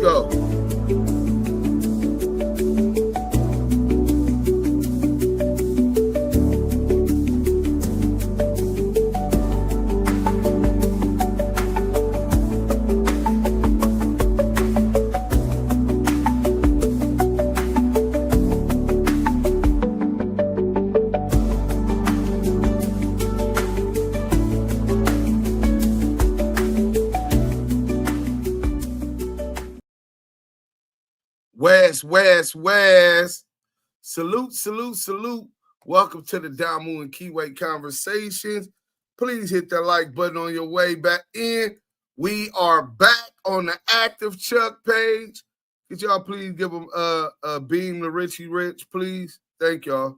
go. West. Salute. Welcome to the Damu Kiwe Conversations. Please hit that like button on your way back in. We are back on the Active Chuck page. Could y'all please give them a beam to Richie Rich, please? Thank y'all.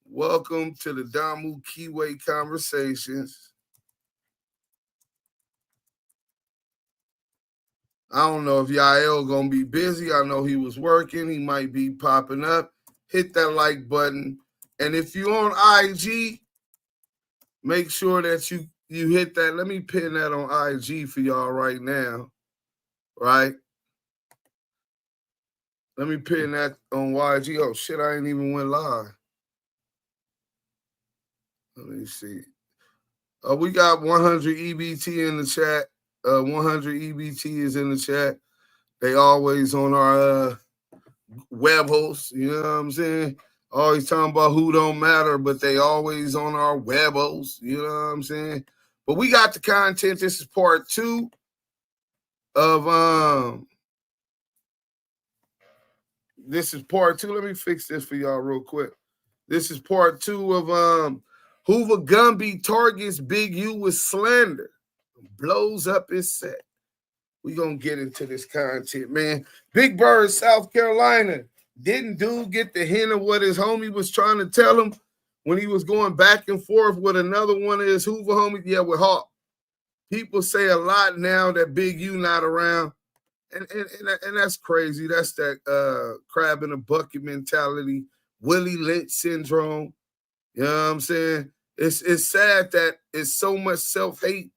Welcome to the Damu Kiwe Conversations. I don't know if Yael gonna be busy. I know he was working. He might be popping up. Hit that like button. And if you're on IG, make sure that you hit that. Let me pin that on IG for y'all right now. Right? Let me pin that on YG. Oh, shit, I ain't even went live. Let me see. We got 100 EBT in the chat. 100 EBT is in the chat. They always on our web hosts, you know what I'm saying? Always talking about who don't matter, but they always on our web hosts, you know what I'm saying? But we got the content. This is part 2 of this is part 2. Let me fix this for y'all real quick. This is part 2 of Hoover Gumby targets Big U with slander. Blows up his set. We gonna get into this content, man. Big Bird, South Carolina. Didn't dude get the hint of what his homie was trying to tell him when he was going back and forth with another one of his Hoover homies? Yeah, with Hawk. People say a lot now that Big U not around. And that's crazy. That's that crab in a bucket mentality, Willie Lynch syndrome. You know what I'm saying? It's sad that it's so much self-hate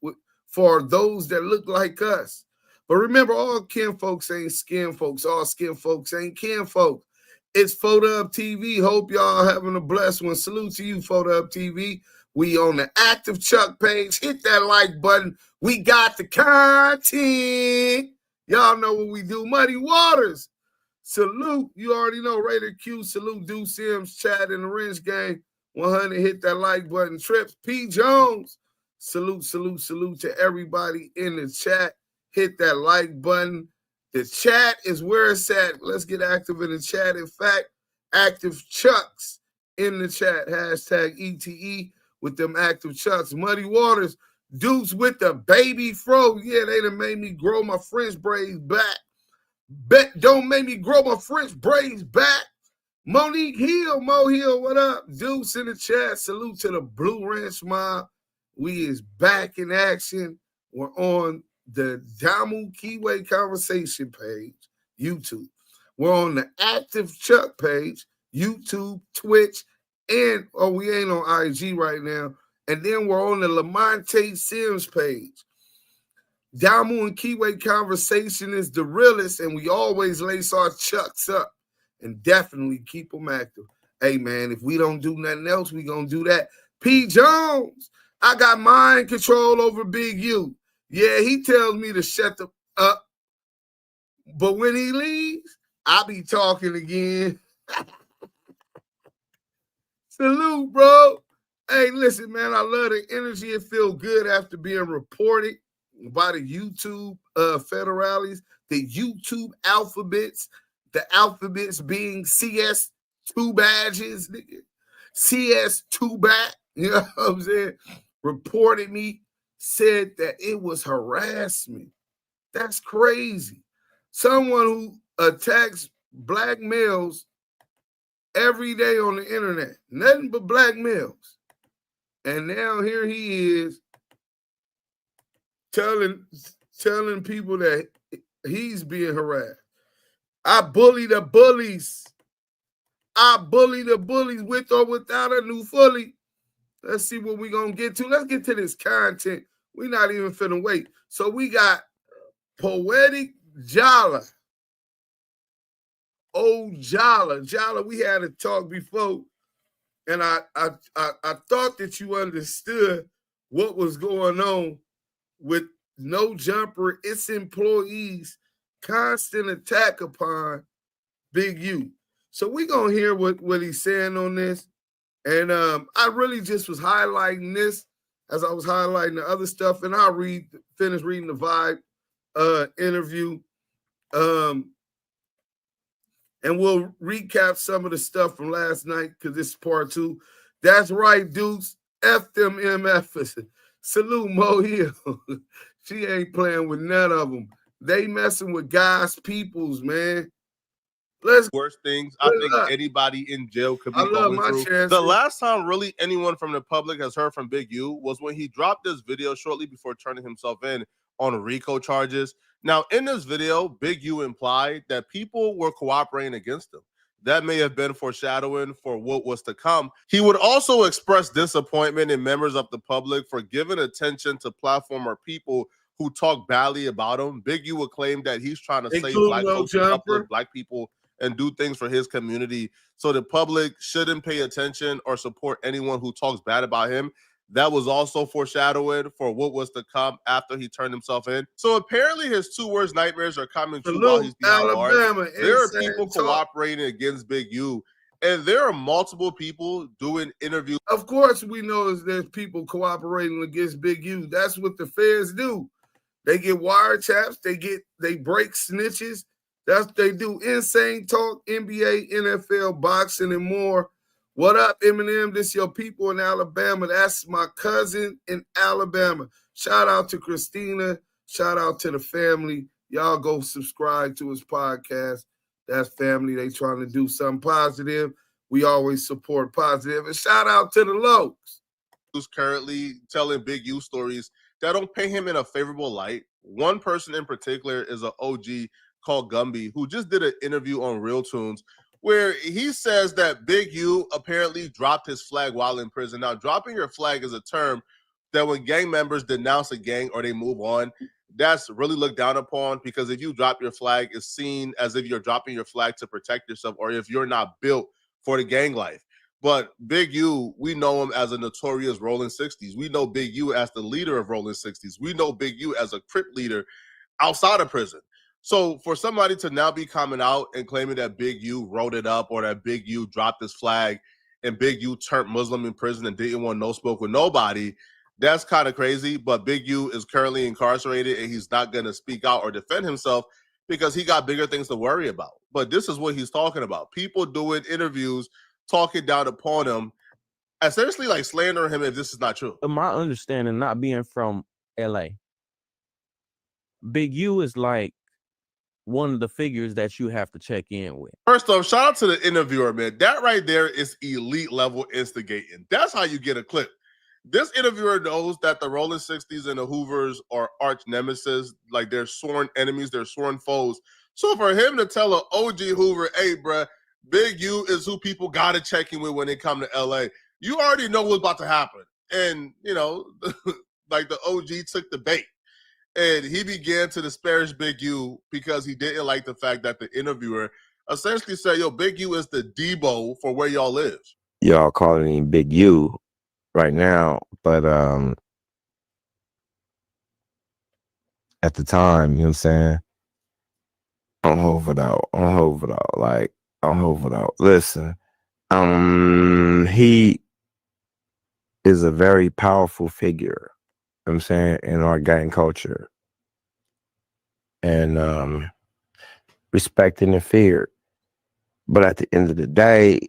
for those that look like us. But remember, all kin folks ain't skin folks. All skin folks ain't kin folks. It's Photo Up TV. Hope y'all having a blessed one. Salute to you, Photo Up TV. We on the Active Chuck page. Hit that like button. We got the content. Y'all know what we do. Muddy Waters. Salute. You already know. Raider Q. Salute Duse M's chat in the Wrench Gang. 100. Hit that like button. Trips. P. Jones. Salute to everybody in the chat. Hit that like button. The chat is where it's at. Let's get active in the chat. In fact, Active Chucks in the chat. Hashtag ETE with them Active Chucks. Muddy Waters. Dudes with the baby fro. Yeah, they done made me grow my French braids back. Don't make me grow my French braids back. Monique Hill, Mo Hill, what up? Deuce in the chat. Salute to the Blue Ranch Mob. We is back in action. We're on the Damu Kiwe Conversation page, YouTube. We're on the Active Chuck page, YouTube, Twitch, and we ain't on IG right now. And then we're on the Lamonte Sims page. Damu and Kiwe Conversation is the realest, and we always lace our chucks up and definitely keep them active. Hey, man, if we don't do nothing else, we gonna do that. P. Jones, I got mind control over Big U. Yeah, he tells me to shut the up. But when he leaves, I be talking again. Salute, bro. Hey, listen, man, I love the energy. It feels good after being reported by the YouTube federales, the YouTube alphabets, the alphabets being CS2 badges, nigga. CS2 back, you know what I'm saying? Reported me, said that it was harassment. That's crazy. Someone who attacks black males every day on the internet, nothing but black males. And now here he is telling people that he's being harassed. I bully the bullies. I bully the bullies with or without a new fully. Let's see what we're going to get to. Let's get to this content. We're not even finna wait. So we got Poetic Jala. Oh, Jala, we had a talk before, and I thought that you understood what was going on with No Jumper, its employees, constant attack upon Big U. So we're going to hear what he's saying on this. And I really just was highlighting this as I was highlighting the other stuff. And I'll finish reading the Vibe interview. And we'll recap some of the stuff from last night because this is part 2. That's right, Duse. F them MFs. Salute Mo Hill. She ain't playing with none of them. They messing with God's peoples, man. Worst things I think anybody in jail could be going through. Chances. The last time really anyone from the public has heard from Big U was when he dropped this video shortly before turning himself in on RICO charges. Now, in this video, Big U implied that people were cooperating against him. That may have been foreshadowing for what was to come. He would also express disappointment in members of the public for giving attention to platform or people who talk badly about him. Big U would claim that he's trying to save black folks and uplift black people and do things for his community. So the public shouldn't pay attention or support anyone who talks bad about him. That was also foreshadowing for what was to come after he turned himself in. So apparently his 2 worst nightmares are coming true while he's behind bars. There are people cooperating against Big U, and there are multiple people doing interviews. Of course, we know there's people cooperating against Big U. That's what the feds do. They get wiretaps. They break snitches. That's what they do. Insane talk, NBA, NFL, boxing, and more. What up, Eminem? This your people in Alabama. That's my cousin in Alabama. Shout out to Christina. Shout out to the family. Y'all go subscribe to his podcast. That's family. They trying to do something positive. We always support positive. And shout out to the Lokes. Who's currently telling Big U stories that don't paint him in a favorable light. One person in particular is an OG called Gumby, who just did an interview on Real Tunes where he says that Big U apparently dropped his flag while in prison. Now, dropping your flag is a term that when gang members denounce a gang or they move on, that's really looked down upon, because if you drop your flag, it's seen as if you're dropping your flag to protect yourself or if you're not built for the gang life. But Big U, we know him as a notorious Rollin 60s. We know Big U as the leader of Rollin 60s. We know Big U as a Crip leader outside of prison. So for somebody to now be coming out and claiming that Big U wrote it up or that Big U dropped his flag and Big U turned Muslim in prison and didn't want no smoke with nobody, that's kind of crazy. But Big U is currently incarcerated and he's not going to speak out or defend himself because he got bigger things to worry about. But this is what he's talking about. People doing interviews, talking down upon him, essentially like slandering him if this is not true. My understanding, not being from LA, Big U is like one of the figures that you have to check in with. First off, shout out to the interviewer, man. That right there is elite level instigating. That's how you get a clip. This interviewer knows that the Rollin 60s and the Hoovers are arch nemesis, like they're sworn enemies, they're sworn foes. So for him to tell an OG Hoover, hey, bruh, Big U is who people got to check in with when they come to LA, you already know what's about to happen. And, you know, like the OG took the bait. And he began to disparage Big U because he didn't like the fact that the interviewer essentially said, yo, Big U is the Debo for where y'all live. Y'all calling him Big U right now, but at the time, you know what I'm saying? I'm Hoover out. Listen, he is a very powerful figure, you know what I'm saying, in our gang culture. And respected and feared. But at the end of the day,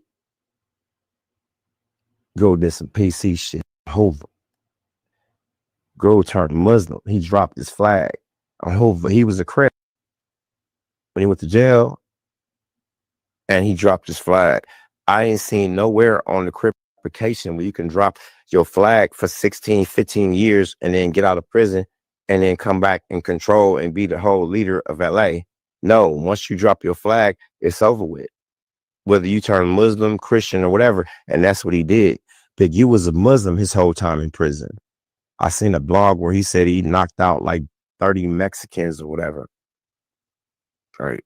go did some PC shit. Hoover. Go turned Muslim. He dropped his flag on Hoover. He was a Crip when he went to jail, and he dropped his flag. I ain't seen nowhere on the Crip application where you can drop your flag for 16, 15 years and then get out of prison and then come back and control and be the whole leader of LA. No, once you drop your flag, it's over with. Whether you turn Muslim, Christian, or whatever, and that's what he did. Big U was a Muslim his whole time in prison. I seen a blog where he said he knocked out like 30 Mexicans or whatever. Right.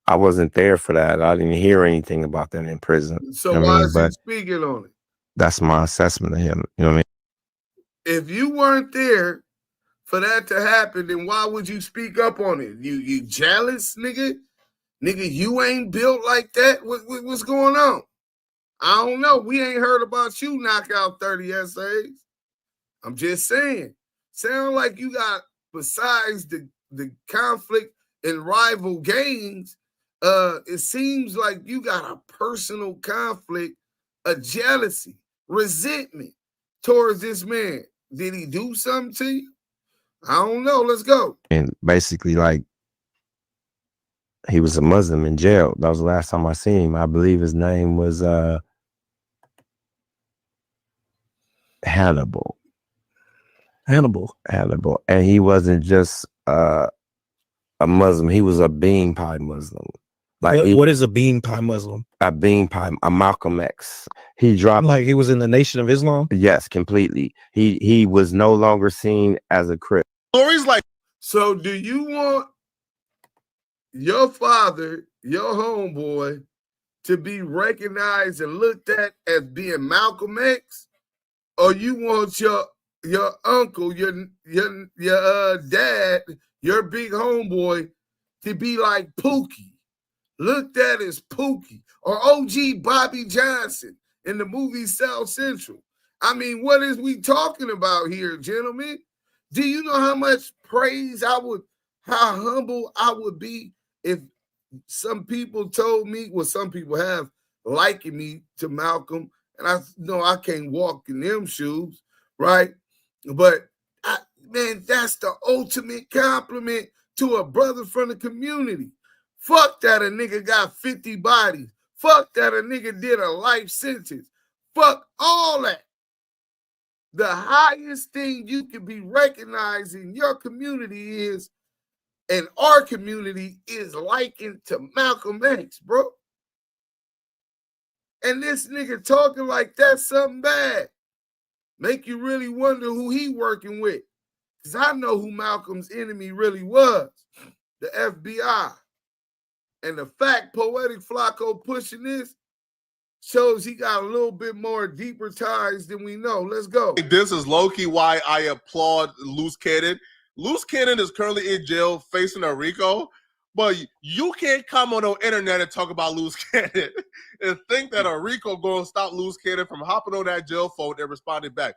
I wasn't there for that. I didn't hear anything about that in prison. So You know what I why mean? is he But speaking on it? that's my assessment of him. You know what I mean? If you weren't there for that to happen, then why would you speak up on it? You jealous, nigga? Nigga, you ain't built like that? What's going on? I don't know. We ain't heard about you knock out 30 essays. I'm just saying. Sound like you got, besides the conflict and rival gangs, it seems like you got a personal conflict, a jealousy, resentment towards this man. Did he do something to you? I don't know. Let's go. And basically, like, he was a Muslim in jail. That was the last time I seen him. I believe his name was Hannibal. Hannibal. And he wasn't just a Muslim. He was a bean pie Muslim. Like, what is a bean pie Muslim? A bean pie, a Malcolm X. He dropped, Like he was in the Nation of Islam? yes, completely. He was no longer seen as a Crip. Stories like So do you want your father, your homeboy, to be recognized and looked at as being Malcolm X? Or you want your uncle, your dad, your big homeboy to be like Pookie, looked at as Pookie, or OG Bobby Johnson in the movie South Central? I mean, what is we talking about here, gentlemen? Do you know how much praise how humble I would be if some people told me, well, some people have likened me to Malcolm, and I know I can't walk in them shoes, right? But man, that's the ultimate compliment to a brother from the community. Fuck that a nigga got 50 bodies. Fuck that a nigga did a life sentence. Fuck all that. The highest thing you can be recognized in your community is, and our community is likened to Malcolm X, bro. And this nigga talking like that's something bad. Make you really wonder who he working with. Because I know who Malcolm's enemy really was, the FBI. And the fact Poetic Flacco pushing this shows he got a little bit more deeper ties than we know. Let's go. this is low-key why I applaud Loose Cannon. Loose Cannon is currently in jail facing a RICO, but you can't come on the internet and talk about Loose Cannon and think that a RICO going to stop Loose Cannon from hopping on that jail phone and responding back.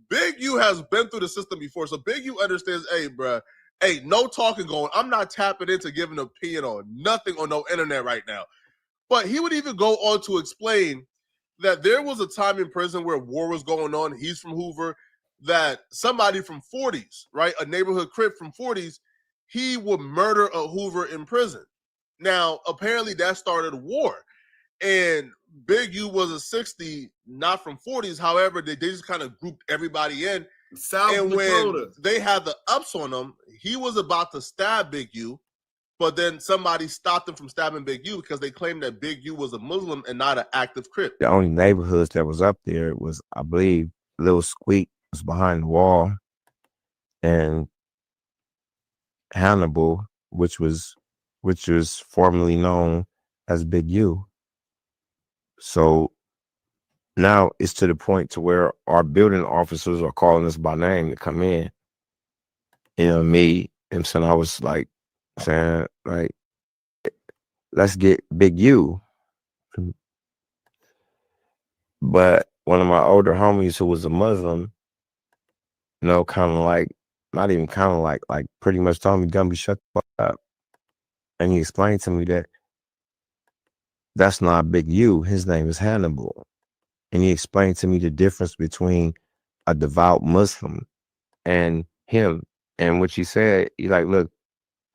Big U has been through the system before, so Big U understands, hey, bro, hey, no talking going. I'm not tapping into giving an opinion on nothing on no internet right now. But he would even go on to explain that there was a time in prison where war was going on. He's from Hoover, that somebody from 40s, right, a neighborhood Crip from 40s, he would murder a Hoover in prison. Now, apparently that started a war. And Big U was a 60, not from 40s. However, they just kind of grouped everybody in. South And Dakota. when they had the ups on him, he was about to stab Big U, but then somebody stopped him from stabbing Big U because they claimed that Big U was a Muslim and not an active Crip. The only neighborhoods that was up there was, I believe, Lil Squeak was behind the wall, and Hannibal, which was formerly known as Big U. So now it's to the point to where our building officers are calling us by name to come in. You know, me, and so I was like saying, like, let's get Big U. But one of my older homies who was a Muslim, you know, kind of like, not even kind of like pretty much told me, Gumby, shut the fuck up. And he explained to me that that's not Big U. His name is Hannibal. And he explained to me the difference between a devout Muslim and him. And what he said, he like, look,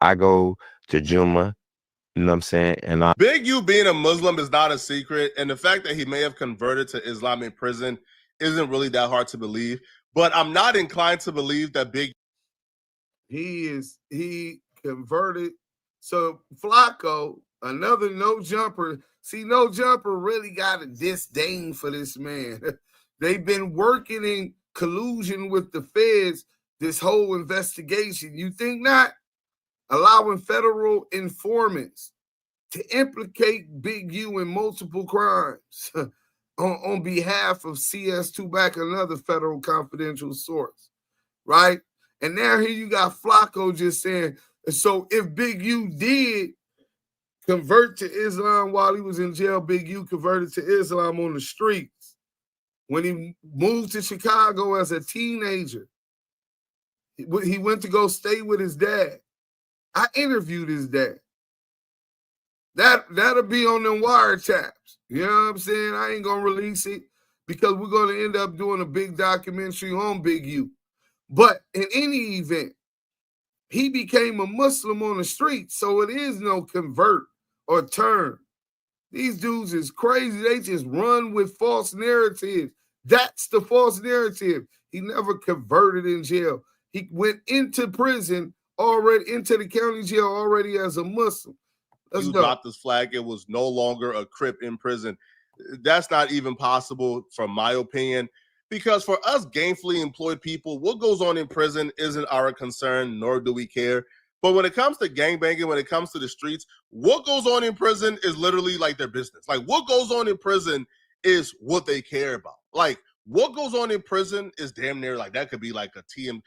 I go to Juma, you know what I'm saying? And Big U being a Muslim is not a secret. And the fact that he may have converted to Islam in prison isn't really that hard to believe. But I'm not inclined to believe that Big He converted. So Flacco, another no jumper. See, no jumper really got a disdain for this man. They've been working in collusion with the feds this whole investigation. You think not? Allowing federal informants to implicate Big U in multiple crimes on behalf of CS2 back, another federal confidential source, right? And now here you got Flacco just saying, so if Big U did convert to Islam while he was in jail, Big U converted to Islam on the streets. When he moved to Chicago as a teenager, he went to go stay with his dad. I interviewed his dad. That'll be on them wiretaps. You know what I'm saying? I ain't gonna release it because we're gonna end up doing a big documentary on Big U. But in any event, he became a Muslim on the street, so it is no convert or turn. These dudes is crazy. They just run with false narratives. That's the false narrative. He never converted in jail. He went into prison already, into the county jail already as a Muslim. Let's you go. dropped this flag. It was no longer a Crip in prison. That's not even possible, from my opinion, because for us gainfully employed people, what goes on in prison isn't our concern, nor do we care. But when it comes to gangbanging, when it comes to the streets, what goes on in prison is literally like their business. Like, what goes on in prison is what they care about. Like, what goes on in prison is damn near like that could be like a TM.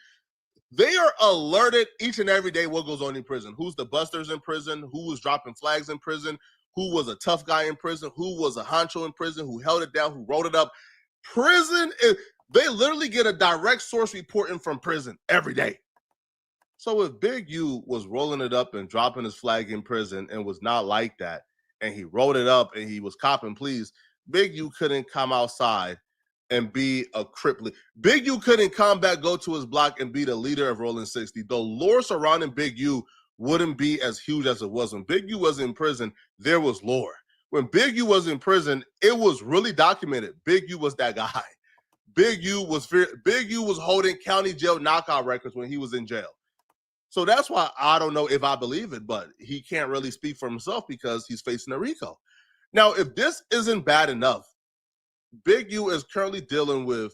They are alerted each and every day what goes on in prison. Who's the busters in prison? Who was dropping flags in prison? Who was a tough guy in prison? Who was a honcho in prison? Who held it down? Who wrote it up? Prison, they literally get a direct source reporting from prison every day. So if Big U was rolling it up and dropping his flag in prison and was not like that, and he wrote it up and he was copping pleas, Big U couldn't come outside and be a Crip. Big U couldn't come back, go to his block, and be the leader of Rollin 60. The lore surrounding Big U wouldn't be as huge as it was. When Big U was in prison, there was lore. When Big U was in prison, it was really documented. Big U was that guy. Big U was holding county jail knockout records when he was in jail. So that's why I don't know if I believe it, but he can't really speak for himself because he's facing a RICO. Now, if this isn't bad enough, Big U is currently dealing with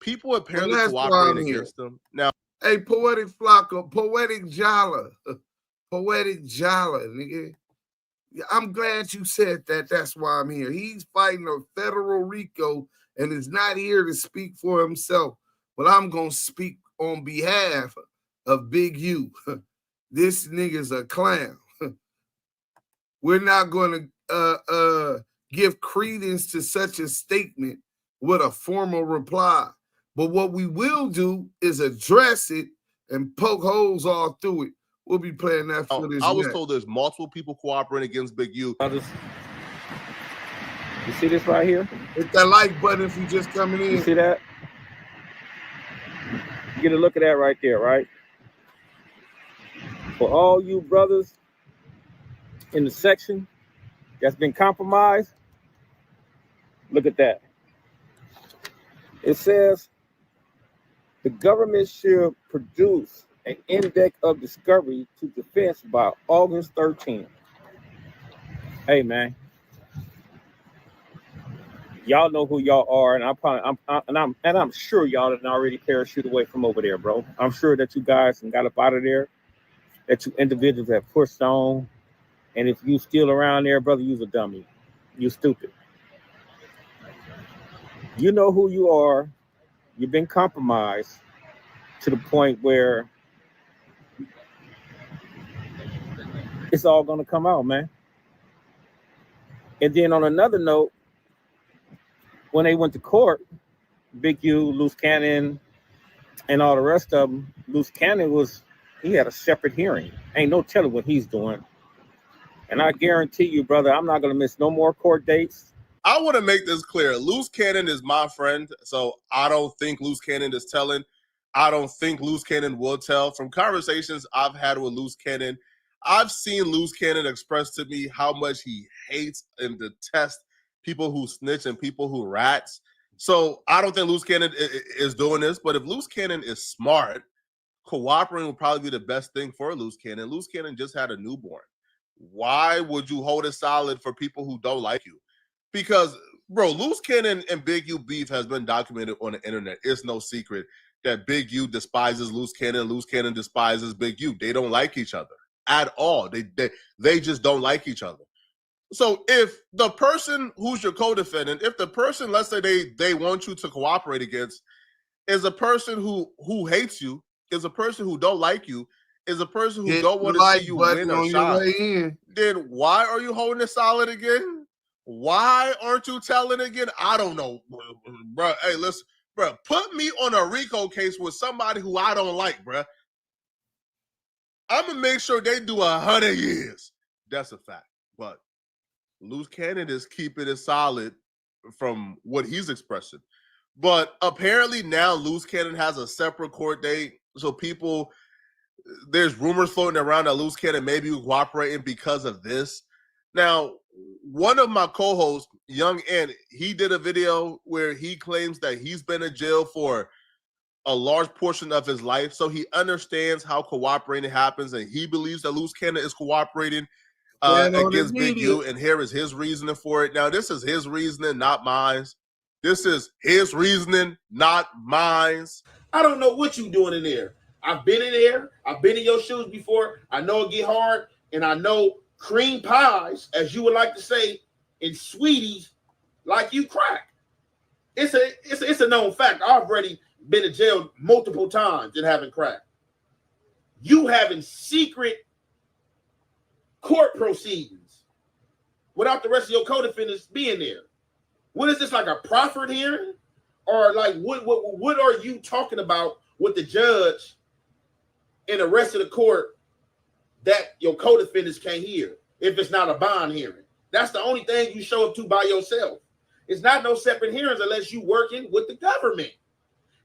people apparently cooperating against him. Now, hey, Poetic Flacco, Poetic Jala, nigga. I'm glad you said that. That's why I'm here. He's fighting a federal RICO and is not here to speak for himself. But I'm going to speak on behalf of Big U. This nigga's a clown. We're not going to give credence to such a statement with a formal reply. But what we will do is address it and poke holes all through it. We'll be playing that footage. I was told there's multiple people cooperating against Big U. You see this right here? Hit that like button if you're just coming in. You see that? You get a look at that right there, right? For all you brothers in the section that's been compromised, look at that. It says the government should produce an index of discovery to defense by August 13th. Hey man, y'all know who y'all are, and I'm sure y'all didn't already parachute away from over there, bro. I'm sure that you guys got up out of there, that you individuals have pushed on, and if you still around there, brother, you's a dummy. You stupid. You know who you are. You've been compromised to the point where it's all going to come out, man. And then on another note, when they went to court, Big U, Loose Cannon, and all the rest of them, Loose Cannon he had a separate hearing. Ain't no telling what he's doing. And I guarantee you, brother, I'm not going to miss no more court dates. I want to make this clear. Loose Cannon is my friend, so I don't think Loose Cannon is telling. I don't think Loose Cannon will tell. From conversations I've had with Loose Cannon, I've seen Loose Cannon express to me how much he hates and detests people who snitch and people who rats. So I don't think Loose Cannon is doing this, but if Loose Cannon is smart, cooperating will probably be the best thing for Loose Cannon. Loose Cannon just had a newborn. Why would you hold it solid for people who don't like you? Because, bro, Loose Cannon and Big U beef has been documented on the internet. It's no secret that Big U despises Loose Cannon despises Big U. They don't like each other at all. They just don't like each other. So if the person who's your co-defendant, if the person, let's say they want you to cooperate against, is a person who hates you, is a person who don't like you, is a person who don't want to see you win a shot, then why are you holding it solid again? Why aren't you telling again? I don't know, bro. Hey, listen, bro, put me on a RICO case with somebody who I don't like, bro. I'm gonna make sure they do 100 years. That's a fact. But Loose Cannon is keeping it solid from what he's expressing. But apparently now Loose Cannon has a separate court date. So people, there's rumors floating around that Loose Cannon may be cooperating because of this. Now, one of my co-hosts, Young N, he did a video where he claims that he's been in jail for a large portion of his life. So he understands how cooperating happens, and he believes that Loose Cannon is cooperating against Big U, and here is his reasoning for it. Now, this is his reasoning, not mine. This is his reasoning, not mine. I don't know what you doing in there. I've been in there. I've been in your shoes before. I know it get hard, and I know cream pies, as you would like to say, and sweeties like you crack. It's a known fact. I've already been in jail multiple times and haven't cracked. You having secret court proceedings without the rest of your co-defendants being there. What is this, like a proffered hearing? Or like what are you talking about with the judge and the rest of the court that your co-defendants can't hear if it's not a bond hearing? That's the only thing you show up to by yourself. It's not no separate hearings unless you working with the government.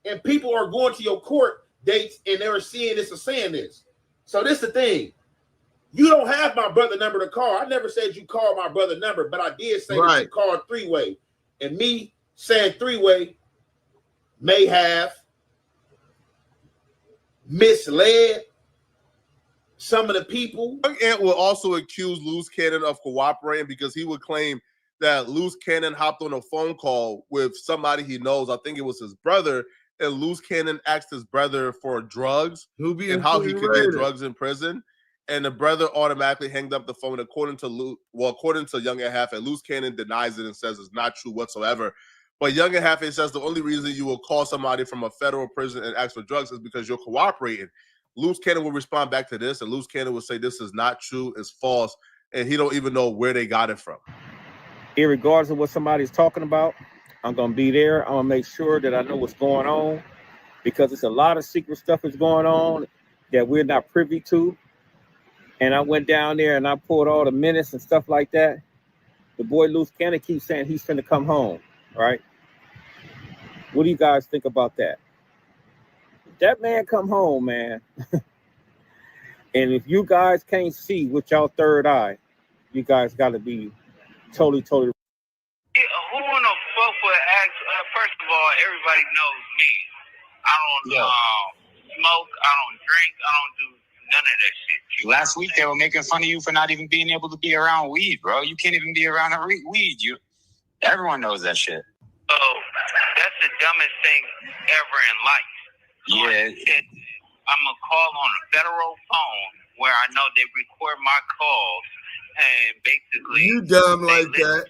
And people are going to your court dates and they're seeing this or saying this. So this is the thing. You don't have my brother number to call. I never said you called my brother number, but I did say that you called three-way. And me saying three-way may have misled some of the people. Young Ant will also accuse Loose Cannon of cooperating because he would claim that Loose Cannon hopped on a phone call with somebody he knows. I think it was his brother. And Loose Cannon asked his brother for drugs and how he could get drugs in prison. And the brother automatically hanged up the phone. According to Young and Half, and Loose Cannon denies it and says it's not true whatsoever. But Young and Half says the only reason you will call somebody from a federal prison and ask for drugs is because you're cooperating. Loose Cannon will respond back to this, and Loose Cannon will say this is not true, it's false, and he don't even know where they got it from. Irregardless of what somebody's talking about, I'm gonna be there. I'm gonna make sure that I know what's going on, because it's a lot of secret stuff that's going on that we're not privy to. And I went down there and I pulled all the minutes and stuff like that. The boy Loose Cannon keeps saying he's finna come home, right? What do you guys think about that? That man come home, man. And if you guys can't see with y'all third eye, you guys got to be totally. Yeah, who in the fuck would ask? First of all, everybody knows me. I don't smoke. I don't drink. I don't do none of that shit. Last week they were making fun of you for not even being able to be around weed, bro. You can't even be around weed. Everyone knows that shit. Oh, that's the dumbest thing ever in life. Yeah. I'm gonna call on a federal phone where I know they record my calls, and basically you dumb like that.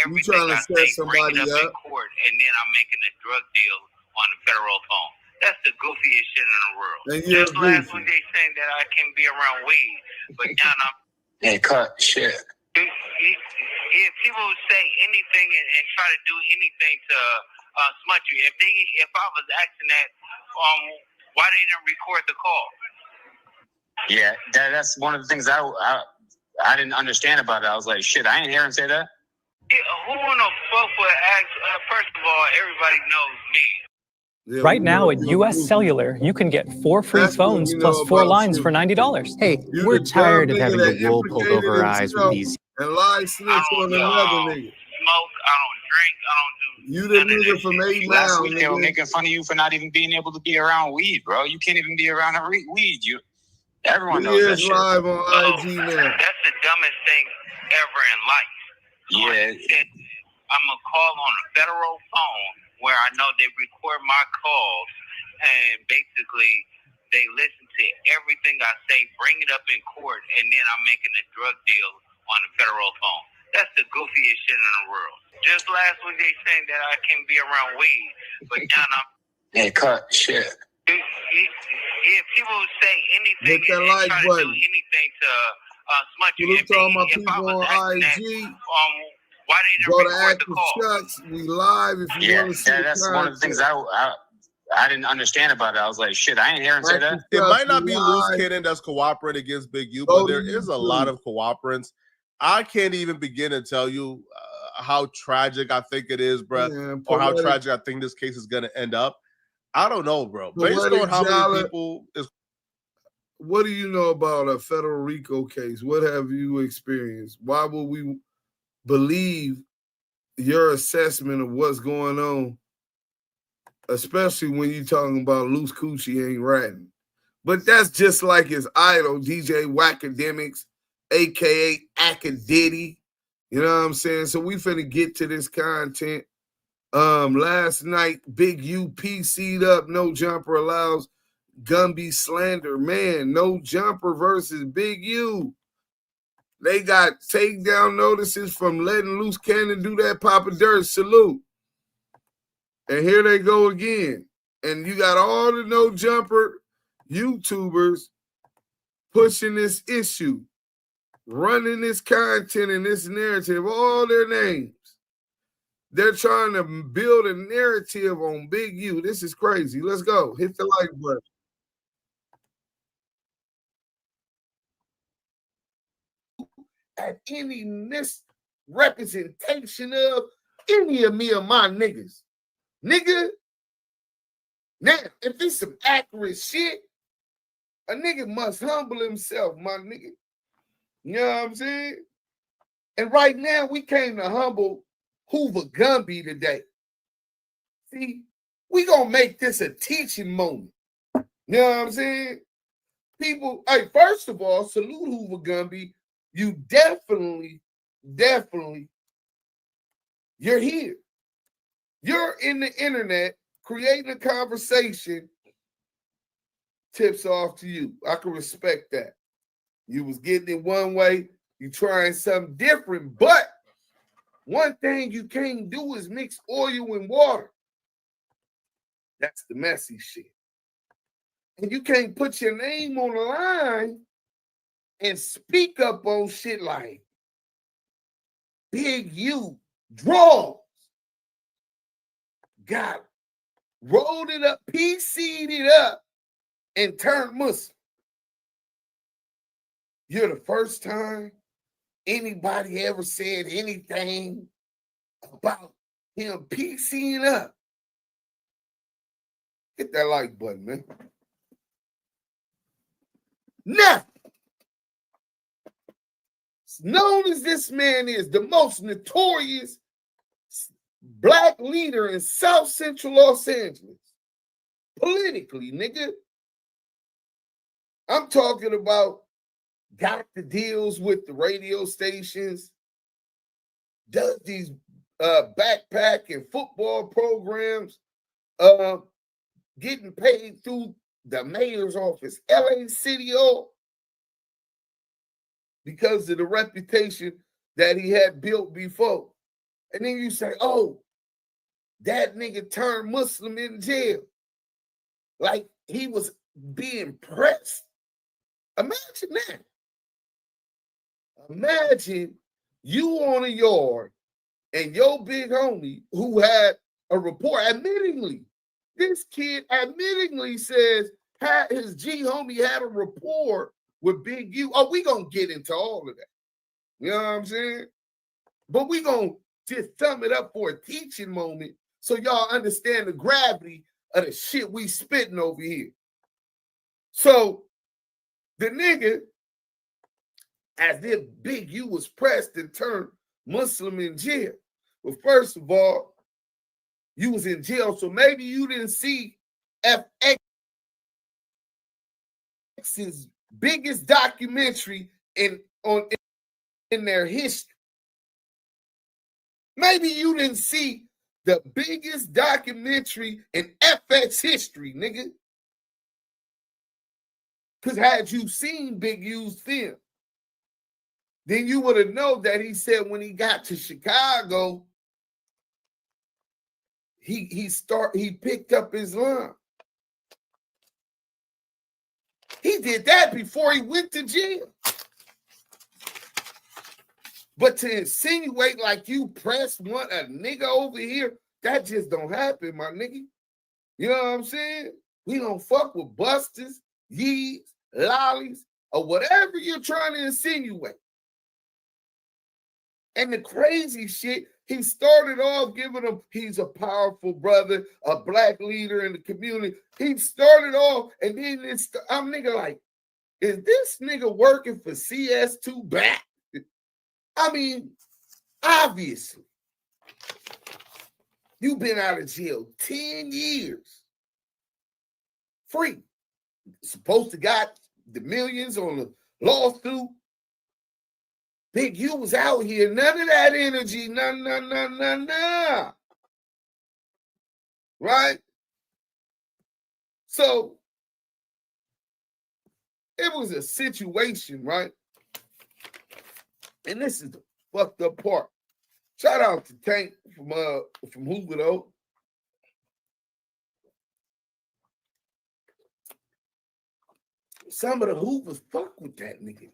You trying to set somebody up in court, and then I'm making a drug deal on the federal phone. That's the goofiest shit in the world. Just last week they saying that I can't be around weed, but now I'm. Hey, cut shit. If people say anything and try to do anything to smut you, if I was asking that, why they didn't record the call? Yeah, that's one of the things I didn't understand about it. I was like, shit, I ain't hear him say that. Yeah, who in the fuck would ask? First of all, everybody knows me. Yeah, right now at US Cellular, you can get 4 free phones plus 4 lines for $90. Hey, we're tired of having the wool pulled over our eyes with these. And lie snitch on another nigga. Smoke, I don't drink, I don't do. You the nigga from 8 Mile. Last week they were making fun of you for not even being able to be around weed, bro. You can't even be around weed. Everyone knows that shit. Live on IG now. That's the dumbest thing ever in life. Yeah. I'm gonna call on a federal phone where I know they record my calls, and basically they listen to everything I say, bring it up in court, and then I'm making a drug deal on the federal phone. That's the goofiest shit in the world. Just last week they saying that I can't be around weed, but now I'm. Hey, cut shit. If people say anything Hit that and like try to button. do anything to smut you, You if talking about I people was on asking that, IG? why they didn't Go to record the Active call? Shots. We live if you want to see the that's one of the things I didn't understand about it. I was like, shit, I ain't hearing say that. It might not be loose live. cannon that's cooperating against Big U, Go but to there is a lot YouTube. of cooperants. I can't even begin to tell you how tragic I think it is, bro, Yeah, or how poetic- tragic I think this case is going to end up. I don't know, bro. Based Poetic on how Jala- many people is What do you know about a federal RICO case? What have you experienced? Why would we believe your assessment of what's going on, especially when you're talking about loose coochie ain't ratting? But that's just like his idol, DJ Wackademics, a.k.a. Acadiddy. You know what I'm saying? So we finna get to this content. Last night, Big U PC'd up, no jumper allows Gumby slander. Man, no jumper versus Big U. They got takedown notices from letting loose cannon do that Papa Dirt salute. And here they go again. And you got all the no jumper YouTubers pushing this issue, running this content and this narrative, all their names. They're trying to build a narrative on Big U. This is crazy. Let's go. Hit the like button. At any misrepresentation of any of me or my niggas. Nigga, now, if it's some accurate shit, a nigga must humble himself, my nigga. You know what I'm saying? And right now, we came to humble Hoover Gumby today. See, we gonna make this a teaching moment. You know what I'm saying? People, hey, first of all, salute Hoover Gumby. You definitely, you're here. You're in the internet creating a conversation. Tips off to you. I can respect that. You was getting it one way, you trying something different, but one thing you can't do is mix oil and water. That's the messy shit. And you can't put your name on the line and speak up on shit like Big U draws. Got it. Rolled it up, PC'd it up, and turned Muslim. You're the first time anybody ever said anything about him PC'ing up. Hit that like button, man. Now, known as this man is the most notorious black leader in South Central Los Angeles. Politically, nigga. I'm talking about got the deals with the radio stations, does these backpack and football programs, getting paid through the mayor's office, LA City Hall, because of the reputation that he had built before. And then you say, oh, that nigga turned Muslim in jail. Like he was being pressed. Imagine that. Imagine you on a yard and your big homie who had a report, admittingly, this kid admittingly says his G homie had a rapport with Big U. Oh, we gonna get into all of that. You know what I'm saying? But we gonna just sum it up for a teaching moment so y'all understand the gravity of the shit we spitting over here. So the nigga, as if Big U was pressed and turned Muslim in jail. Well, first of all, you was in jail, so maybe you didn't see FX's biggest documentary in their history. Maybe you didn't see The biggest documentary in FX history, nigga. Because had you seen Big U's film, then you would have known that he said when he got to Chicago, he picked up his line. He did that before he went to jail. But to insinuate like you press one a nigga over here, that just don't happen, my nigga. You know what I'm saying? We don't fuck with busters, yees, lollies, or whatever you're trying to insinuate. And the crazy shit, he started off giving him, he's a powerful brother, a black leader in the community. He started off, and then I'm nigga like, is this nigga working for CS2 back? I mean, obviously. You've been out of jail 10 years. Free. Supposed to got the millions on the lawsuit. Big U was out here. None of that energy. Nah. Right? So, it was a situation, right? And this is the fucked up part. Shout out to Tank from Hoover, though. Some of the Hoovers fuck with that nigga.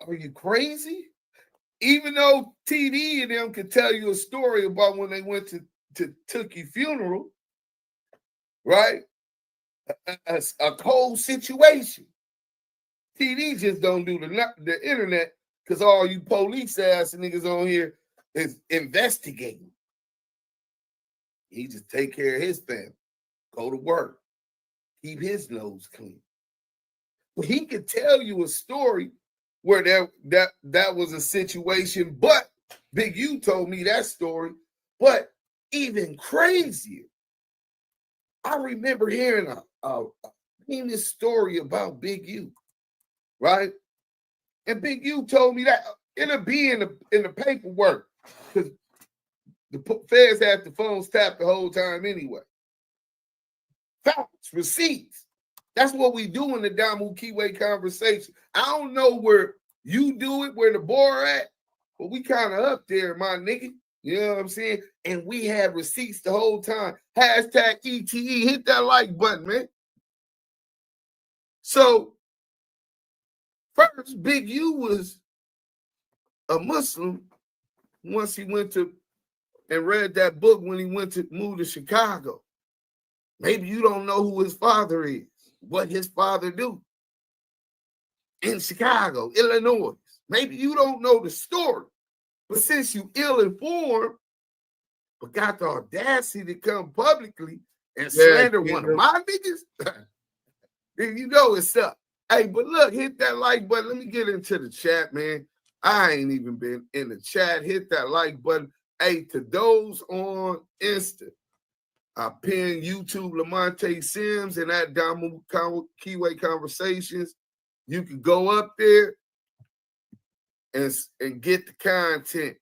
Are you crazy? Even though TD and them could tell you a story about when they went to Tookie's funeral, right? A cold situation. TD just don't do the internet because all you police ass niggas on here is investigating. He just take care of his family, go to work, keep his nose clean. But he could tell you a story where that was a situation, but Big U told me that story. But even crazier, I remember hearing a famous story about Big U, right? And Big U told me that it'll be in the paperwork because the feds had the phones tapped the whole time anyway. Facts, receipts. That's what we do in the Damu Kiwe Conversation. I don't know where you do it, where the bar at, but we kind of up there, my nigga. You know what I'm saying? And we had receipts the whole time. Hashtag ETE. Hit that like button, man. So, first, Big U was a Muslim once he went to and read that book when he went to move to Chicago. Maybe you don't know who his father is, what his father do in Chicago, Illinois. Maybe you don't know the story, but since you ill-informed, but got the audacity to come publicly and slander one of my niggas, then you know it's up. Hey, but look, hit that like button. Let me get into the chat, man. I ain't even been in the chat. Hit that like button. Hey, to those on Insta, I pinned YouTube Lamonte Sims and that Damu Kiwe Conversations. You can go up there and get the content.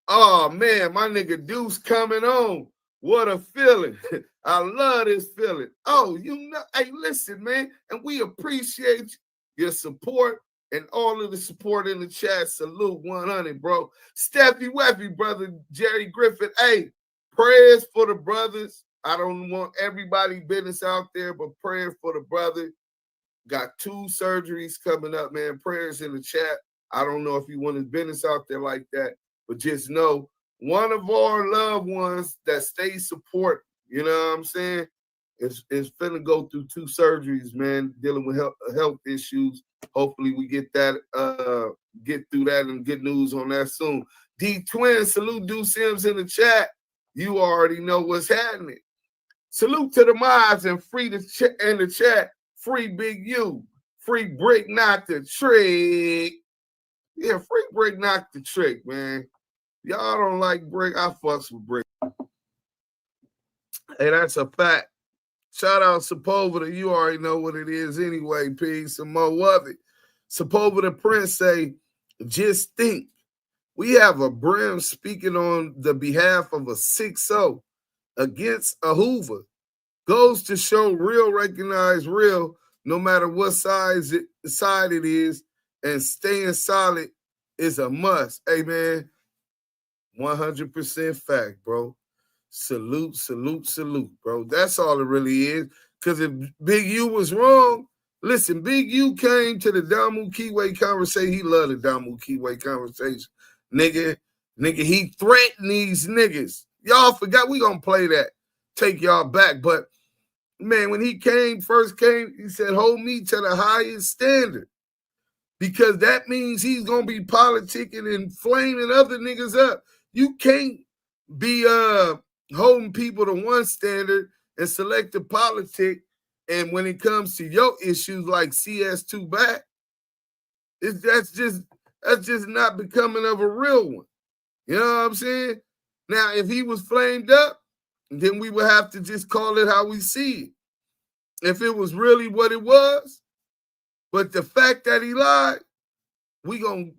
Oh, man, my nigga Deuce coming on. What a feeling. I love this feeling. Oh, you know, hey, listen, man, and we appreciate your support and all of the support in the chat. Salute 100, bro. Steffi Weffy, brother Jerry Griffin. Hey, prayers for the brothers. I don't want everybody business out there, but prayers for the brother. Got 2 surgeries coming up, man. Prayers in the chat. I don't know if you want his business out there like that, but just know one of our loved ones that stays support, you know what I'm saying, is finna go through 2 surgeries, man, dealing with health issues. Hopefully we get that, get through that and get news on that soon. D-Twin, salute Duse M's in the chat. You already know what's happening. Salute to the mods and free in the chat. Free Big U. Free Brick Knock the Trick. Yeah, free Brick Knock the Trick, man. Y'all don't like Brick. I fucks with Brick. Hey, that's a fact. Shout out Sepulveda. You already know what it is anyway, P. Some more of it. Sepulveda Prince say, just think We have a Brim speaking on the behalf of a 6-0 against a Hoover. Goes to show real recognize real, no matter what side it is, and staying solid is a must. Hey, man, 100% fact, bro. Salute, salute, salute, bro. That's all it really is. Because if Big U was wrong, listen, Big U came to the Damu Kiwe conversation. He loved the Damu Kiwe conversation. Nigga, he threatened these niggas. Y'all forgot we gonna play that. Take y'all back. But, man, when he first came, he said, hold me to the highest standard. Because that means he's gonna be politicking and flaming other niggas up. You can't be holding people to one standard and selective politic, and when it comes to your issues like CS2 back, that's just not becoming of a real one. You know what I'm saying? Now, if he was flamed up, then we would have to just call it how we see it. If it was really what it was, but the fact that he lied, we gonna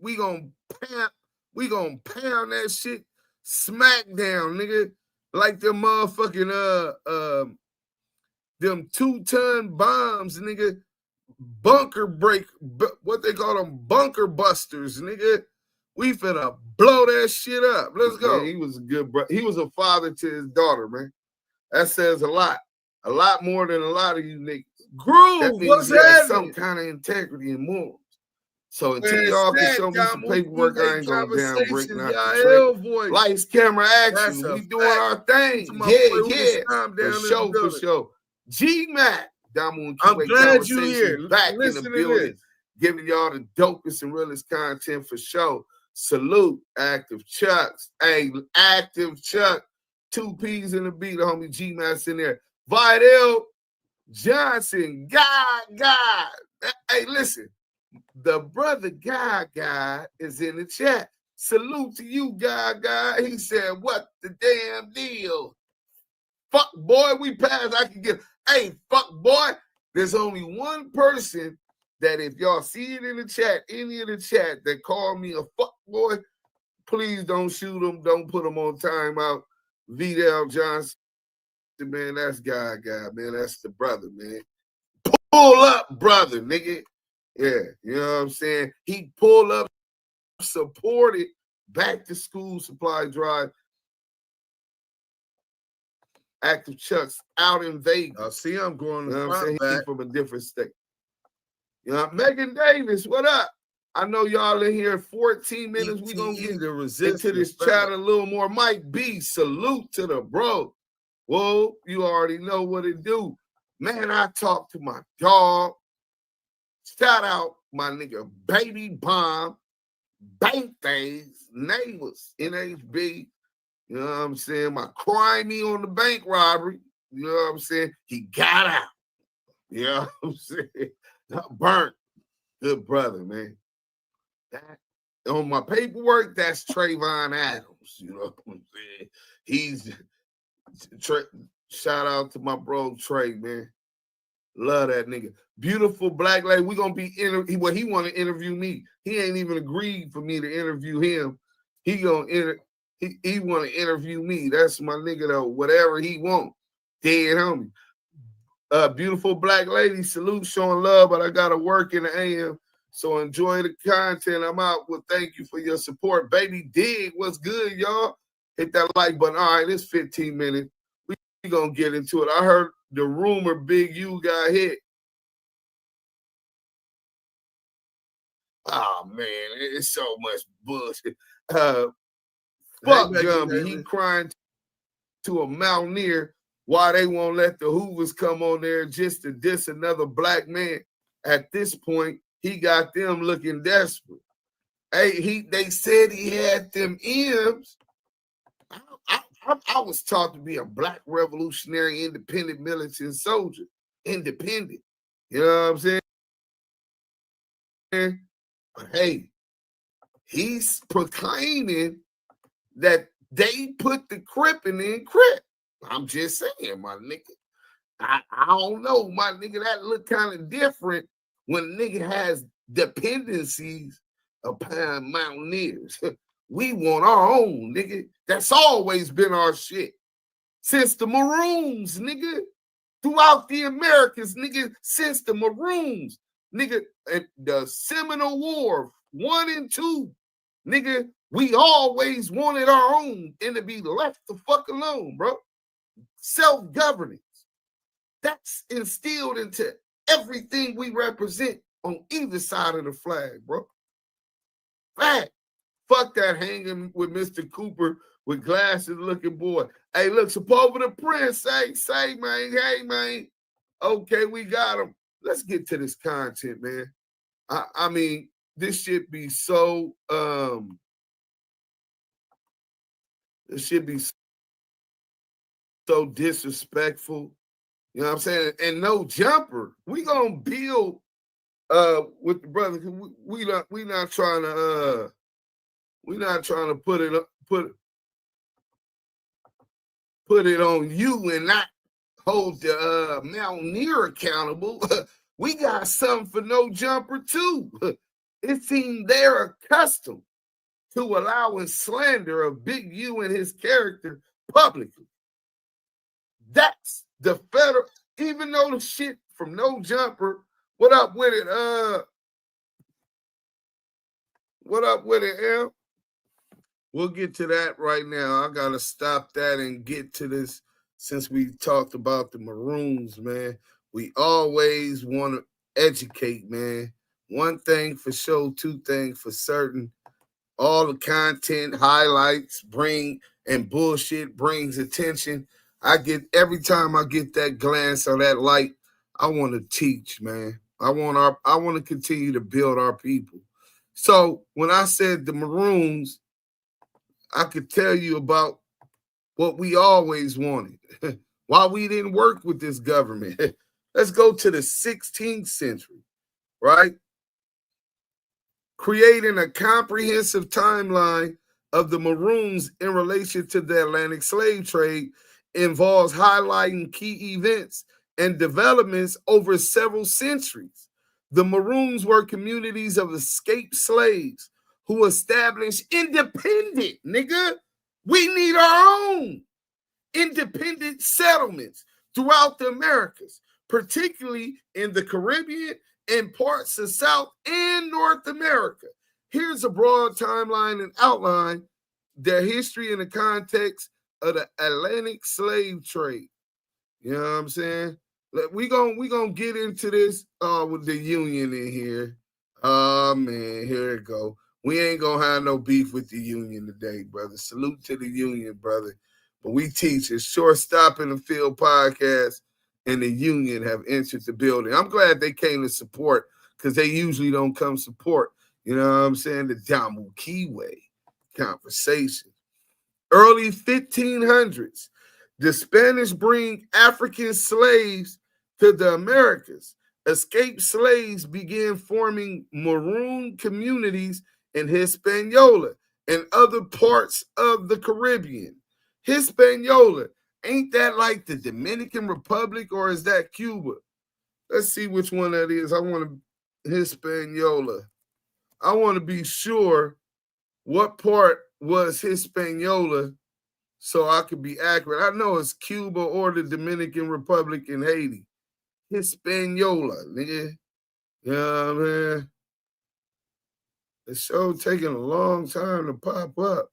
pound that shit smack down, nigga, like them motherfucking them 2-ton bombs, nigga, bunker break, what they call them, bunker busters, nigga. We finna blow that shit up. Let's go. Man, he was a good bro. He was a father to his daughter, man. That says a lot more than a lot of you niggas. Groove, what's that? Some kind of integrity and morals. So until y'all can show me some paperwork, I ain't gonna down break nothing. Lights, camera, action. We doing our thing. Yeah. For sure. G-Mac, Damu and Kiwe I'm glad you here. Back in the building, giving y'all the dopest and realest content for sure. Salute, Active Chucks. Hey, Active Chuck. 2 P's in the beat, the homie G-Mac's in there. Vidal Johnson, God. Hey, listen. The brother God is in the chat. Salute to you, God. He said, what the damn deal? Fuck, boy, we passed. I can get, hey, fuck, boy. There's only one person that if y'all see it in the chat, any of the chat, that call me a fuck boy, please don't shoot him. Don't put him on timeout. Vidal Johnson, man, that's God, man. That's the brother, man. Pull up, brother, nigga. Yeah, you know what I'm saying? He pulled up, supported back to school supply drive. Active Chucks out in Vegas. I see I'm going to I'm saying from a different state. You know, Megan Davis, what up? I know y'all in here 14 minutes. We're going to get into this chat a little more. Mike B, salute to the bro. Whoa, you already know what it do. Man, I talked to my dog. Shout out my nigga Baby Bomb, Bank Days, Neighbors, NHB. You know what I'm saying? My crimey on the bank robbery. You know what I'm saying? He got out. You know what I'm saying? Not burnt. Good brother, man. That on my paperwork, that's Trayvon Adams. You know what I'm saying? He's shout out to my bro Trey, man. Love that nigga. Beautiful black lady. We're gonna be he want to interview me. He ain't even agreed for me to interview him. He want to interview me. That's my nigga though. Whatever he want. Dead homie. Beautiful black lady. Salute, showing love, but I gotta work in the AM. So enjoy the content. I'm out. Well, thank you for your support. Baby Dig, what's good, y'all? Hit that like button. All right, it's 15 minutes. We gonna get into it. I heard the rumor Big U got hit. Oh man, it's so much bullshit. Fuck Gumby. He crying to a mountaineer why they won't let the Hoovers come on there just to diss another black man. At this point, he got them looking desperate. Hey, they said he had them M's. I was taught to be a black revolutionary, independent militant soldier. Independent. You know what I'm saying? But hey, he's proclaiming that they put the Crip in Crip. I'm just saying, my nigga. I don't know, my nigga. That look kind of different when a nigga has dependencies upon mountaineers. We want our own, nigga. That's always been our shit. Since the Maroons, nigga. Throughout the Americas, nigga, since the Maroons, nigga, and the Seminole War 1 and 2, nigga, we always wanted our own and to be left the fuck alone, bro. Self-governance. That's instilled into everything we represent on either side of the flag, bro. Fact. Fuck that hanging with Mr. Cooper with glasses looking boy. Hey, look, suppose the prince say, man, hey, man. Okay, we got him. Let's get to this content, man. I mean, this shit be so, this shit be so disrespectful. You know what I'm saying? And no jumper. We gonna build with the brothers. We not trying to put it on you and not hold the mountaineer accountable. We got something for no jumper too. It seems they're accustomed to allowing slander of Big U and his character publicly. That's the federal, even though the shit from no jumper. What up with it? What up with it, L? We'll get to that right now. I gotta stop that and get to this since we talked about the Maroons, man. We always want to educate, man. One thing for sure, two things for certain. All the content, highlights, bring and bullshit brings attention. Every time I get that glance or that light, I want to teach, man. I want to continue to build our people. So when I said the Maroons, I could tell you about what we always wanted, why we didn't work with this government. Let's go to the 16th century, right? Creating a comprehensive timeline of the Maroons in relation to the Atlantic slave trade involves highlighting key events and developments over several centuries. The Maroons were communities of escaped slaves who established independent, nigga. We need our own independent settlements throughout the Americas, particularly in the Caribbean and parts of South and North America. Here's a broad timeline and outline their history in the context of the Atlantic slave trade. You know what I'm saying? We gonna get into this with the union in here. Oh man, here it go. We ain't gonna have no beef with the union today, brother. Salute to the union, brother. But we teach a Shortstop in the Field podcast, and the union have entered the building. I'm glad they came to support because they usually don't come support. You know what I'm saying? The Damu Kiwe Conversations. Early 1500s, the Spanish bring African slaves to the Americas. Escaped slaves began forming Maroon communities in Hispaniola and other parts of the Caribbean. Hispaniola, ain't that like the Dominican Republic or is that Cuba? Let's see which one that is. Hispaniola. I want to be sure what part was Hispaniola so I could be accurate. I know it's Cuba or the Dominican Republic in Haiti. Hispaniola, nigga. You know what I mean? The show taking a long time to pop up.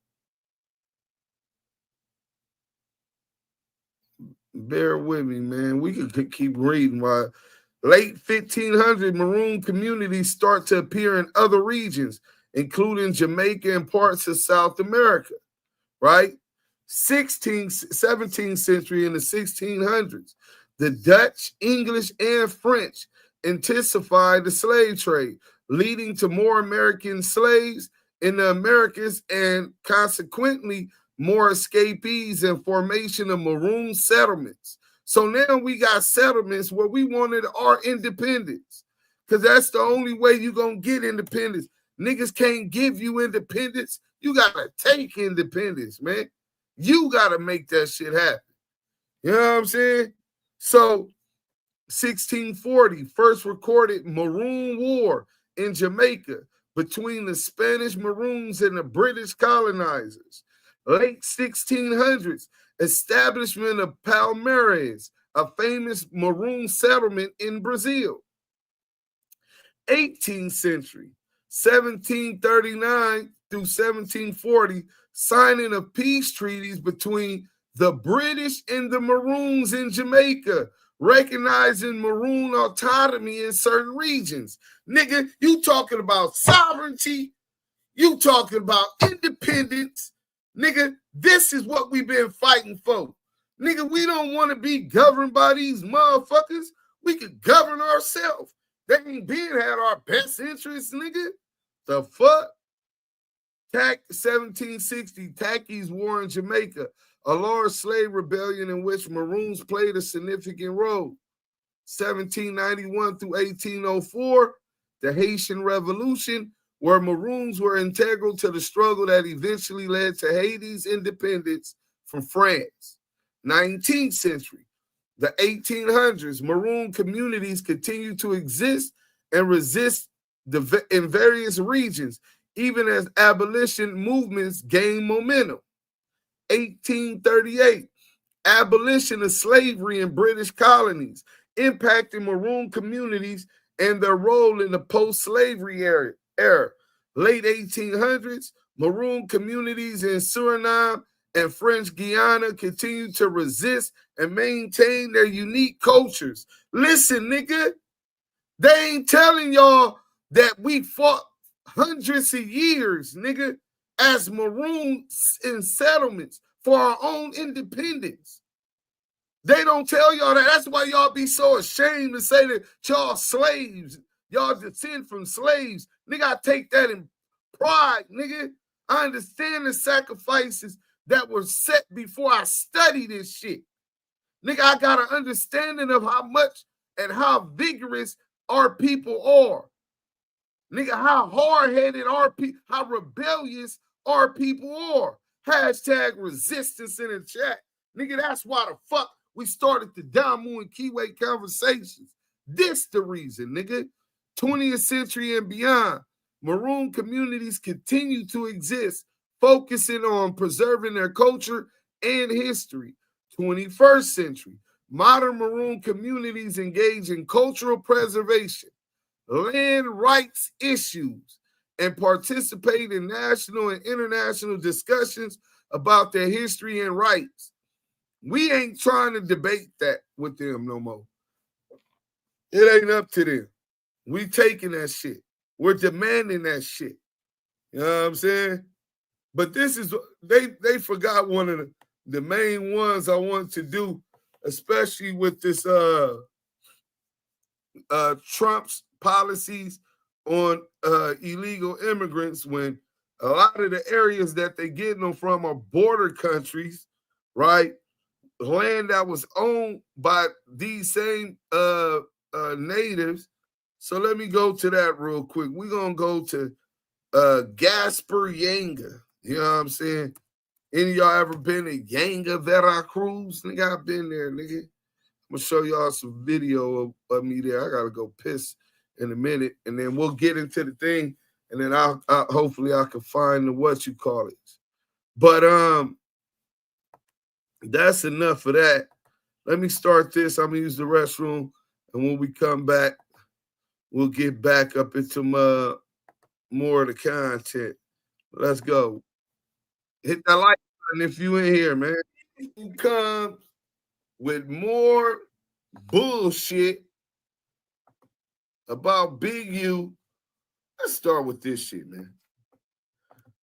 Bear with me, man. We could keep reading. While late 1500 Maroon communities start to appear in other regions, including Jamaica and parts of South America, right? 17th century and the 1600s, the Dutch, English, and French intensified the slave trade, leading to more American slaves in the Americas and consequently more escapees and formation of Maroon settlements. So now we got settlements where we wanted our independence because that's the only way you're going to get independence. Niggas can't give you independence. You got to take independence, man. You got to make that shit happen. You know what I'm saying? So 1640, first recorded Maroon War in Jamaica between the Spanish Maroons and the British colonizers. Late 1600s, establishment of Palmeiras, a famous Maroon settlement in Brazil. 18th century, 1739 through 1740, signing of peace treaties between the British and the Maroons in Jamaica, recognizing Maroon autonomy in certain regions. Nigga, you talking about sovereignty, you talking about independence. Nigga, this is what we've been fighting for. Nigga, we don't want to be governed by these motherfuckers. We could govern ourselves. They ain't been had our best interests, nigga. The fuck? 1760, Tacky's War in Jamaica, a large slave rebellion in which Maroons played a significant role. 1791 through 1804, the Haitian Revolution, where Maroons were integral to the struggle that eventually led to Haiti's independence from France. 19th century, the 1800s, Maroon communities continued to exist and resist in various regions, even as abolition movements gained momentum. 1838, abolition of slavery in British colonies, impacting Maroon communities and their role in the post-slavery era. Late 1800s, Maroon communities in Suriname and French Guiana continued to resist and maintain their unique cultures. Listen, nigga, they ain't telling y'all that we fought hundreds of years, nigga, as Maroons in settlements for our own independence. They don't tell y'all that. That's why y'all be so ashamed to say that y'all slaves. Y'all descend from slaves. Nigga, I take that in pride, nigga. I understand the sacrifices that were set before I studied this shit. Nigga, I got an understanding of how much and how vigorous our people are. Nigga, how hard-headed our people, how rebellious our people are. Hashtag resistance in the chat. Nigga, that's why the fuck we started the Damu Kiwe Conversations. This the reason, nigga. 20th century and beyond, Maroon communities continue to exist, focusing on preserving their culture and history. 21st century, modern Maroon communities engage in cultural preservation, land rights issues, and participate in national and international discussions about their history and rights. We ain't trying to debate that with them no more. It ain't up to them. We taking that shit. We're demanding that shit. You know what I'm saying? But this is, they forgot one of the main ones I want to do, especially with this Trump's policies on illegal immigrants, when a lot of the areas that they getting them from are border countries, right? Land that was owned by these same natives. So let me go to that real quick. We're going to go to Gaspar Yanga. You know what I'm saying? Any of y'all ever been to Yanga, Veracruz? Nigga, I've been there, nigga. I'm going to show y'all some video of me there. I got to go piss in a minute, and then we'll get into the thing, and then I'll hopefully I can find the what you call it. But that's enough of that. Let me start this. I'm going to use the restroom, and when we come back, we'll get back up into more of the content. Let's go. Hit that like button if you in here, man. Who comes with more bullshit about Big U? Let's start with this shit, man.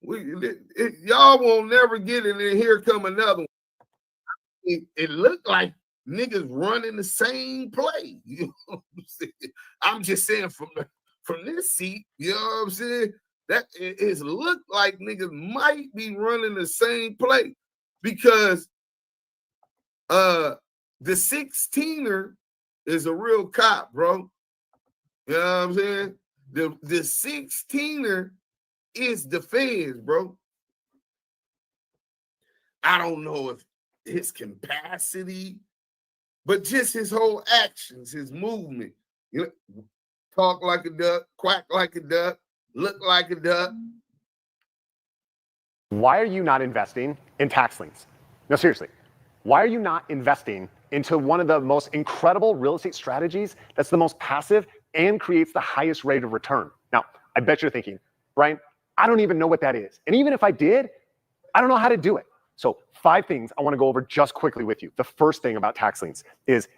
Y'all won't never get it, and here come another one. It looked like niggas running the same play. You know what I'm saying? I'm just saying from this seat, you know what I'm saying? That it looked like niggas might be running the same play, because the 16er is a real cop, bro. You know what I'm saying? The 16er is the feds, bro. I don't know if his capacity, but just his whole actions, his movement. You know, talk like a duck, quack like a duck, look like a duck. Why are you not investing in tax liens? No, seriously. Why are you not investing into one of the most incredible real estate strategies that's the most passive and creates the highest rate of return? Now, I bet you're thinking, Brian, I don't even know what that is. And even if I did, I don't know how to do it. So 5 things I want to go over just quickly with you. The first thing about tax liens is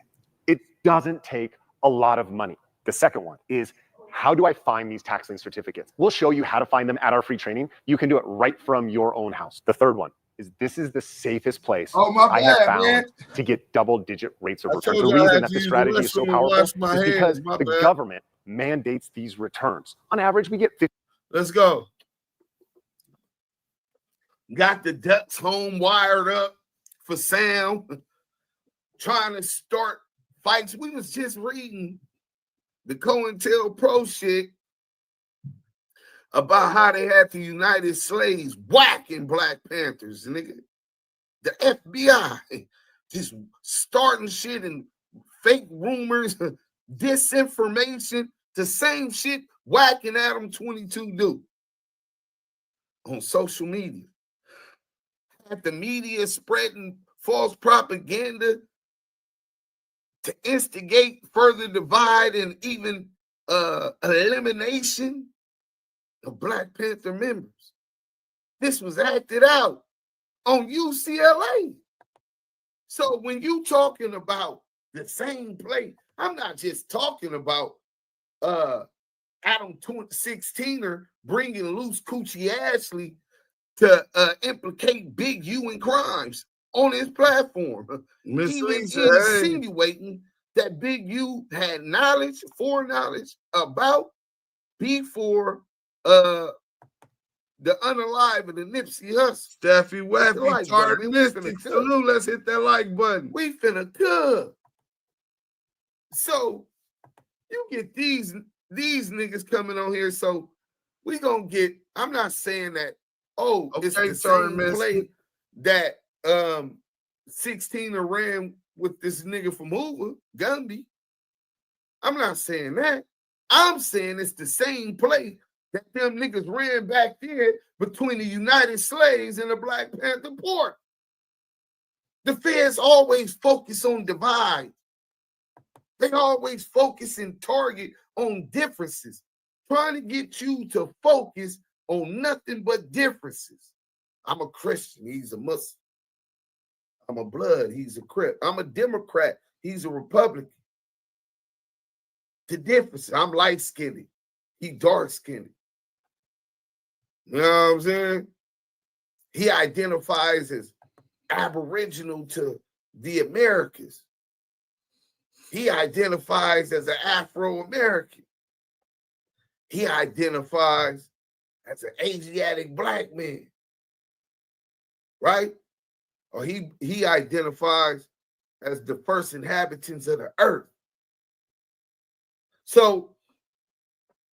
it doesn't take a lot of money. The second one is, how do I find these tax lien certificates? We'll show you how to find them at our free training. You can do it right from your own house. The third one is, this is the safest place I have found to get double-digit rates of return. The reason that this strategy is so powerful is because the government mandates these returns. On average, we get 50. Let's go. Got the ducks home wired up for sound, trying to start fights. We was just reading the COINTELPRO shit about how they had the United slaves whacking Black Panthers, nigga. The FBI just starting shit and fake rumors, disinformation, the same shit whacking Adam 22 do on social media. Had the media spreading false propaganda to instigate further divide and even elimination of Black Panther members. This was acted out on UCLA. So when you talking about the same place, I'm not just talking about Adam 16er bringing loose Coochie Ashley to implicate Big U in crimes on his platform. He was insinuating that Big U had foreknowledge about before the unalive and the Nipsey Hussle. Steffi Waffy, Target Mystic. Salute, let's hit that like button. We finna cook. So you get these niggas coming on here, so we gonna get, I'm not saying that, it's the same play that 16er ran with this nigga from Hoover, Gumby. I'm not saying that. I'm saying it's the same play that them niggas ran back there between the United Slaves and the Black Panther Party. The feds always focus on divide. They always focus and target on differences, trying to get you to focus on nothing but differences. I'm a Christian, he's a Muslim. I'm a Blood, he's a Crip. I'm a Democrat, he's a Republican. The difference, I'm light-skinned, he dark-skinned. You know what I'm saying? He identifies as Aboriginal to the Americas. He identifies as an Afro-American. He identifies as an Asiatic Black man, right? Or he identifies as the first inhabitants of the earth. So,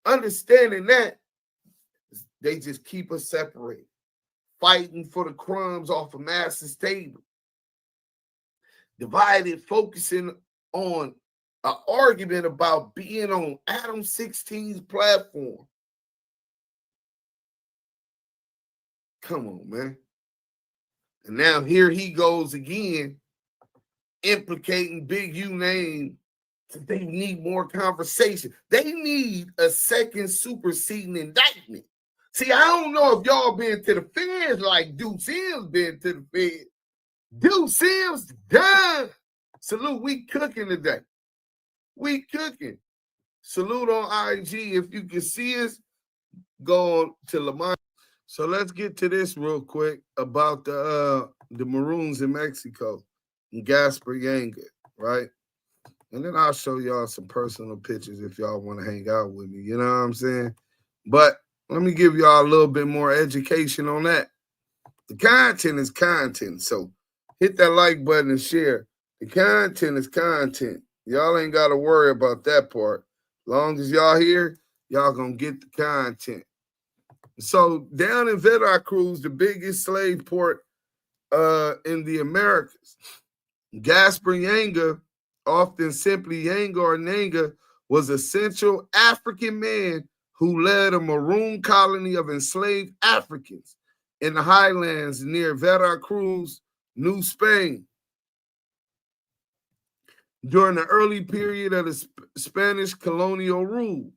understanding that, they just keep us separated, fighting for the crumbs off of Master's table, divided, focusing on an argument about being on Adam 16's platform. Come on, man. And now here he goes again, implicating Big U name. They need more conversation. They need a second superseding indictment. See, I don't know if y'all been to the feds like Duse M's been to the feds. Duse M's done. Salute, we cooking today. We cooking. Salute on IG. If you can see us, go on to Lamont. So let's get to this real quick about the Maroons in Mexico and Gaspar Yanga, right? And then I'll show y'all some personal pictures if y'all want to hang out with me. You know what I'm saying? But let me give y'all a little bit more education on that. The content is content. So hit that like button and share. The content is content. Y'all ain't got to worry about that part. As long as y'all here, y'all going to get the content. So down in Veracruz, the biggest slave port in the Americas, Gaspar Yanga, often simply Yanga or Nanga, was a Central African man who led a Maroon colony of enslaved Africans in the highlands near Veracruz, New Spain. During the early period of the Spanish colonial rule,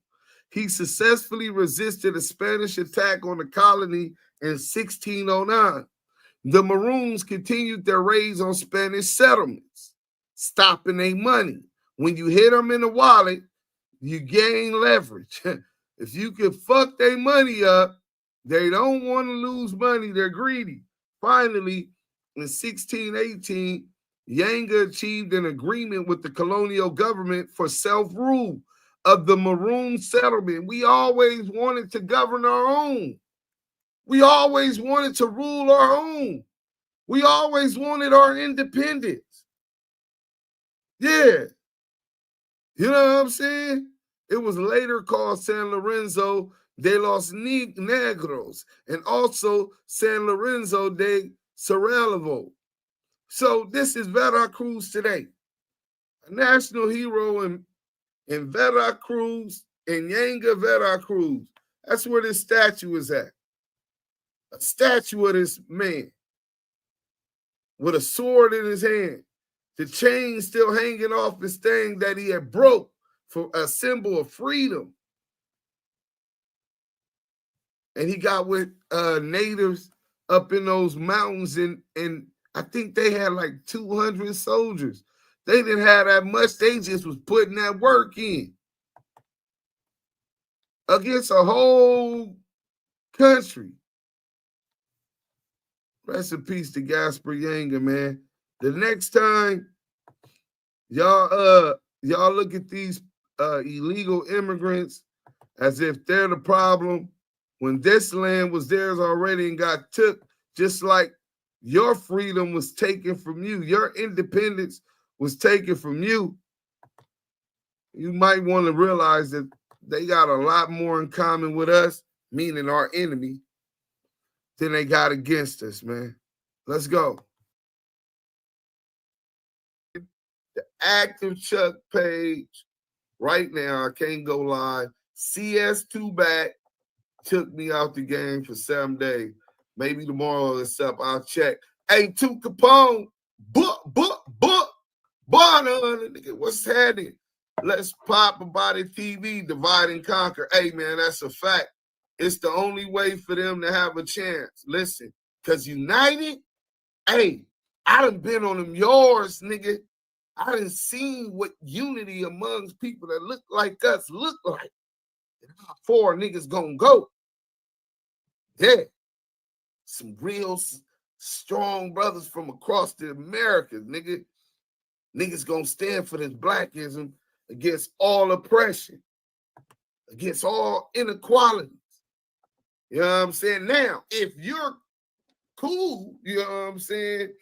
he successfully resisted a Spanish attack on the colony in 1609. The Maroons continued their raids on Spanish settlements, stopping their money. When you hit them in the wallet, you gain leverage. If you can fuck their money up, they don't want to lose money. They're greedy. Finally, in 1618, Yanga achieved an agreement with the colonial government for self-rule of the Maroon settlement. We always wanted to govern our own. We always wanted to rule our own. We always wanted our independence. Yeah. You know what I'm saying? It was later called San Lorenzo de los Negros and also San Lorenzo de Sarajevo. So this is Veracruz today. A national hero in Veracruz, in Yanga, Veracruz. That's where this statue is at. A statue of this man with a sword in his hand. The chain still hanging off his thing that he had broke for a symbol of freedom. And he got with natives up in those mountains, and I think they had like 200 soldiers. They didn't have that much. They just was putting that work in against a whole country. Rest in peace to Gaspar Yanga, man. The next time y'all look at these illegal immigrants as if they're the problem, when this land was theirs already and got took, just like your freedom was taken from you, your independence was taken from you, you might want to realize that they got a lot more in common with us, meaning our enemy, than they got against us, man. Let's go. The active Chuck page right now, I can't go live. CS2 back took me out the game for 7 days. Maybe tomorrow it's up. I'll check. Hey, 2 Capone, book, nigga, what's happening? Let's pop about it TV, divide and conquer. Hey, man, that's a fact. It's the only way for them to have a chance. Listen, because united, hey, I done been on them yards, nigga. I done seen what unity amongst people that look like us look like. And how far niggas gonna go. Yeah. Some real strong brothers from across the Americas, nigga. Niggas gonna stand for this blackism against all oppression, against all inequalities. You know what I'm saying? Now, if you're cool, you know what I'm saying?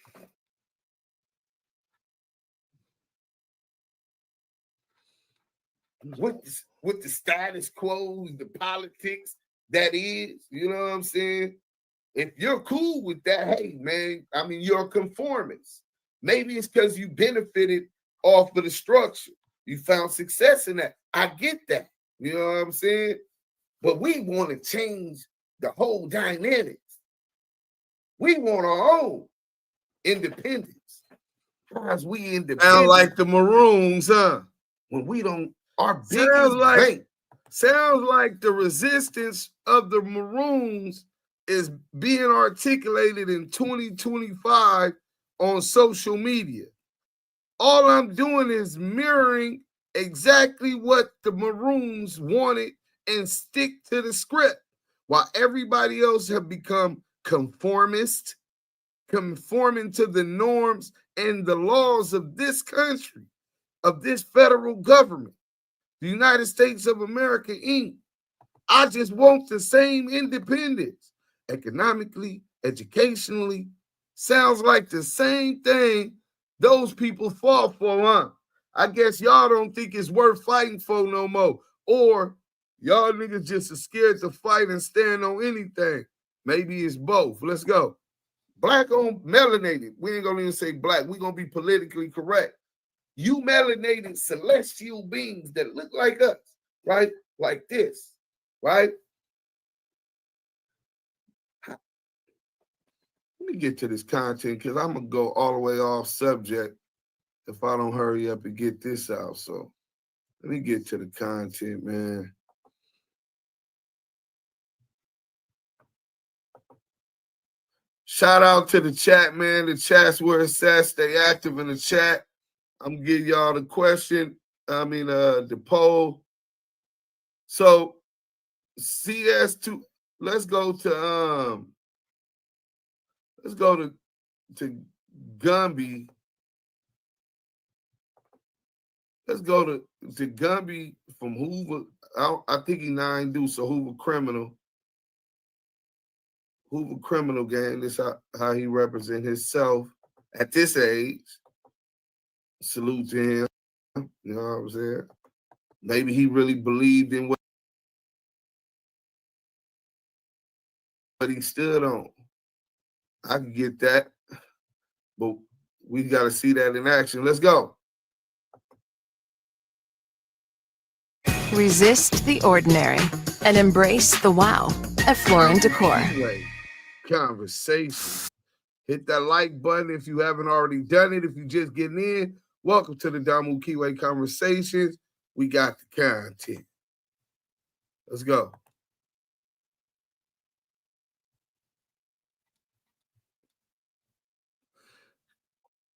With the status quo, the politics that is, you know what I'm saying? If you're cool with that, hey, man, I mean, you're a conformist. Maybe it's because you benefited off of the structure. You found success in that. I get that. You know what I'm saying? But we want to change the whole dynamics. We want our own independence. Because we independent. Sound like the Maroons, huh? When we don't, our biggest bank. Sounds like the resistance of the Maroons is being articulated in 2025 on social media. All I'm doing is mirroring exactly what the Maroons wanted and stick to the script, while everybody else have become conformist, conforming to the norms and the laws of this country, of this federal government, the United States of America, Inc. I just want the same independence, economically, educationally. Sounds like the same thing those people fought for, huh? I guess y'all don't think it's worth fighting for no more. Or y'all niggas just are scared to fight and stand on anything. Maybe it's both. Let's go. Black on melanated. We ain't gonna even say black. We're gonna be politically correct. You melanated celestial beings that look like us, right? Like this. right? Let me get to this content because I'm gonna go all the way off subject if I don't hurry up and get this out. So let me get to the content, man. Shout out to the chat, man. The chat's where it's at. Stay active in the chat. I'm gonna give y'all the question. The poll. So CS2. Let's go to Gumby. Let's go to Gumby from Hoover. I think he 9 Duse, so Hoover Criminal Gang. This how he represent himself at this age. Salute to him. You know what I'm saying? Maybe he really believed in what he stood on. I can get that, but we got to see that in action. Let's go. Resist the ordinary and embrace the wow at Floor & Decor. Conversation. Hit that like button if you haven't already done it. If you're just getting in, welcome to the Damu Kiwe Conversations. We got the content. Let's go.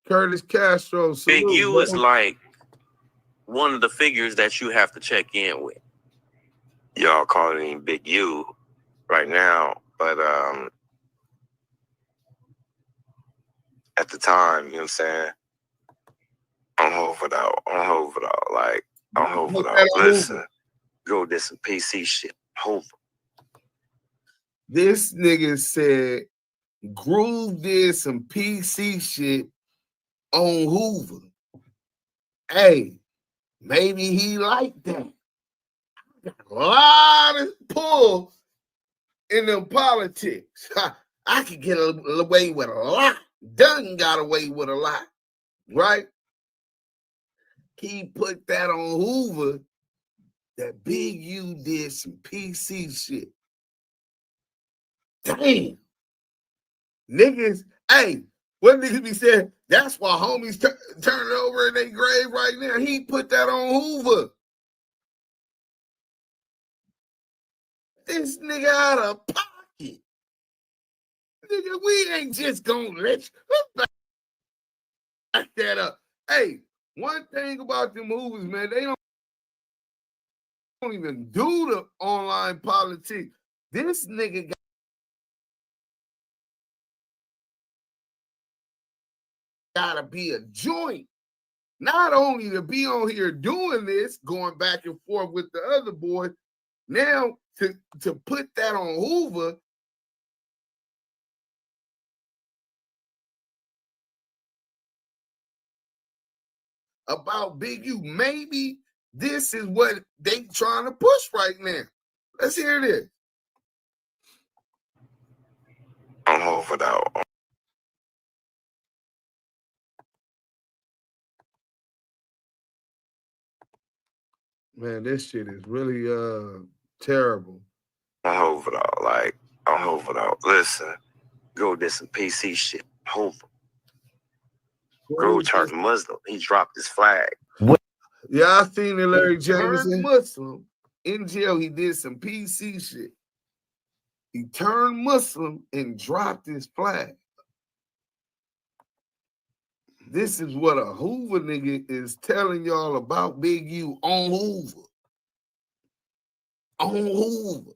Curtis Castro. Big Salute, U bro. is like one of the figures that you have to check in with. Y'all calling him Big U right now, but at the time, you know what I'm saying? On hold it out. Like, on hold it out. Listen, go did some PC shit. Hoover. This nigga said Groove did some PC shit on Hoover. Hey, maybe he liked that. A lot of pull in them politics. I could get away with a lot. Dunn got away with a lot, right? He put that on Hoover that Big U did some PC shit. Damn. Niggas, hey, what niggas be saying? That's why homies turning over in their grave right now. He put that on Hoover. This nigga out of pocket. Nigga, we ain't just gonna let you back that up. Hey, one thing about them movies, man, they don't even do the online politics. This nigga gotta be a joint. Not only to be on here doing this, going back and forth with the other boys, now to put that on Hoover. About Big U. Maybe this is what they trying to push right now. Let's hear this. On hold it out. Man, this shit is really terrible. On hold it out. Like, on hold it out. Listen, go did some PC shit. Hoover. Grove turned Muslim. He dropped his flag. What? Yeah, I seen it, Larry Jameson. Muslim. In jail, he did some PC shit. He turned Muslim and dropped his flag. This is what a Hoover nigga is telling y'all about Big U on Hoover. On Hoover.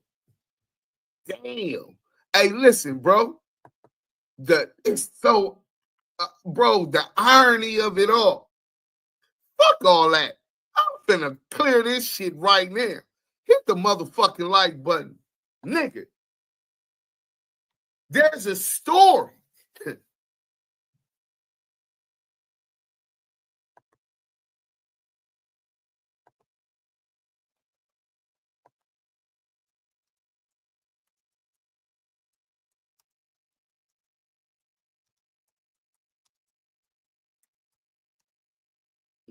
Damn. Hey, listen, bro. It's so, bro, the irony of it all. Fuck all that. I'm finna clear this shit right now. Hit the motherfucking like button. Nigga. There's a story.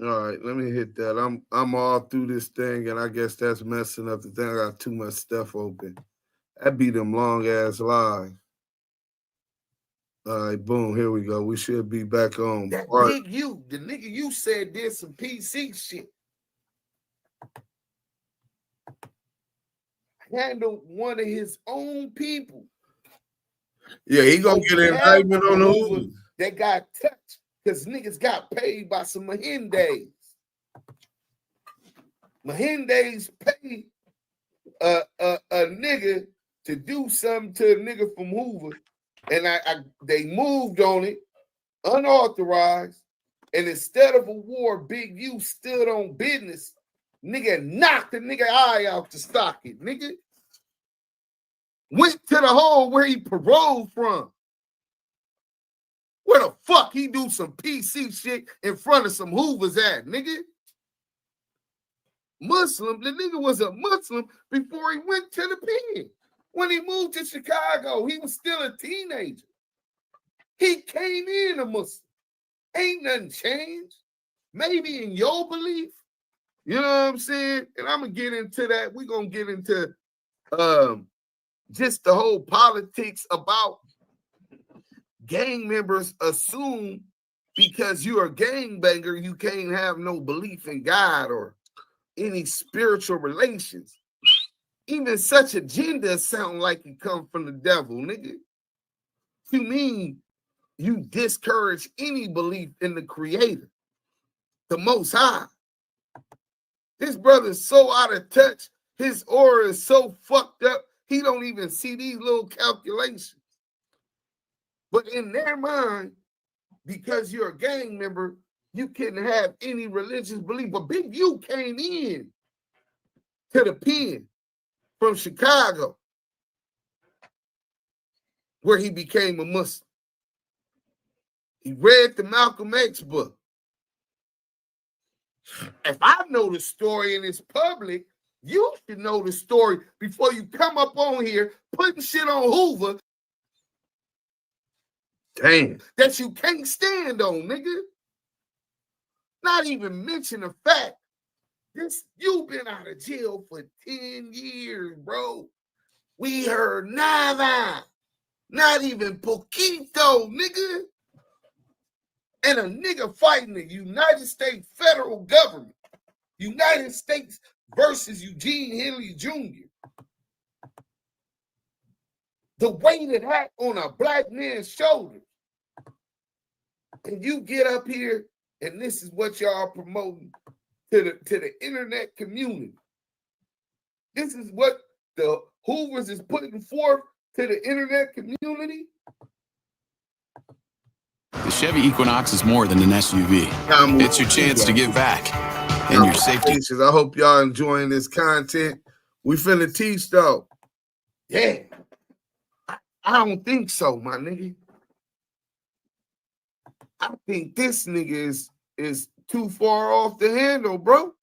All right, let me hit that. I'm all through this thing, and I guess that's messing up the thing. I got too much stuff open. That be them long ass live. All right, boom, here we go. We should be back on. That big you, the nigga you said did some PC shit. Handled one of his own people. Yeah, he gonna get an indictment on the Hoover. That got touched because niggas got paid by some Mahindes. Mahindes paid a nigga to do something to a nigga from Hoover, and they moved on it unauthorized. And instead of a war, Big U stood on business. Nigga knocked the nigga eye out the socket. Nigga went to the hole where he paroled from. Where the fuck he do some PC shit in front of some Hoovers at, nigga? Muslim, the nigga was a Muslim before he went to the pen. When he moved to Chicago, he was still a teenager. He came in a Muslim. Ain't nothing changed. Maybe in your belief. You know what I'm saying? And I'm going to get into that. We're going to get into just the whole politics about gang members assume because you're a gangbanger, you can't have no belief in God or any spiritual relations. Even such agenda sound like it come from the devil, nigga. You mean you discourage any belief in the Creator, the Most High? This brother's so out of touch. His aura is so fucked up. He don't even see these little calculations. But in their mind, because you're a gang member, you couldn't have any religious belief. But Big U came in to the pen from Chicago, where he became a Muslim. He read the Malcolm X book. If I know the story and it's public, you should know the story before you come up on here putting shit on Hoover. Damn. That you can't stand on, nigga. Not even mention the fact you've been out of jail for 10 years, bro. We heard nada. Not even poquito, nigga. And a nigga fighting the United States federal government. United States versus Eugene Henley Jr. The weight of that on a black man's shoulders. And you get up here and this is what y'all promoting to the internet community. This is what the Hoovers is putting forth to the internet community. The Chevy Equinox is more than an SUV. It's your chance to give back and your safety. I hope y'all enjoying this content. We finna teach though. Yeah. I don't think so, my nigga. I think this nigga is too far off the handle, bro.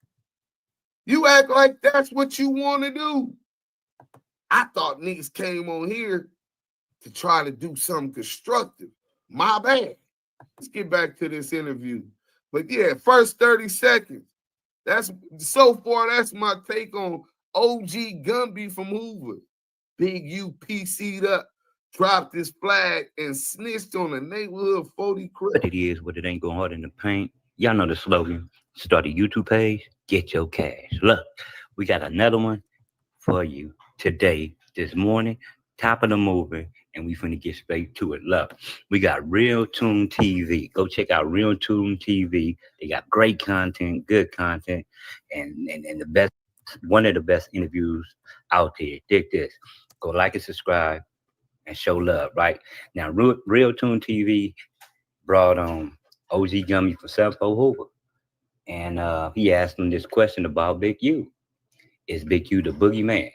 You act like that's what you want to do. I thought niggas came on here to try to do something constructive. My bad. Let's get back to this interview. But yeah, first 30 seconds. That's my take on OG Gumby from Hoover. Big U PC'd up, dropped his flag, and snitched on a neighborhood 40 Crip. What it is, what it ain't going hard in the paint. Y'all know the slogan. Start a YouTube page, get your cash. Look, we got another one for you today, this morning, top of the movie, and we finna get straight to it. Look, we got Real Tune TV. Go check out Real Tune TV. They got great content, good content, and the best, one of the best interviews out there. Dig this. Go like and subscribe and show love, right? Now, Real Tune TV brought on OG Gumby from South Hoover. And he asked him this question about Big U. Is Big U the boogeyman?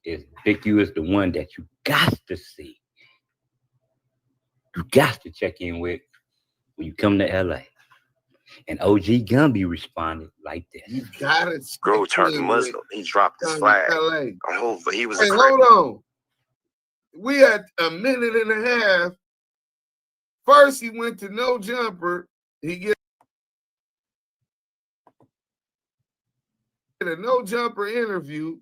Is Big U is the one that you got to see? You got to check in with when you come to LA. And OG Gumby responded like this. You gotta Grow turned Muslim. He dropped his flag on Hoover. He was a Crip. Hold on. We had a minute and a half. First, he went to No Jumper. He get a no jumper interview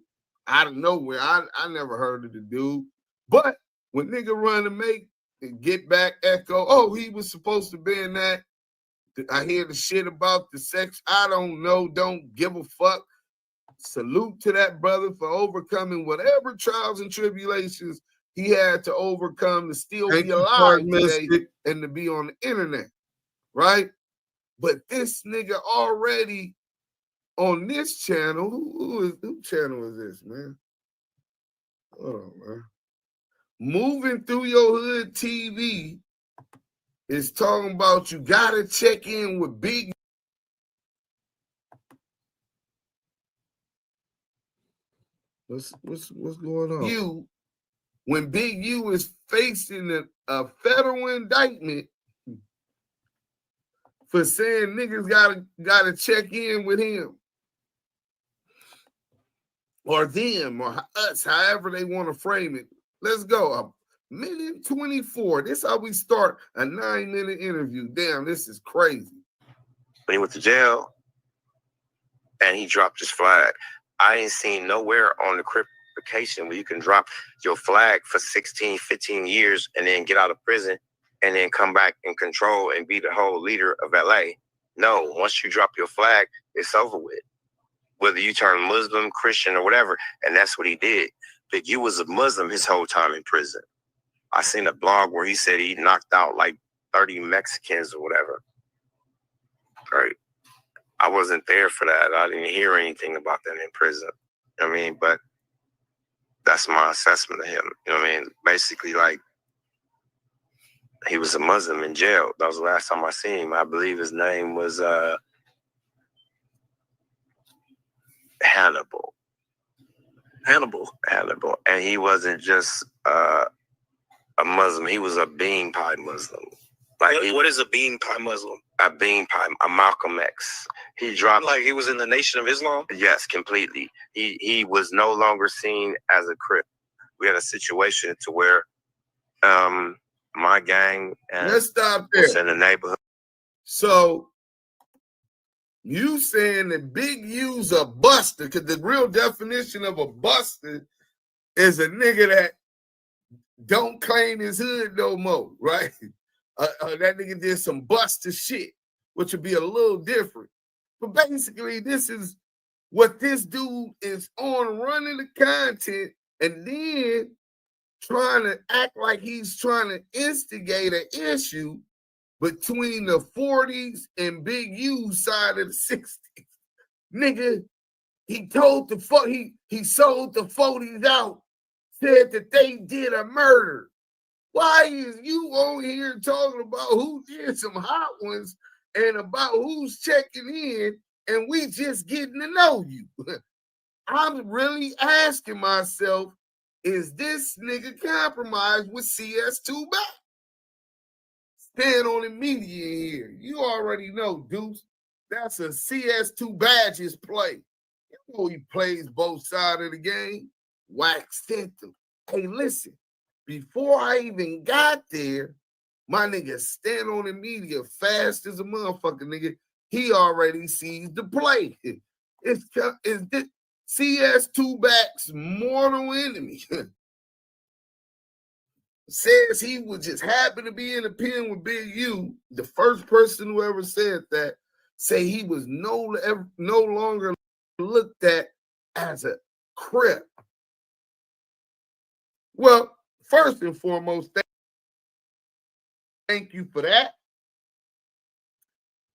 out of nowhere. I never heard of the dude. But when nigga run to make and Get Back echo, oh, he was supposed to be in that. I hear the shit about the sex. I don't know. Don't give a fuck. Salute to that brother for overcoming whatever trials and tribulations he had to overcome to still be alive today and to be on the internet, right? But this nigga already on this channel, who channel is this, man? Hold on, man. Moving Through Your Hood TV is talking about you gotta check in with Big. What's going on? You, when Big U is facing a federal indictment for saying niggas gotta check in with him or them or us, however they want to frame it. Let's go. 1:24. This is how we start a 9-minute interview. Damn, this is crazy. When he went to jail and he dropped his flag, I ain't seen nowhere on the Crip application where you can drop your flag for 16, 15 years and then get out of prison and then come back and control and be the whole leader of LA. No, once you drop your flag, it's over with. Whether you turn Muslim, Christian, or whatever, and that's what he did. Big U was a Muslim his whole time in prison. I seen a blog where he said he knocked out like 30 Mexicans or whatever. Right. I wasn't there for that. I didn't hear anything about that in prison. You know what I mean? But that's my assessment of him. You know what I mean? Basically, like, he was a Muslim in jail. That was the last time I seen him. I believe his name was Hannibal. And he wasn't just a Muslim. He was a bean pie Muslim. Like, what is a bean pie Muslim? A bean pie, a Malcolm X. He dropped. Like he was in the Nation of Islam? Yes, completely. He was no longer seen as a Crip. We had a situation to where my gang and let's stop there. In the neighborhood. So you saying that Big U's a buster, because the real definition of a buster is a nigga that don't claim his hood no more, right? That nigga did some buster shit, which would be a little different. But basically, this is what this dude is on, running the content and then trying to act like he's trying to instigate an issue between the 40s and Big U side of the 60s. Nigga, he told the fuck he sold the 40s out, said that they did a murder. Why is you on here talking about who did some hot ones and about who's checking in and we just getting to know you? I'm really asking myself, is this nigga compromised with CS2 back? Stand on the media here. You already know, Deuce. That's a CS2 badges play. You know he plays both sides of the game. Wax them. Hey, listen. Before I even got there, my nigga stand on the media fast as a motherfucker, nigga. He already sees the play. It's this CS2 back's mortal enemy. Says he would just happen to be in the pen with Big U. The first person who ever said that, say he was no longer looked at as a Crip. Well, first and foremost, thank you for that.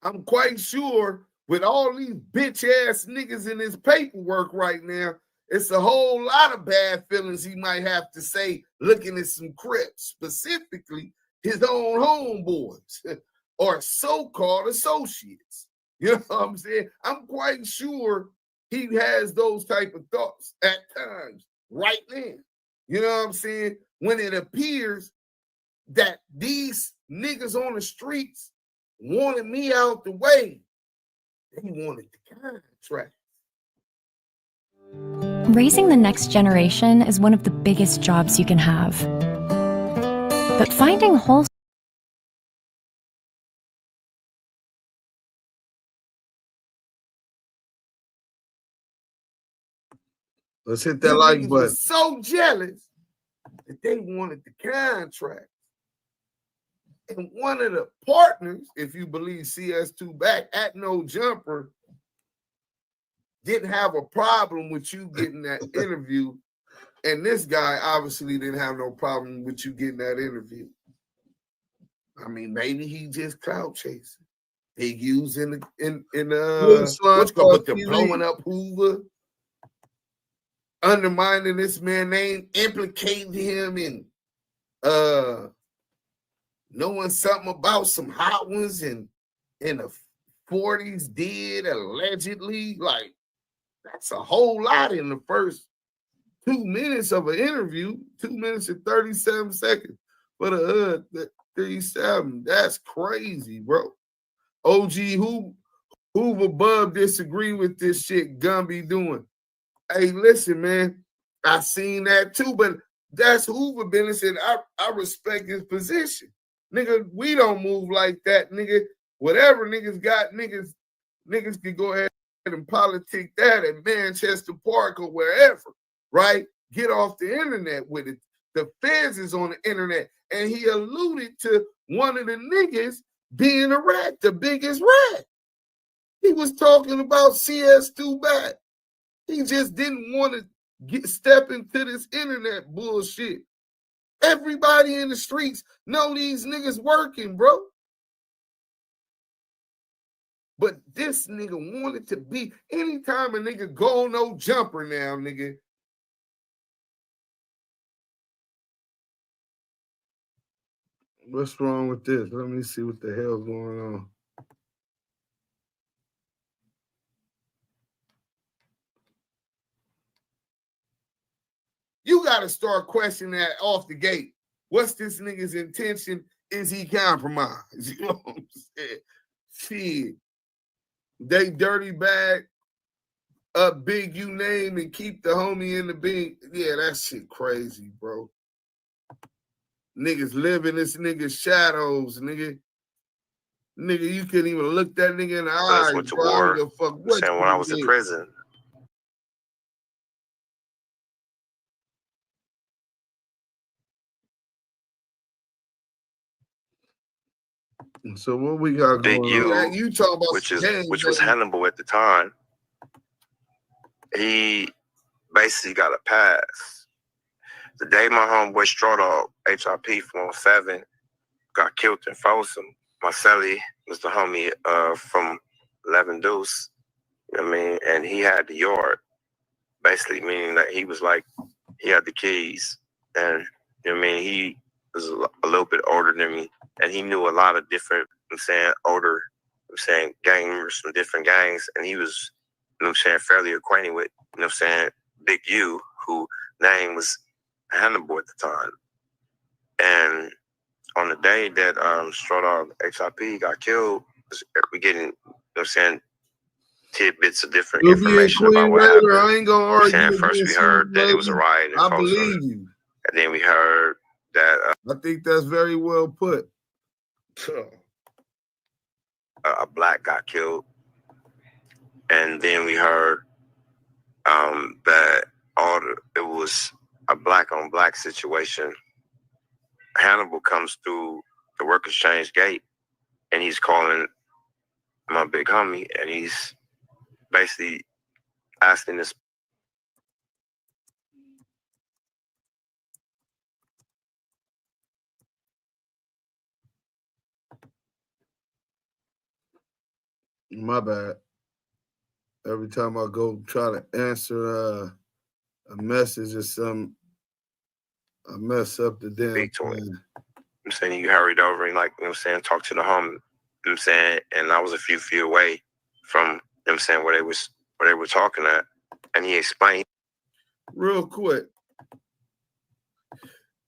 I'm quite sure with all these bitch-ass niggas in his paperwork right now, it's a whole lot of bad feelings he might have to say looking at some Crips, specifically his own homeboys or so-called associates. You know what I'm saying? I'm quite sure he has those type of thoughts at times right now. You know what I'm saying? When it appears that these niggas on the streets wanted me out the way, they wanted the contract. Raising the next generation is one of the biggest jobs you can have. But finding wholesome Let's hit that like button. So jealous that they wanted the contract. And one of the partners, if you believe CS2 back at No Jumper, didn't have a problem with you getting that interview. And this guy obviously didn't have no problem with you getting that interview. I mean, maybe he just clout chasing. Big U's in what's called the blowing up Hoover, undermining this man's name, implicating him in knowing something about some hot ones in the 40s did allegedly. Like, that's a whole lot in the first 2 minutes of an interview, 2 minutes and 37 seconds for the 37. That's crazy, bro. OG Hoover Bub disagree with this shit Gumby doing. Hey, listen, man, I seen that too, but that's Hoover business, and I respect his position. Nigga, we don't move like that, nigga. Whatever niggas got, niggas can go ahead and politic that at Manchester Park or wherever, right? Get off the internet with it. The feds is on the internet, and he alluded to one of the niggas being a rat, the biggest rat. He was talking about CS2 back. He just didn't want to step into this internet bullshit. Everybody in the streets know these niggas working, bro. But this nigga wanted to be, anytime a nigga go No Jumper now, nigga. What's wrong with this? Let me see what the hell's going on. You got to start questioning that off the gate. What's this nigga's intention? Is he compromised? You know what I'm saying? Shit. They dirty bag up Big U name and keep the homie in the big. Yeah, that shit crazy, bro. Niggas live in this nigga's shadows, nigga. Nigga, you couldn't even look that nigga in the eye. Went to war. Saying when I was in prison. So what we got Big going U, on? You talk about which was Hannibal at the time. He basically got a pass. The day my homeboy Straw Dog, HRP from 07, got killed in Folsom, Marcelli was the homie from 11 Deuce, you know what I mean? And he had the yard, basically meaning that he was like, he had the keys. And, you know what I mean? He was a little bit older than me. And he knew a lot of different, older, gang members from different gangs. And he was, fairly acquainted with, Big U, who name was Hannibal at the time. And on the day that Straw Dog HIP got killed, we getting, tidbits of different information about what happened. I ain't gonna argue. First we heard that it was a riot in Folsom. Believe you. And then we heard that I think that's very well put. A black got killed. And then we heard that it was a black on black situation. Hannibal comes through the work exchange gate and he's calling my big homie and he's basically asking this. My bad. Every time I go try to answer a message or something, I mess up the damn thing. I'm saying you hurried over and talk to the homie, and I was a few feet away from where they were talking at. And he explained. Real quick.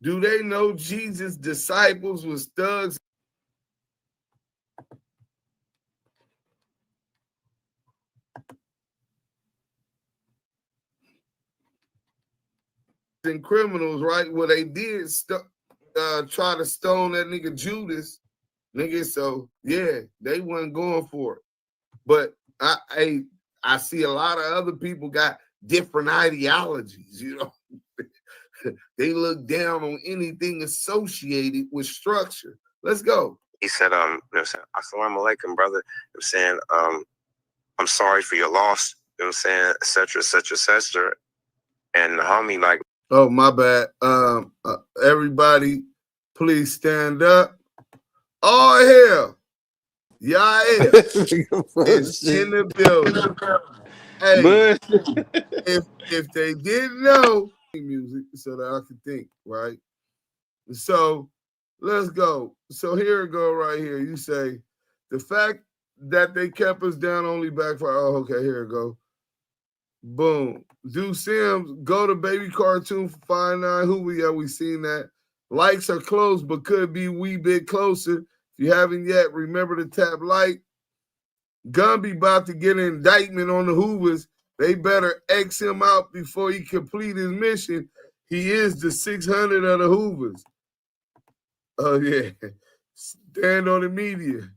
Do they know Jesus' disciples was thugs? And criminals, right? Well, they did try to stone that nigga Judas, nigga. So yeah, they wasn't going for it. But I see a lot of other people got different ideologies, you know. They look down on anything associated with structure. Let's go. He said, you know what I'm saying, Assalamu alaikum, brother. You know what I'm saying, I'm sorry for your loss, you know what I'm saying, et cetera, et cetera, et cetera. And the homie, like, oh, my bad. Everybody, please stand up. Oh, hell. Yeah, it's in the building. Hey, if they didn't know music, so that I could think, right? So let's go. So here it go right here. You say the fact that they kept us down only backfire. Oh, okay, here it go. Boom. Duse M, go to baby cartoon for 5'9". Who we seen that. Likes are close, but could be a wee bit closer. If you haven't yet, remember to tap like. Gumby about to get an indictment on the Hoovers. They better X him out before he complete his mission. He is the 600 of the Hoovers. Oh, yeah. Stand on the media.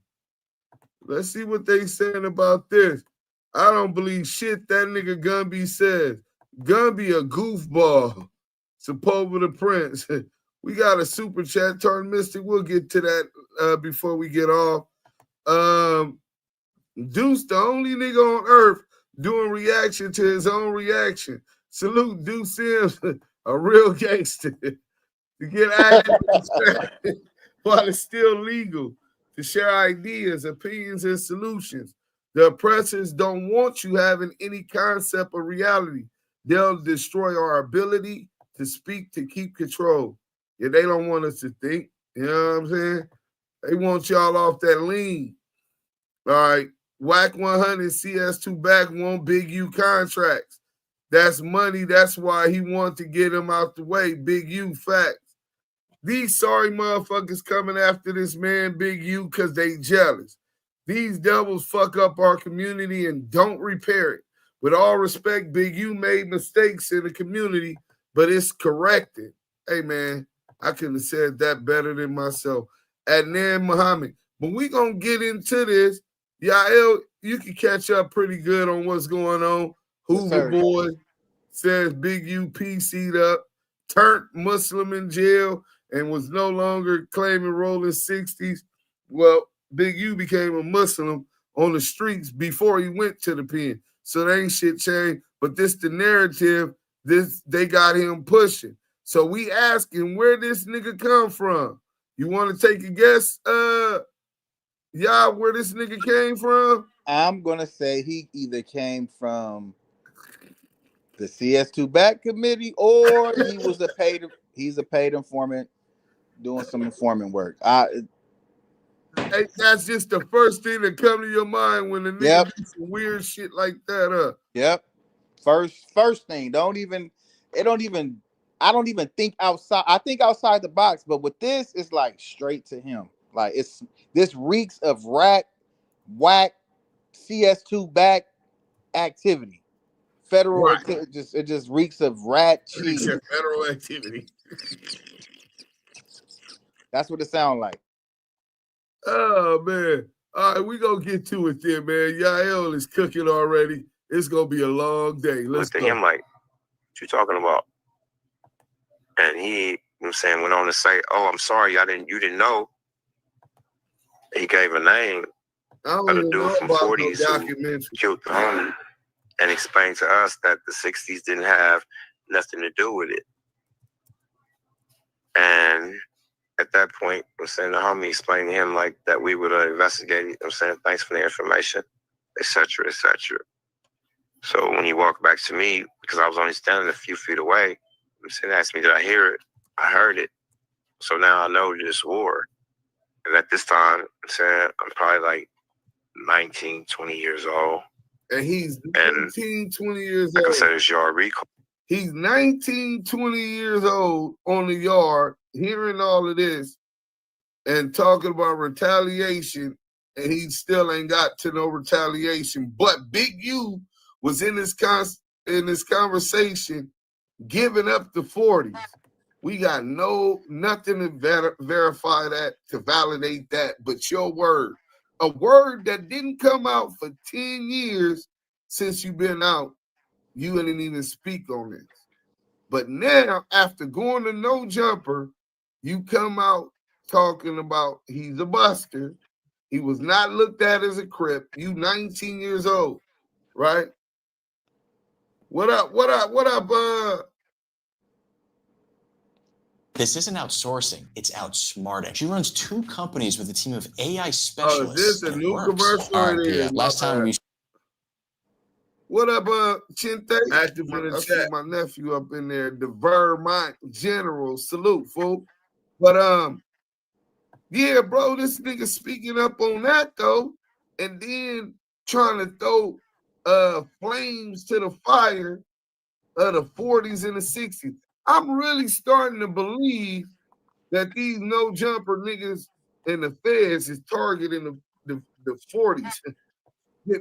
Let's see what they saying about this. I don't believe shit that nigga Gumby says. Gumby a goofball. Sepulveda the Prince. We got a super chat, Tarn Mystic. We'll get to that before we get off. Deuce, the only nigga on earth doing reaction to his own reaction. Salute Deuce M, a real gangster. To get active while it's still legal. To share ideas, opinions, and solutions. The oppressors don't want you having any concept of reality. They'll destroy our ability to speak, to keep control. Yeah, they don't want us to think. You know what I'm saying? They want y'all off that lean. All right. Whack 100 CS2 back want Big U contracts. That's money. That's why he wanted to get him out the way. Big U facts. These sorry motherfuckers coming after this man, Big U, because they jealous. These devils fuck up our community and don't repair it. With all respect, Big U made mistakes in the community, but it's corrected. Hey, man, I couldn't have said that better than myself. Adnan Muhammad. But we going to get into this. Yael, you can catch up pretty good on what's going on. Hoover boy says Big U PC'd up, turned Muslim in jail, and was no longer claiming Rollin 60s. Well, Big U became a Muslim on the streets before he went to the pen. So that ain't shit changed. But this the narrative, they got him pushing. So we asking where this nigga come from. You want to take a guess, where this nigga came from? I'm gonna say he either came from the CS2 back committee or he's a paid informant doing some informant work. That's just the first thing that come to your mind when the nigga do some weird shit like that. Yep. First thing. I don't even think outside. I think outside the box, but with this, it's like straight to him. Like this reeks of whack CS2 back activity. Federal it just reeks of rat cheese. Federal activity. That's what it sounds like. Oh man. All right, we gonna get to it then, man. Yael is cooking already. It's gonna be a long day. Let's go. Him like, what you talking about? And he, you know what I'm saying, went on to say, oh, I'm sorry, you didn't know. He gave a name of a dude from 40s who killed the homie and explained to us that the 60s didn't have nothing to do with it. And at that point, I'm saying the homie explained to him like that we would investigate it. I'm saying thanks for the information, etc., etc. So when he walked back to me, because I was only standing a few feet away, I'm saying, asked me, did I hear it? I heard it. So now I know this war. And at this time, I'm saying I'm probably like 19, 20 years old. And he's 19, 20 years old. I consider this yard RICO. He's 19, 20 years old on the yard, hearing all of this and talking about retaliation, and he still ain't got to no retaliation. But Big U was in this conversation giving up the 40s. We got nothing to verify that, to validate that, but your word. A word that didn't come out for 10 years since you've been out. you didn't even speak on this. But now, after going to No Jumper, you come out talking about he's a buster. He was not looked at as a Crip. You 19 years old, right? What up? This isn't outsourcing, it's outsmarting. She runs 2 companies with a team of AI specialists. Oh, is this a new commercial? All right, yeah. Last time we... What up, Chinte? Active in the chat. See my nephew up in there, the Vermont General. Salute, fool. But yeah, bro, this nigga speaking up on that though, and then trying to throw flames to the fire of the 40s and the 60s. I'm really starting to believe that these No Jumper niggas and the feds is targeting the 40s.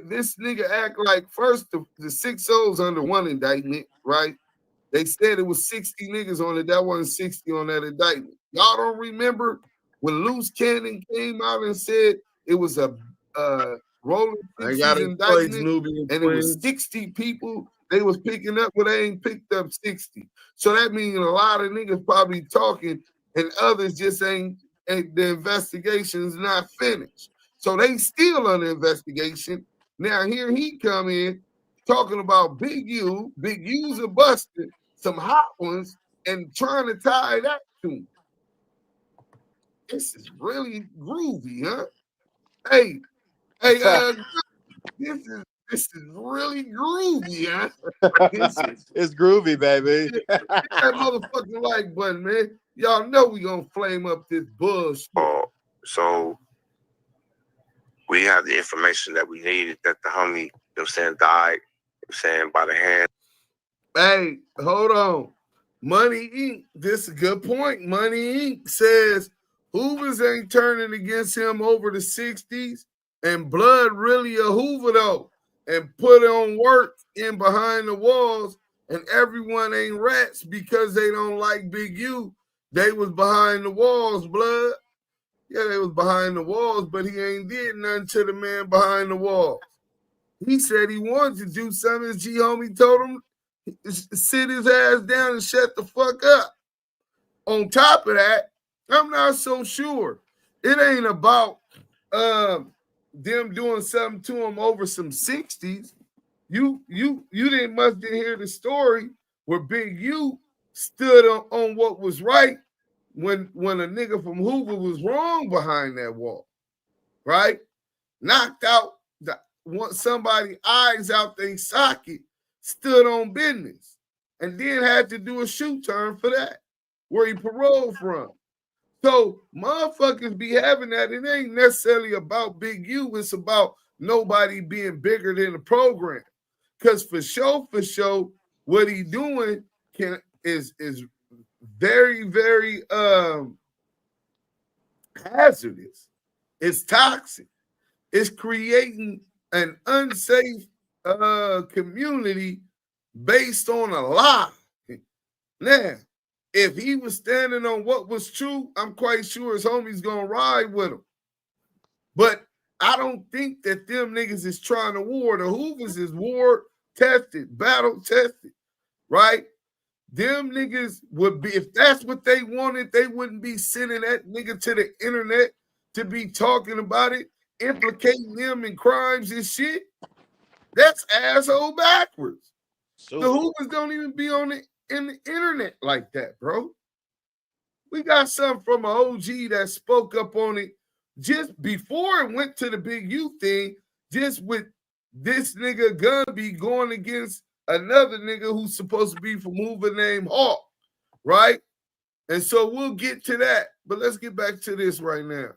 This nigga act like first the 6-0's under one indictment, right? They said it was 60 niggas on it. That wasn't 60 on that indictment. Y'all don't remember when Loose Cannon came out and said it was a Rollin indictment and it was 60 people they was picking up, but they ain't picked up 60. So that means a lot of niggas probably talking and others just ain't the investigation's not finished. So they still under investigation. Now here he come in talking about Big U's a busted, some hot ones, and trying to tie that to him. This is really groovy, huh? Hey, this is really groovy, huh? It's groovy, baby. Hit that motherfucking like button, man. Y'all know we gonna flame up this bullshit. So we have the information that we needed that the homie, you know what I'm saying, died, by the hand. Hey, hold on. Money Inc. This is a good point. Money Inc. says Hoovers ain't turning against him over the 60s, and blood really a Hoover though, and put on work in behind the walls, and everyone ain't rats because they don't like Big U. They was behind the walls, blood. Yeah, they was behind the walls, but he ain't did nothing to the man behind the walls. He said he wanted to do something. His G homie told him sit his ass down and shut the fuck up. On top of that, I'm not so sure. It ain't about them doing something to him over some 60s. You didn't hear the story where Big U stood on what was right when a nigga from Hoover was wrong behind that wall, right? Knocked out somebody's eyes out their socket, stood on business, and then had to do a shoe turn for that, where he paroled from. So motherfuckers be having that. It ain't necessarily about Big U. It's about nobody being bigger than the program. Because for sure, what he doing is very, very hazardous. It's toxic. It's creating an unsafe community based on a lie. Now, if he was standing on what was true, I'm quite sure his homie's gonna ride with him. But I don't think that them niggas is trying to war. The Hoovers is war tested, battle tested, right? Them niggas would be, if that's what they wanted, they wouldn't be sending that nigga to the internet to be talking about it, implicating them in crimes and shit. That's asshole backwards. The Hoovers don't even be in the internet like that, bro. We got something from an OG that spoke up on it just before it went to the Big U thing, just with this nigga Gumby going against another nigga who's supposed to be from Hoover named Hawk, right? And so we'll get to that, but let's get back to this right now.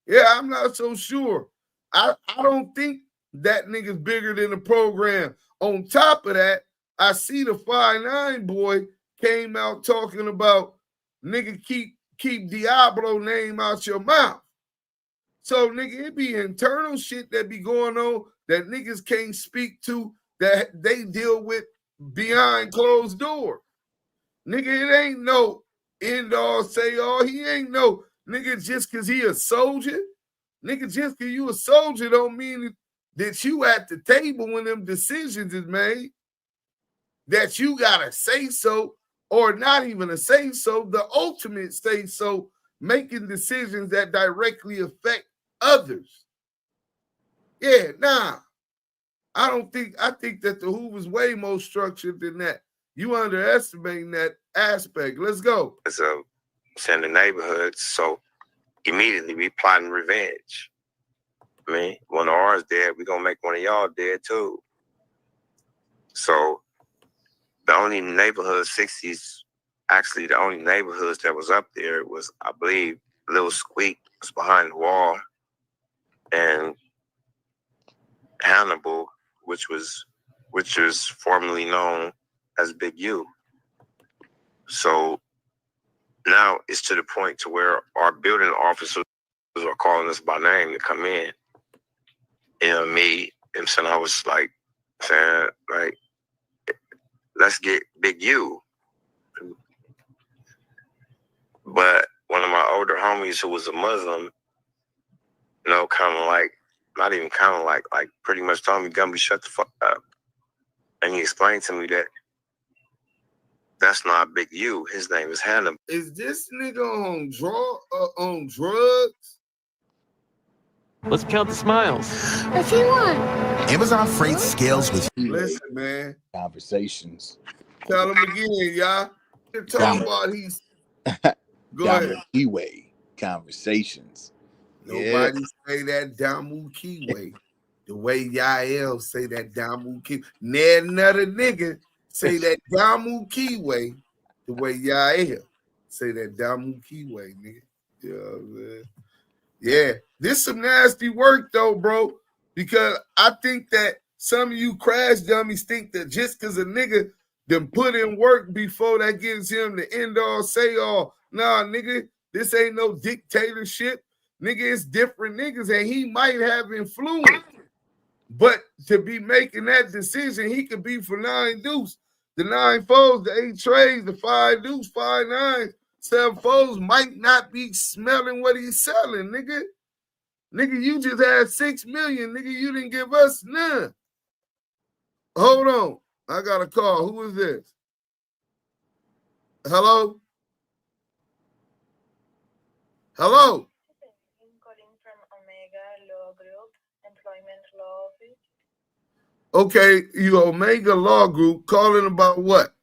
Yeah, I'm not so sure. I don't think that nigga's bigger than the program. On top of that, I see the 5'9" boy came out talking about nigga keep Diablo name out your mouth. So nigga, it be internal shit that be going on that niggas can't speak to, that they deal with behind closed doors. Nigga, it ain't no end all say all. He ain't no nigga just because he a soldier. Nigga, just because you a soldier don't mean that you at the table when them decisions is made. that you gotta say so, or not even a say so, the ultimate say so, making decisions that directly affect others. Yeah, nah. I think that the Hoover's way more structured than that. You underestimating that aspect. Let's go. So in the neighborhoods, so immediately we plotting revenge. I mean, one of ours dead, we gonna make one of y'all dead too. So the only neighborhood 60s, actually the only neighborhoods that was up there was, I believe, Lil Squeak was behind the wall, and Hannibal, which was formerly known as Big U. So now it's to the point to where our building officers are calling us by name to come in. You know, me, and so I was like saying, like, let's get Big U. But one of my older homies who was a Muslim, you know, kind of like, not even kind of like pretty much told me, Gumby, shut the fuck up. And he explained to me that that's not Big U. His name is Hannibal. Is this nigga on drugs? Let's count the smiles. If you want. Amazon Freight scales with Listen, man. Conversations. Tell him again, y'all. They're talking about he's go Damu ahead. Kiwe Conversations. Nobody say that Damu Kiwe the way Yael say that Damu Kiwe. Another nigga say that Damu Kiwe the way Yael say that Damu Kiwe, nigga. Yeah, man. Yeah, this some nasty work though, bro. Because I think that some of you crash dummies think that just because a nigga done put in work before that gives him the end all say all. Nah, nigga, this ain't no dictatorship. Nigga, it's different niggas, and he might have influence. But to be making that decision, he could be for 9 deuce. The 9 foes, the 8 trades, the 5 deuce, 5 9s, 7 foes might not be smelling what he's selling, nigga. Nigga, you just had 6 million, nigga. You didn't give us none. Hold on. I got a call. Who is this? Hello? Hello? Okay, you Omega Law Group calling about what?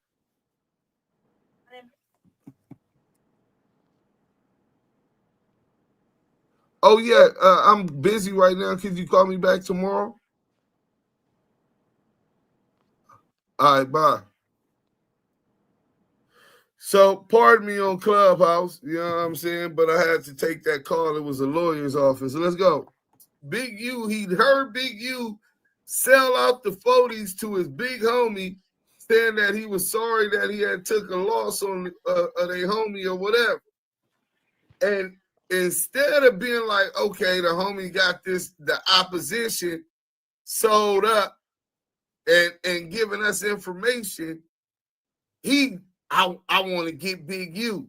Oh yeah, I'm busy right now. Could you call me back tomorrow? All right, bye. So pardon me on Clubhouse, you know what I'm saying? But I had to take that call. It was a lawyer's office. So let's go. Big U, he heard Big U sell out the 40s to his big homie, saying that he was sorry that he had took a loss on their homie or whatever. And instead of being like, okay, the homie got this, the opposition sold up and giving us information, I want to get Big U.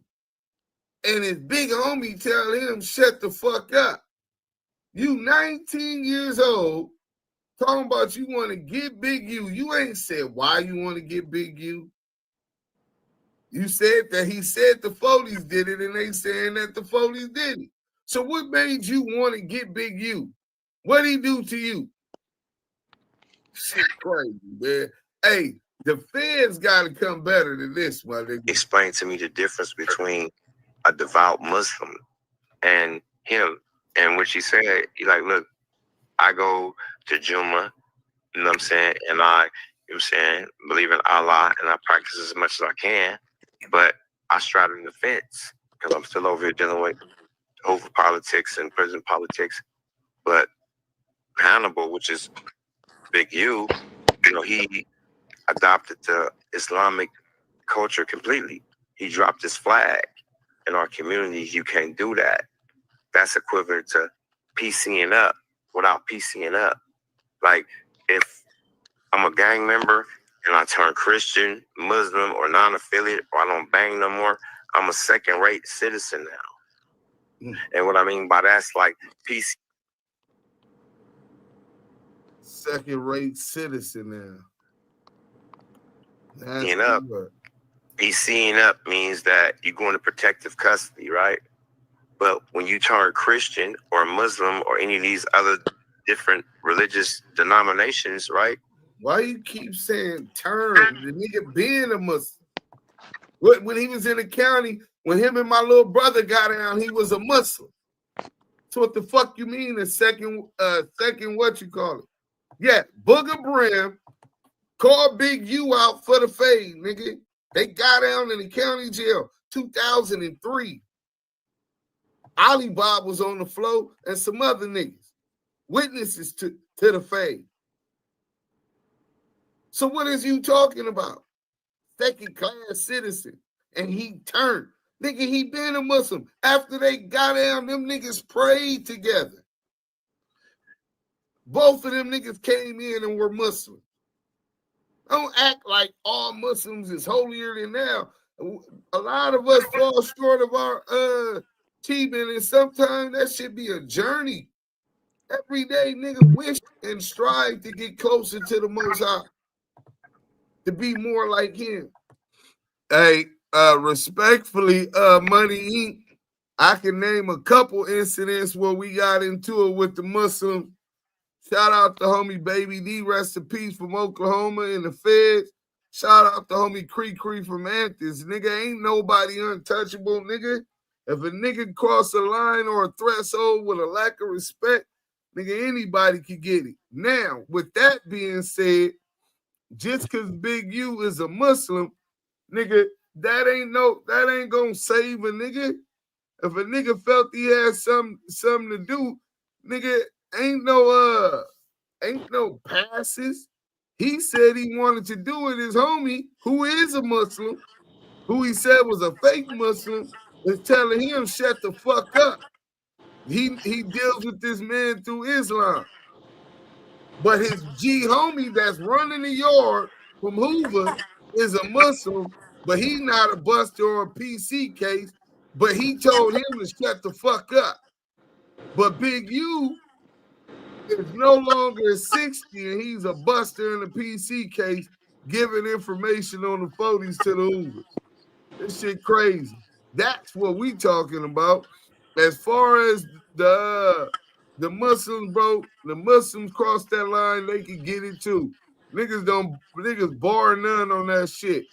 And his big homie tell him, shut the fuck up. You 19 years old, talking about you want to get Big U. You ain't said why you want to get Big U. You said that he said the Foleys did it, and they saying that the Foleys did it. So what made you want to get Big U? What'd he do to you? Shit crazy, man. Hey, the feds got to come better than this, my nigga. Explain to me the difference between a devout Muslim and him. And what she said, he like, look, I go to Juma, you know what I'm saying? And I, you know what I'm saying, believe in Allah, and I practice as much as I can, but I straddle the fence because I'm still over here dealing with over politics and prison politics. But Hannibal, which is Big U, you know, he adopted the Islamic culture completely. He dropped his flag. In our communities, you can't do that. That's equivalent to PCing up without PCing up. Like, if I'm a gang member and I turn Christian, Muslim, or non-affiliate, or I don't bang no more, I'm a second-rate citizen now. And what I mean by that's like PC. Second-rate citizen now. Seeing up. He's seeing up means that you go into protective custody, right? But when you turn Christian or Muslim or any of these other different religious denominations, right? Why you keep saying turn? The nigga being a Muslim. When he was in the county, when him and my little brother got down, he was a Muslim. So what the fuck you mean a second what you call it? Yeah, Booger Brim called Big U out for the fade, nigga. They got down in the county jail 2003. Ali Bob was on the floor and some other niggas. Witnesses to the fade. So what is you talking about? Second class citizen. And he turned. Nigga, he been a Muslim. After they got down, them niggas prayed together. Both of them niggas came in and were Muslim. Don't act like all Muslims is holier than thou. A lot of us fall short of our achievement, and sometimes that should be a journey. Every day, nigga, wish and strive to get closer to the Most High, to be more like him. Hey, respectfully, Money Inc., I can name a couple incidents where we got into it with the Muslims. Shout out to homie Baby D, rest in peace, from Oklahoma in the feds. Shout out to homie Cree from Anthony. Nigga, ain't nobody untouchable, nigga. If a nigga cross a line or a threshold with a lack of respect, nigga, anybody can get it. Now, with that being said, just because Big U is a Muslim, nigga, that ain't gonna save a nigga. If a nigga felt he had something to do, nigga, ain't no passes. He said he wanted to do it. His homie, who is a Muslim, who he said was a fake Muslim, is telling him shut the fuck up. He deals with this man through Islam. But his G homie that's running the yard from Hoover is a Muslim, but he's not a buster or a PC case, but he told him to shut the fuck up. But Big U is no longer 60 and he's a buster in a PC case giving information on the 40s to the Hoovers. This shit crazy. That's what we talking about. As far as the Muslims, bro, the Muslims cross that line, they can get it too. Niggas bar none on that shit.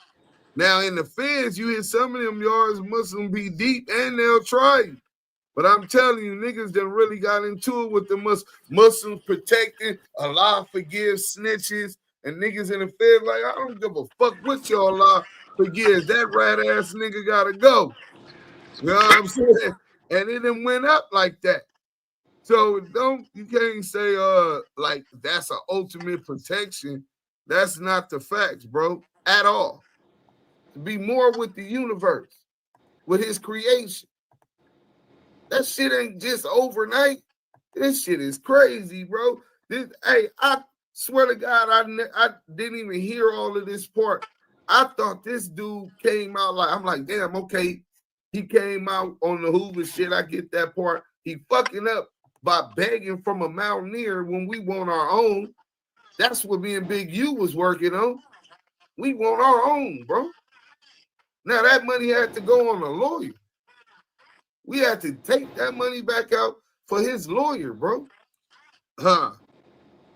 Now in the feds, you hit some of them yards, Muslims be deep and they'll try you. But I'm telling you, niggas done really got into it with the Muslims protecting. Allah forgives snitches, and niggas in the feds like, I don't give a fuck what your Allah forgives. That rat ass nigga gotta go. You know what I'm saying? And it done went up like that. So you can't say like that's an ultimate protection. That's not the facts, bro, at all. To be more with the universe, with his creation. That shit ain't just overnight. This shit is crazy, bro. I swear to God, I didn't even hear all of this part. I thought this dude came out like, I'm like, damn, okay. He came out on the Hoover shit. I get that part. He fucking up by begging from a mountaineer when we want our own. That's what me and Big U was working on. We want our own, bro. Now that money had to go on a lawyer. We had to take that money back out for his lawyer, bro.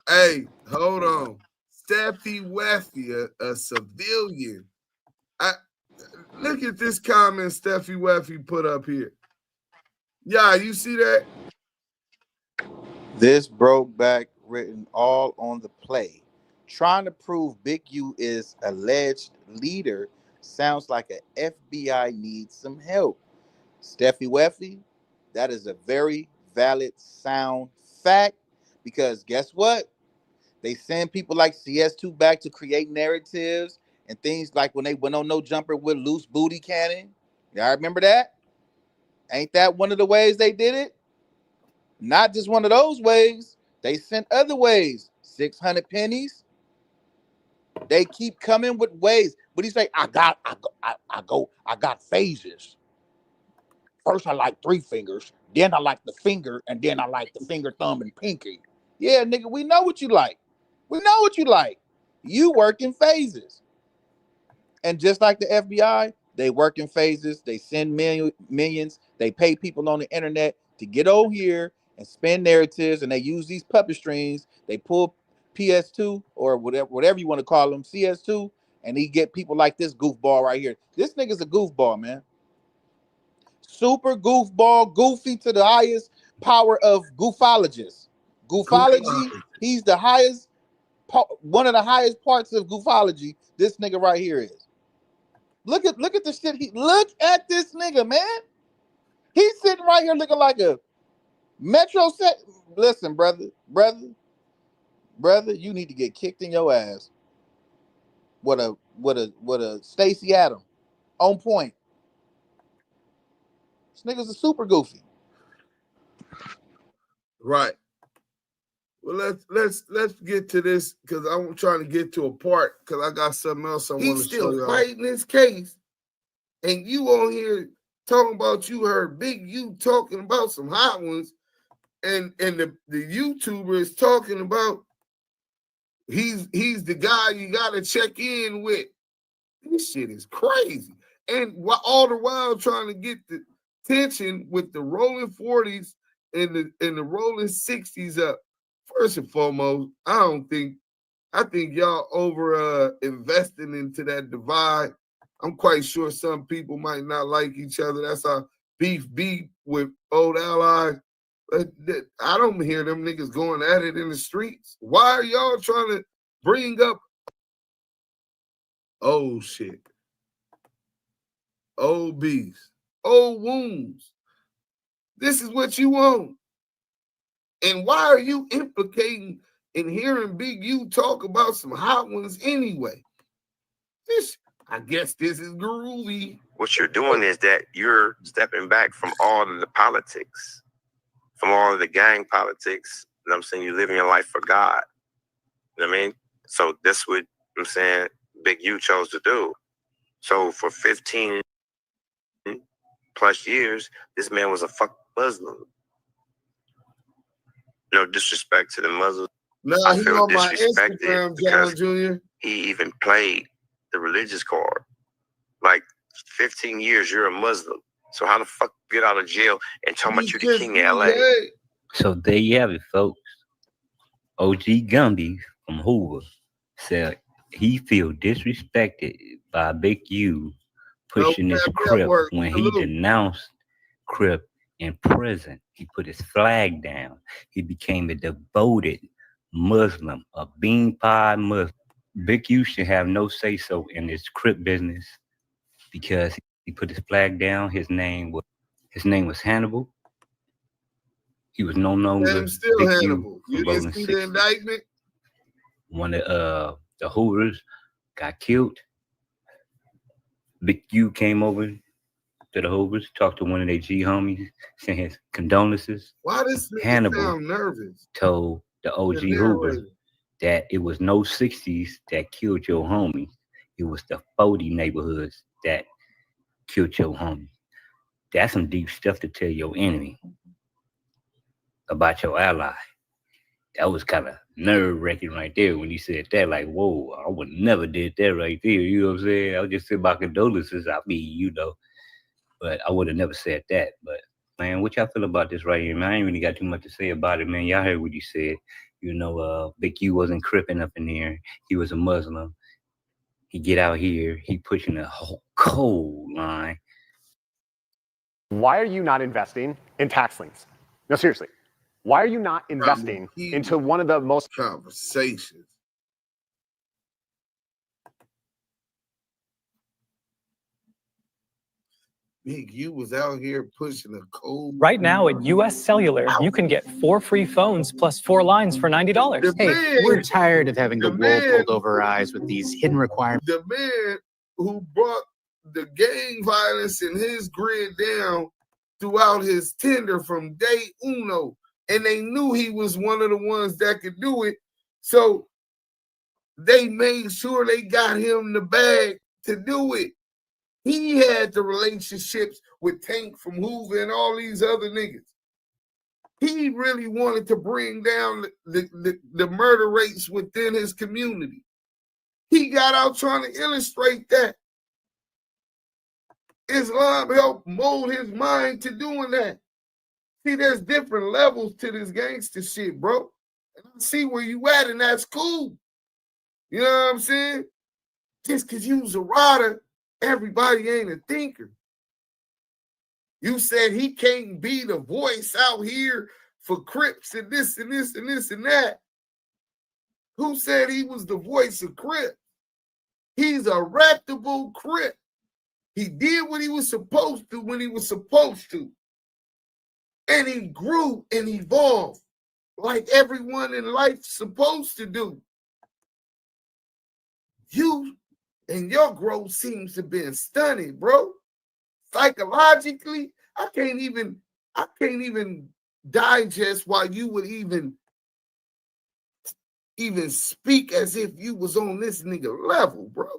Hey, hold on. Steffi Weffy, a civilian. Look at this comment Steffi Weffy put up here. Yeah, you see that? This broke back written all on the play. Trying to prove Big U is alleged leader sounds like a FBI needs some help. Steffi Weffy, that is a very valid, sound fact, because guess what? They send people like CS2 back to create narratives and things like when they went on No Jumper with Loose Booty Cannon. Y'all remember that? Ain't that one of the ways they did it? Not just one of those ways. They sent other ways. 600 pennies. They keep coming with ways. What do you say? I got phases. First, I like 3 fingers. Then I like the finger. And then I like the finger, thumb, and pinky. Yeah, nigga, we know what you like. We know what you like. You work in phases. And just like the FBI, they work in phases. They send millions. They pay people on the internet to get over here and spin narratives, and they use these puppet strings. They pull PS2 or whatever you want to call them, CS2, and he get people like this goofball right here. This nigga's a goofball, man. Super goofball, goofy to the highest power of goofologist. Goofology, he's the highest, one of the highest parts of goofology. This nigga right here is. Look at the shit. Look at this nigga, man. He's sitting right here looking like a Metro set. Listen, brother, you need to get kicked in your ass. What a Stacey Adams on point. This nigga's a super goofy. Right. Well, let's get to this because I'm trying to get to a part because I got something else I want to show you. He's still fighting this case, and you on here talking about you heard Big U talking about some hot ones, and the YouTuber is talking about he's the guy you got to check in with. This shit is crazy, and all the while trying to get the tension with the rolling 40s and the rolling 60s up. First and foremost, I think y'all over investing into that divide. I'm quite sure some people might not like each other. That's how beef with old allies. But I don't hear them niggas going at it in the streets. Why are y'all trying to bring up old shit, old beefs, old wounds? This is what you want. And why are you implicating and hearing Big U talk about some hot ones anyway? I guess this is groovy. What you're doing is that you're stepping back from all of the politics, from all of the gang politics. You know what I'm saying? You're living your life for God. You know what I mean? So that's what I'm saying Big U chose to do. So for 15 plus years, this man was a fuck Muslim. No disrespect to the Muslims. No, I he feel on my disrespected Instagram, because John Jr. he even played the religious card. Like 15 years, you're a Muslim. So how the fuck you get out of jail and talking about you the king of LA? So there you have it, folks. OG Gumby from Hoover said he feel disrespected by Big U pushing his Crip when he denounced Crip in prison. He put his flag down. He became a devoted Muslim, a bean pie Muslim. Big U should have no say-so in this Crip business because he put his flag down. His name was Hannibal. He was no longer still Big Hannibal. U. You didn't see the indictment? One of the Hoovers got killed. Big U came over to the Hoovers, talked to one of their G homies, sent his condolences. Why does Hannibal sound nervous? told the OG Hoover that it was no 60s that killed your homies. It was the 40 neighborhoods that killed your homies. That's some deep stuff to tell your enemy about your ally. That was kind of nerve-wracking right there when he said that. Like, whoa, I would never did that right there. You know what I'm saying? I would just say my condolences. I mean, you know. But I would have never said that. But, man, what y'all feel about this right here, man? I ain't really got too much to say about it, man. Y'all heard what he said. You know, Big U wasn't cripping up in there. He was a Muslim. He get out here. He pushing a whole cold line. Why are you not investing in tax liens? No, seriously. Why are you not investing into one of the most conversations? Big U was out here pushing a cold. Right now at US Cellular, you can get 4 free phones plus 4 lines for $90. Hey, we're tired of having the wool pulled over our eyes with these hidden requirements. The man who brought the gang violence in his grid down throughout his tender from day uno, and they knew he was one of the ones that could do it, so they made sure they got him the bag to do it. He had the relationships with Tank from Hoover and all these other niggas. He really wanted to bring down the murder rates within his community. He got out trying to illustrate that. Islam helped mold his mind to doing that. See, there's different levels to this gangster shit, bro. And I see where you at, and that's cool. You know what I'm saying? Just because you was a rider, everybody ain't a thinker. You said he can't be the voice out here for Crips and this and this and this and that. Who said he was the voice of Crip? He's a reputable Crip. He did what he was supposed to when he was supposed to. And he grew and evolved like everyone in life's supposed to do. You and your growth seems to have been stunning, bro. Psychologically, I can't even digest why you would even speak as if you was on this nigga level, bro.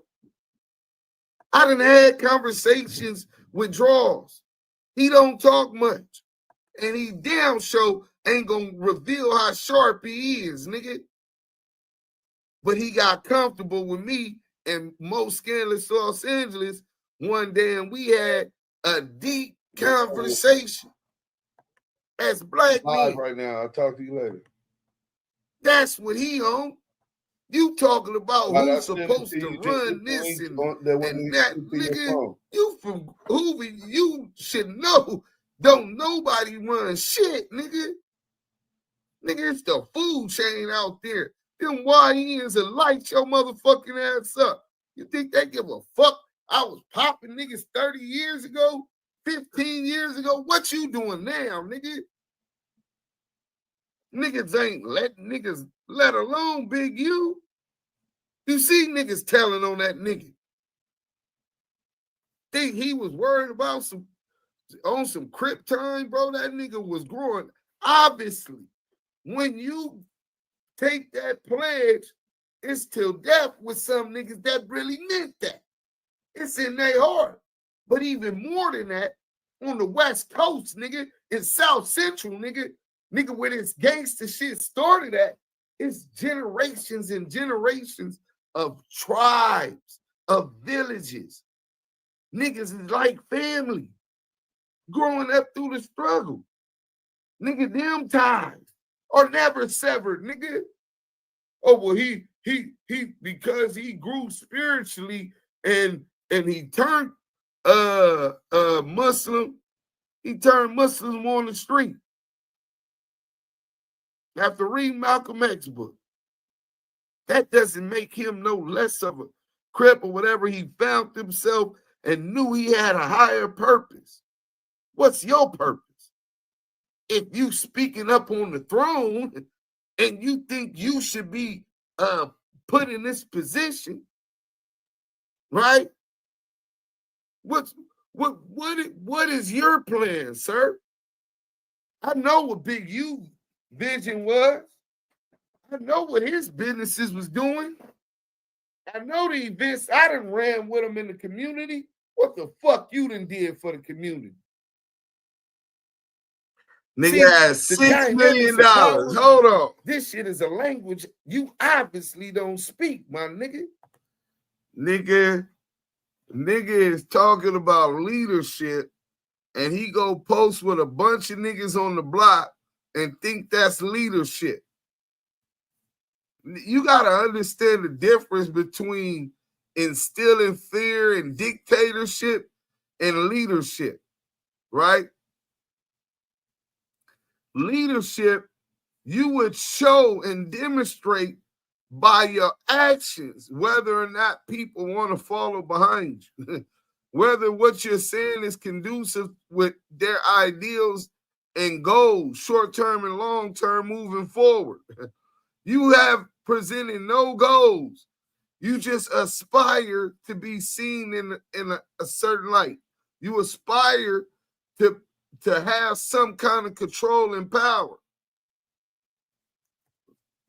I done had conversations with Draws. He don't talk much. And he damn sure ain't gonna reveal how sharp he is, nigga. But he got comfortable with me and Most Scandalous Los Angeles one day, and we had a deep conversation as black men. Right now, I'll talk to you later. That's what he on. You talking about who's supposed to run this and that, nigga. You from Hoover, you should know. Don't nobody run shit, nigga. Nigga, it's the food chain out there. Them YNs will light your motherfucking ass up. You think they give a fuck? I was popping niggas 30 years ago, 15 years ago. What you doing now, nigga? Niggas ain't letting niggas, let alone Big U. You see niggas telling on that nigga. Think he was worried about some Crip time, bro? That nigga was growing. Obviously, when you take that pledge, it's till death with some niggas that really meant that. It's in their heart. But even more than that, on the West Coast, nigga, in South Central, nigga, where this gangster shit started at, it's generations and generations of tribes, of villages. Niggas is like family. Growing up through the struggle. Nigga, them ties are never severed, nigga. Oh, well, he because he grew spiritually and he turned Muslim, he turned Muslim on the street. After reading Malcolm X book. That doesn't make him no less of a Crip or whatever. He found himself and knew he had a higher purpose. What's your purpose? If you speaking up on the throne and you think you should be put in this position, right? What is your plan, sir? I know what Big U vision was. I know what his businesses was doing. I know the events I done ran with him in the community. What the fuck you done did for the community? Nigga has $6 million. Hold on. This shit is a language you obviously don't speak, my nigga. Nigga is talking about leadership, and he go post with a bunch of niggas on the block and think that's leadership. You got to understand the difference between instilling fear and dictatorship and leadership, right? Leadership, you would show and demonstrate by your actions whether or not people want to follow behind you, whether what you're saying is conducive with their ideals and goals, short-term and long-term moving forward. You have presented no goals. You just aspire to be seen in a certain light. You aspire to have some kind of control and power.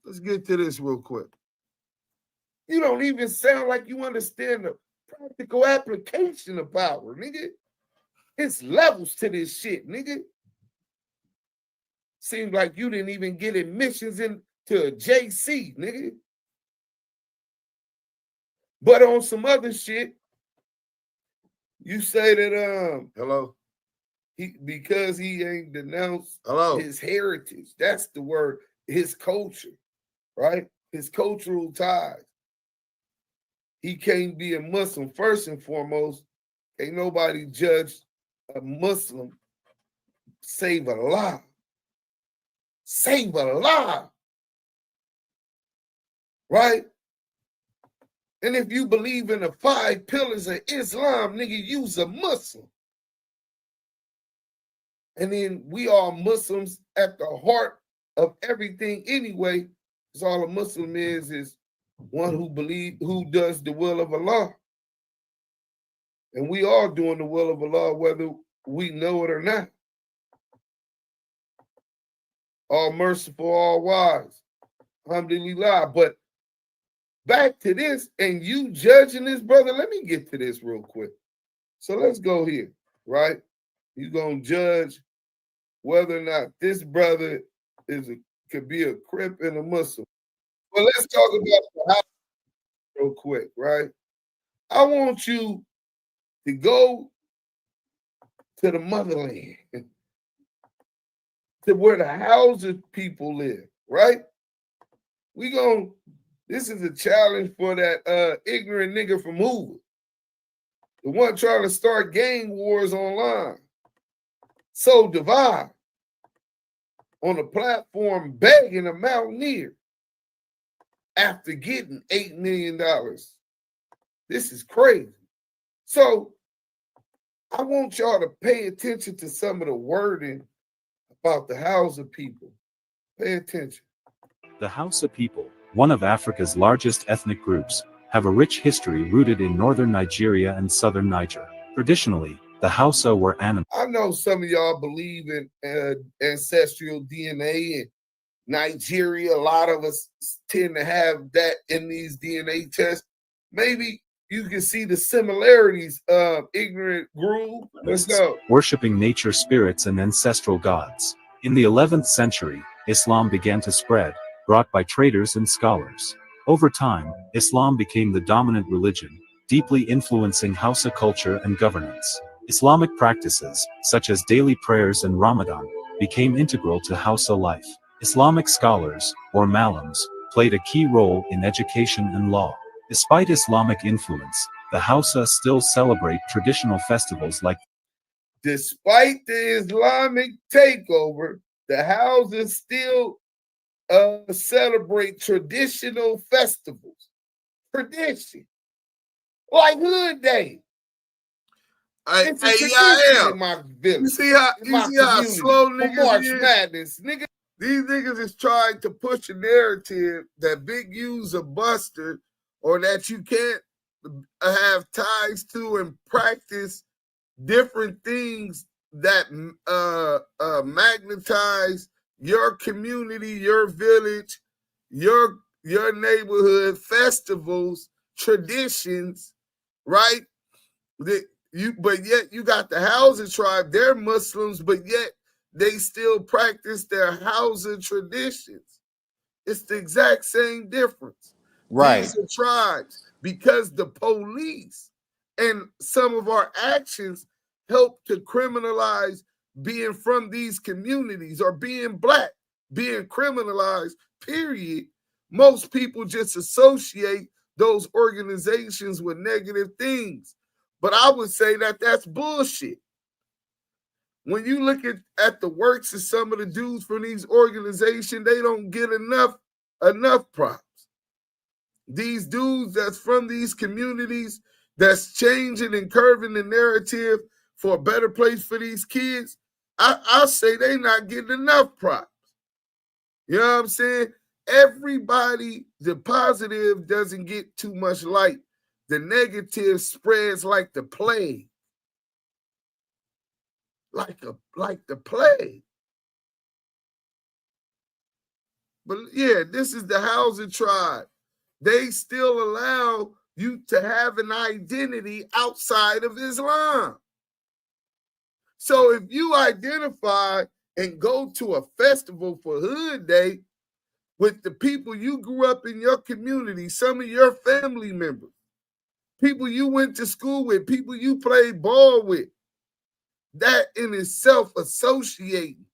Let's get to this real quick. You don't even sound like you understand the practical application of power, nigga. It's levels to this shit, nigga. Seems like you didn't even get admissions into a JC, nigga. But on some other shit, You say that hello, because he ain't denounced his heritage. That's the word, his culture, right? His cultural ties. He can't be a Muslim first and foremost. Ain't nobody judge a Muslim save Allah. Save Allah. Right? And if you believe in the 5 pillars of Islam, nigga, you's a Muslim. And then we are Muslims at the heart of everything anyway. Because all a Muslim is one who does the will of Allah. And we are doing the will of Allah whether we know it or not. All merciful, all wise. Alhamdulillah. But back to this, and you judging this, brother, let me get to this real quick. So let's go here, right? You're going to judge whether or not this brother could be a Crip and a Muslim. Well, let's talk about the house real quick, right? I want you to go to the motherland, to where the Hausa people live, right? This is a challenge for that ignorant nigga from Hoover, the one trying to start gang wars online. So divide on a platform begging a mountaineer after getting $8 million. This is crazy. So I want y'all to pay attention to some of the wording about the Hausa people. Pay attention. The Hausa people, one of Africa's largest ethnic groups, have a rich history rooted in northern Nigeria and southern Niger. Traditionally, the Hausa were animals. I know some of y'all believe in ancestral DNA in Nigeria. A lot of us tend to have that in these DNA tests. Maybe you can see the similarities of ignorant groove. Let's go. Worshipping nature spirits and ancestral gods. In the 11th century, Islam began to spread, brought by traders and scholars. Over time, Islam became the dominant religion, deeply influencing Hausa culture and governance. Islamic practices, such as daily prayers and Ramadan, became integral to Hausa life. Islamic scholars, or malams, played a key role in education and law. Despite Islamic influence, the Hausa still celebrate traditional festivals like. Despite the Islamic takeover, the Hausa still celebrate traditional festivals. Tradition. Like Hood Day. It's a tradition in my village. You see how slow niggas March is? Madness, nigga. These niggas is trying to push a narrative that Big U's a buster, or that you can't have ties to and practice different things that magnetize your community, your village, your neighborhood, festivals, traditions, right? But yet you got the Hausa tribe, they're Muslims, but yet they still practice their Hausa traditions. It's the exact same difference. Right. These are tribes, because the police and some of our actions help to criminalize being from these communities or being black, being criminalized, period. Most people just associate those organizations with negative things. But I would say that that's bullshit. When you look at the works of some of the dudes from these organizations, they don't get enough props. These dudes that's from these communities that's changing and curving the narrative for a better place for these kids, I say they not getting enough props. You know what I'm saying? Everybody, the positive doesn't get too much light. The negative spreads like the plague. Like the plague. But yeah, this is the Hausa tribe. They still allow you to have an identity outside of Islam. So if you identify and go to a festival for Hood Day with the people you grew up in your community, some of your family members, people you went to school with, people you played ball with. That in itself, associating,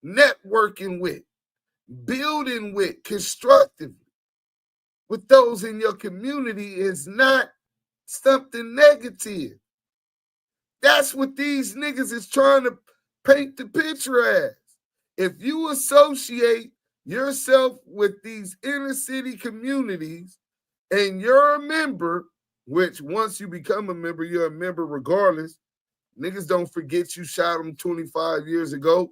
networking with, building with, constructively with those in your community is not something negative. That's what these niggas is trying to paint the picture as. If you associate yourself with these inner city communities and you're a member, which once you become a member, you're a member regardless. Niggas don't forget you shot them 25 years ago.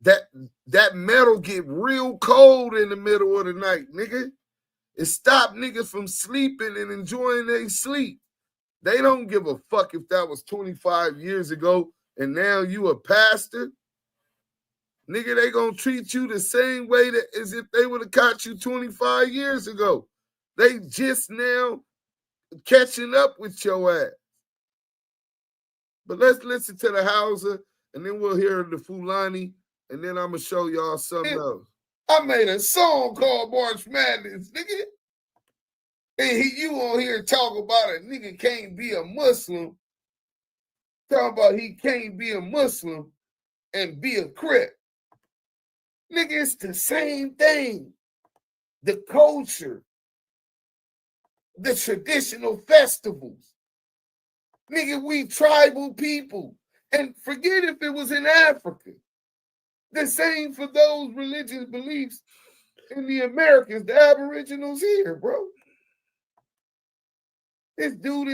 That metal get real cold in the middle of the night, nigga. It stop niggas from sleeping and enjoying their sleep. They don't give a fuck if that was 25 years ago and now you a pastor. Nigga, they gonna treat you the same way as if they would have caught you 25 years ago. They just now catching up with your ass. But let's listen to the Hausa, and then we'll hear the Fulani, and then I'm going to show y'all something else. I made a song called March Madness, nigga. And you on here talking about a nigga can't be a Muslim. Talking about he can't be a Muslim and be a Crip. Nigga, it's the same thing. The culture, the traditional festivals. Nigga, we tribal people. And forget if it was in Africa. The same for those religious beliefs in the Americas, the Aboriginals here, bro. This dude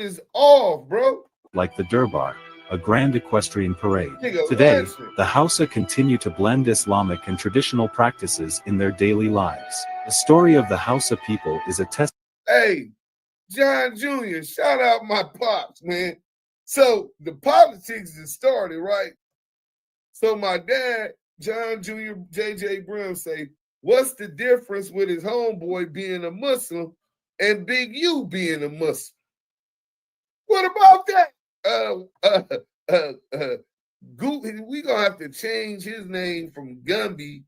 is off, bro. Like the Durbar, a grand equestrian parade. Nigga, Today, listen. the Hausa continue to blend Islamic and traditional practices in their daily lives. The story of the Hausa people is a testament. Hey, John Jr., shout out my pops, man. So the politics has started, right? So my dad, John Jr., J.J. Brown, say, what's the difference with his homeboy being a Muslim and Big U being a Muslim? What about that? We gonna have to change his name from Gumby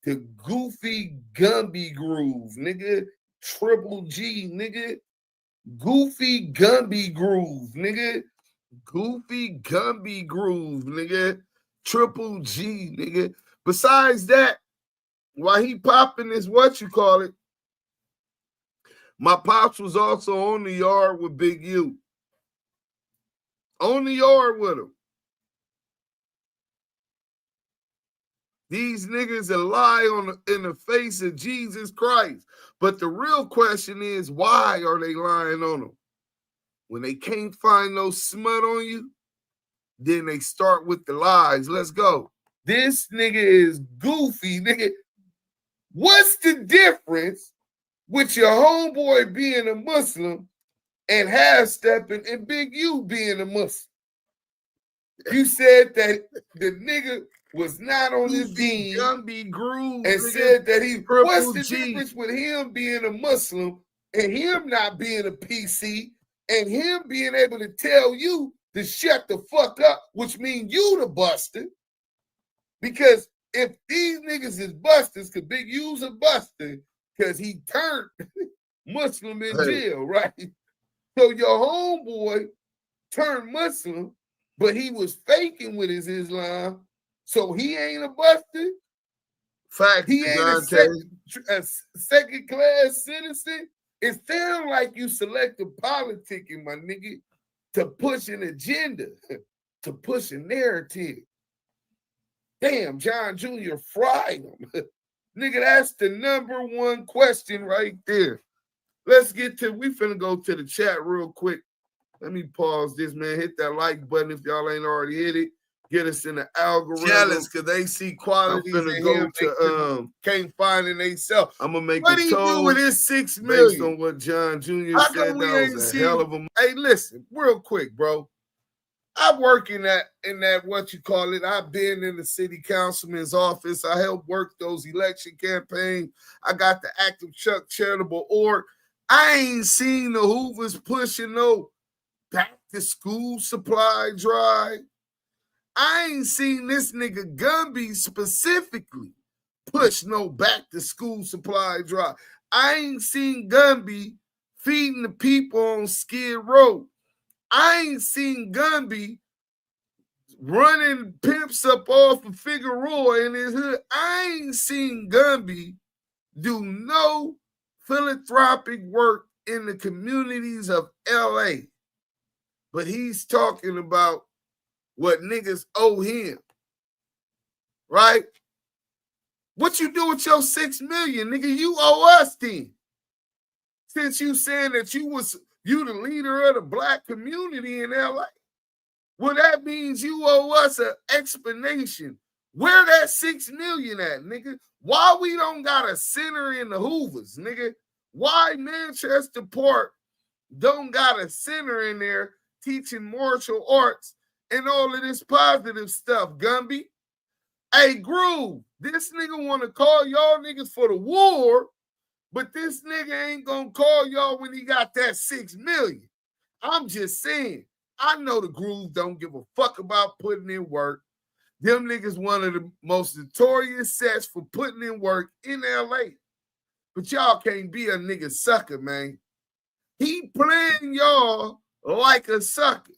to Goofy Gumby Groove, nigga. Triple G, nigga. Goofy Gumby Groove, nigga. Goofy Gumby Groove, nigga. Triple G, nigga. Besides that, while he popping this, what you call it, my pops was also on the yard with Big U. On the yard with him. These niggas that lie in the face of Jesus Christ. But the real question is, why are they lying on them? When they can't find no smut on you, then they start with the lies. Let's go. This nigga is goofy, nigga. What's the difference with your homeboy being a Muslim and half-stepping and Big U being a Muslim? You said that the nigga was not on his deen Gumby Groove, Mm-hmm. and Nigga, said that he. What's the G. difference with him being a Muslim and him not being a PC and him being able to tell you to shut the fuck up, which means you the buster? Because if these niggas is busters, because Big U's a buster, because he turned Muslim in jail, right? So your homeboy turned Muslim, but he was faking with his Islam, so he ain't a buster. Fact, He ain't a second-class citizen. It sounds like you selective politicking, my nigga, to push an agenda, to push a narrative. Damn, John Jr. fried him. Nigga, that's the number one question right there. Let's get to, we finna go to the chat real quick. Let me pause this, man. Hit that like button if y'all ain't already hit it. Get us in the algorithm. Jealous because they see qualities I'm finna in go him to can't find in themselves. I'm gonna make What a do you do toll with his 6 based million? on what John Jr. How said. come we That ain't was a seen- hell of a. Hey, listen, real quick, bro. I work in that what you call it. I've been in the city councilman's office. I helped work those election campaigns. I got the Active Chuck charitable org. I ain't seen the Hoovers pushing no back to school supply drive. I ain't seen this nigga Gumby specifically push no back to school supply drive. I ain't seen Gumby feeding the people on Skid Row. I ain't seen Gumby running pimps up off of Figueroa in his hood. I ain't seen Gumby do no philanthropic work in the communities of LA. But he's talking about what niggas owe him. Right? What you do with your 6 million, nigga? You owe us then. Since you saying that you the leader of the black community in LA. Well, that means you owe us an explanation. Where that 6 million at, nigga? Why we don't got a center in the Hoovers, nigga? Why Manchester Park don't got a center in there teaching martial arts and all of this positive stuff, Gumby? Hey, Groove, this nigga want to call y'all niggas for the war, but this nigga ain't gonna call y'all when he got that 6 million. I'm just saying, I know the Groove don't give a fuck about putting in work. Them niggas one of the most notorious sets for putting in work in LA. But y'all can't be a nigga sucker, man. He playing y'all like a sucker.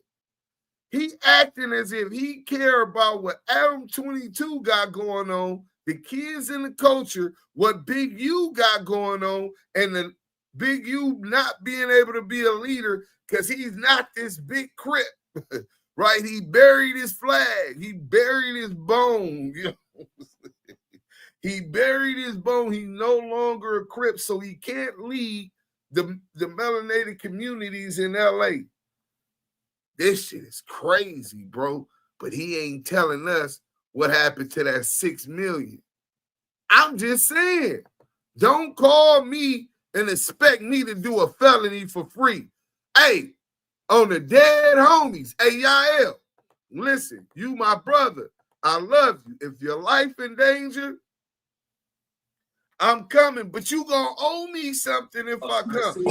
He acting as if he care about what Adam 22 got going on, the kids in the culture, what Big U got going on, and the Big U not being able to be a leader because he's not this big Crip, right? He buried his flag. He buried his bone. You know? He buried his bone. He's no longer a Crip, so he can't lead the melanated communities in LA. This shit is crazy, bro. But he ain't telling us what happened to that 6 million. I'm just saying, don't call me and expect me to do a felony for free. Hey, on the dead homies, hey, Yael, listen, you my brother. I love you. If your life in danger, I'm coming, but you gonna owe me something if I come.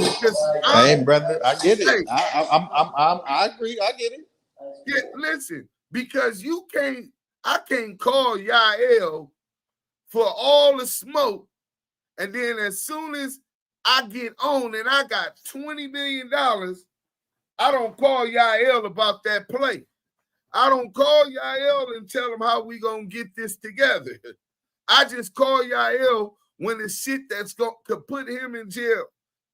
Hey, brother, I get it. Hey, I agree. I get it. Yeah, listen, because I can't call Yael for all the smoke, and then as soon as I get on and I got $20 million, I don't call Yael about that play. I don't call Yael and tell him how we gonna get this together. I just call Yael when the shit that's could put him in jail,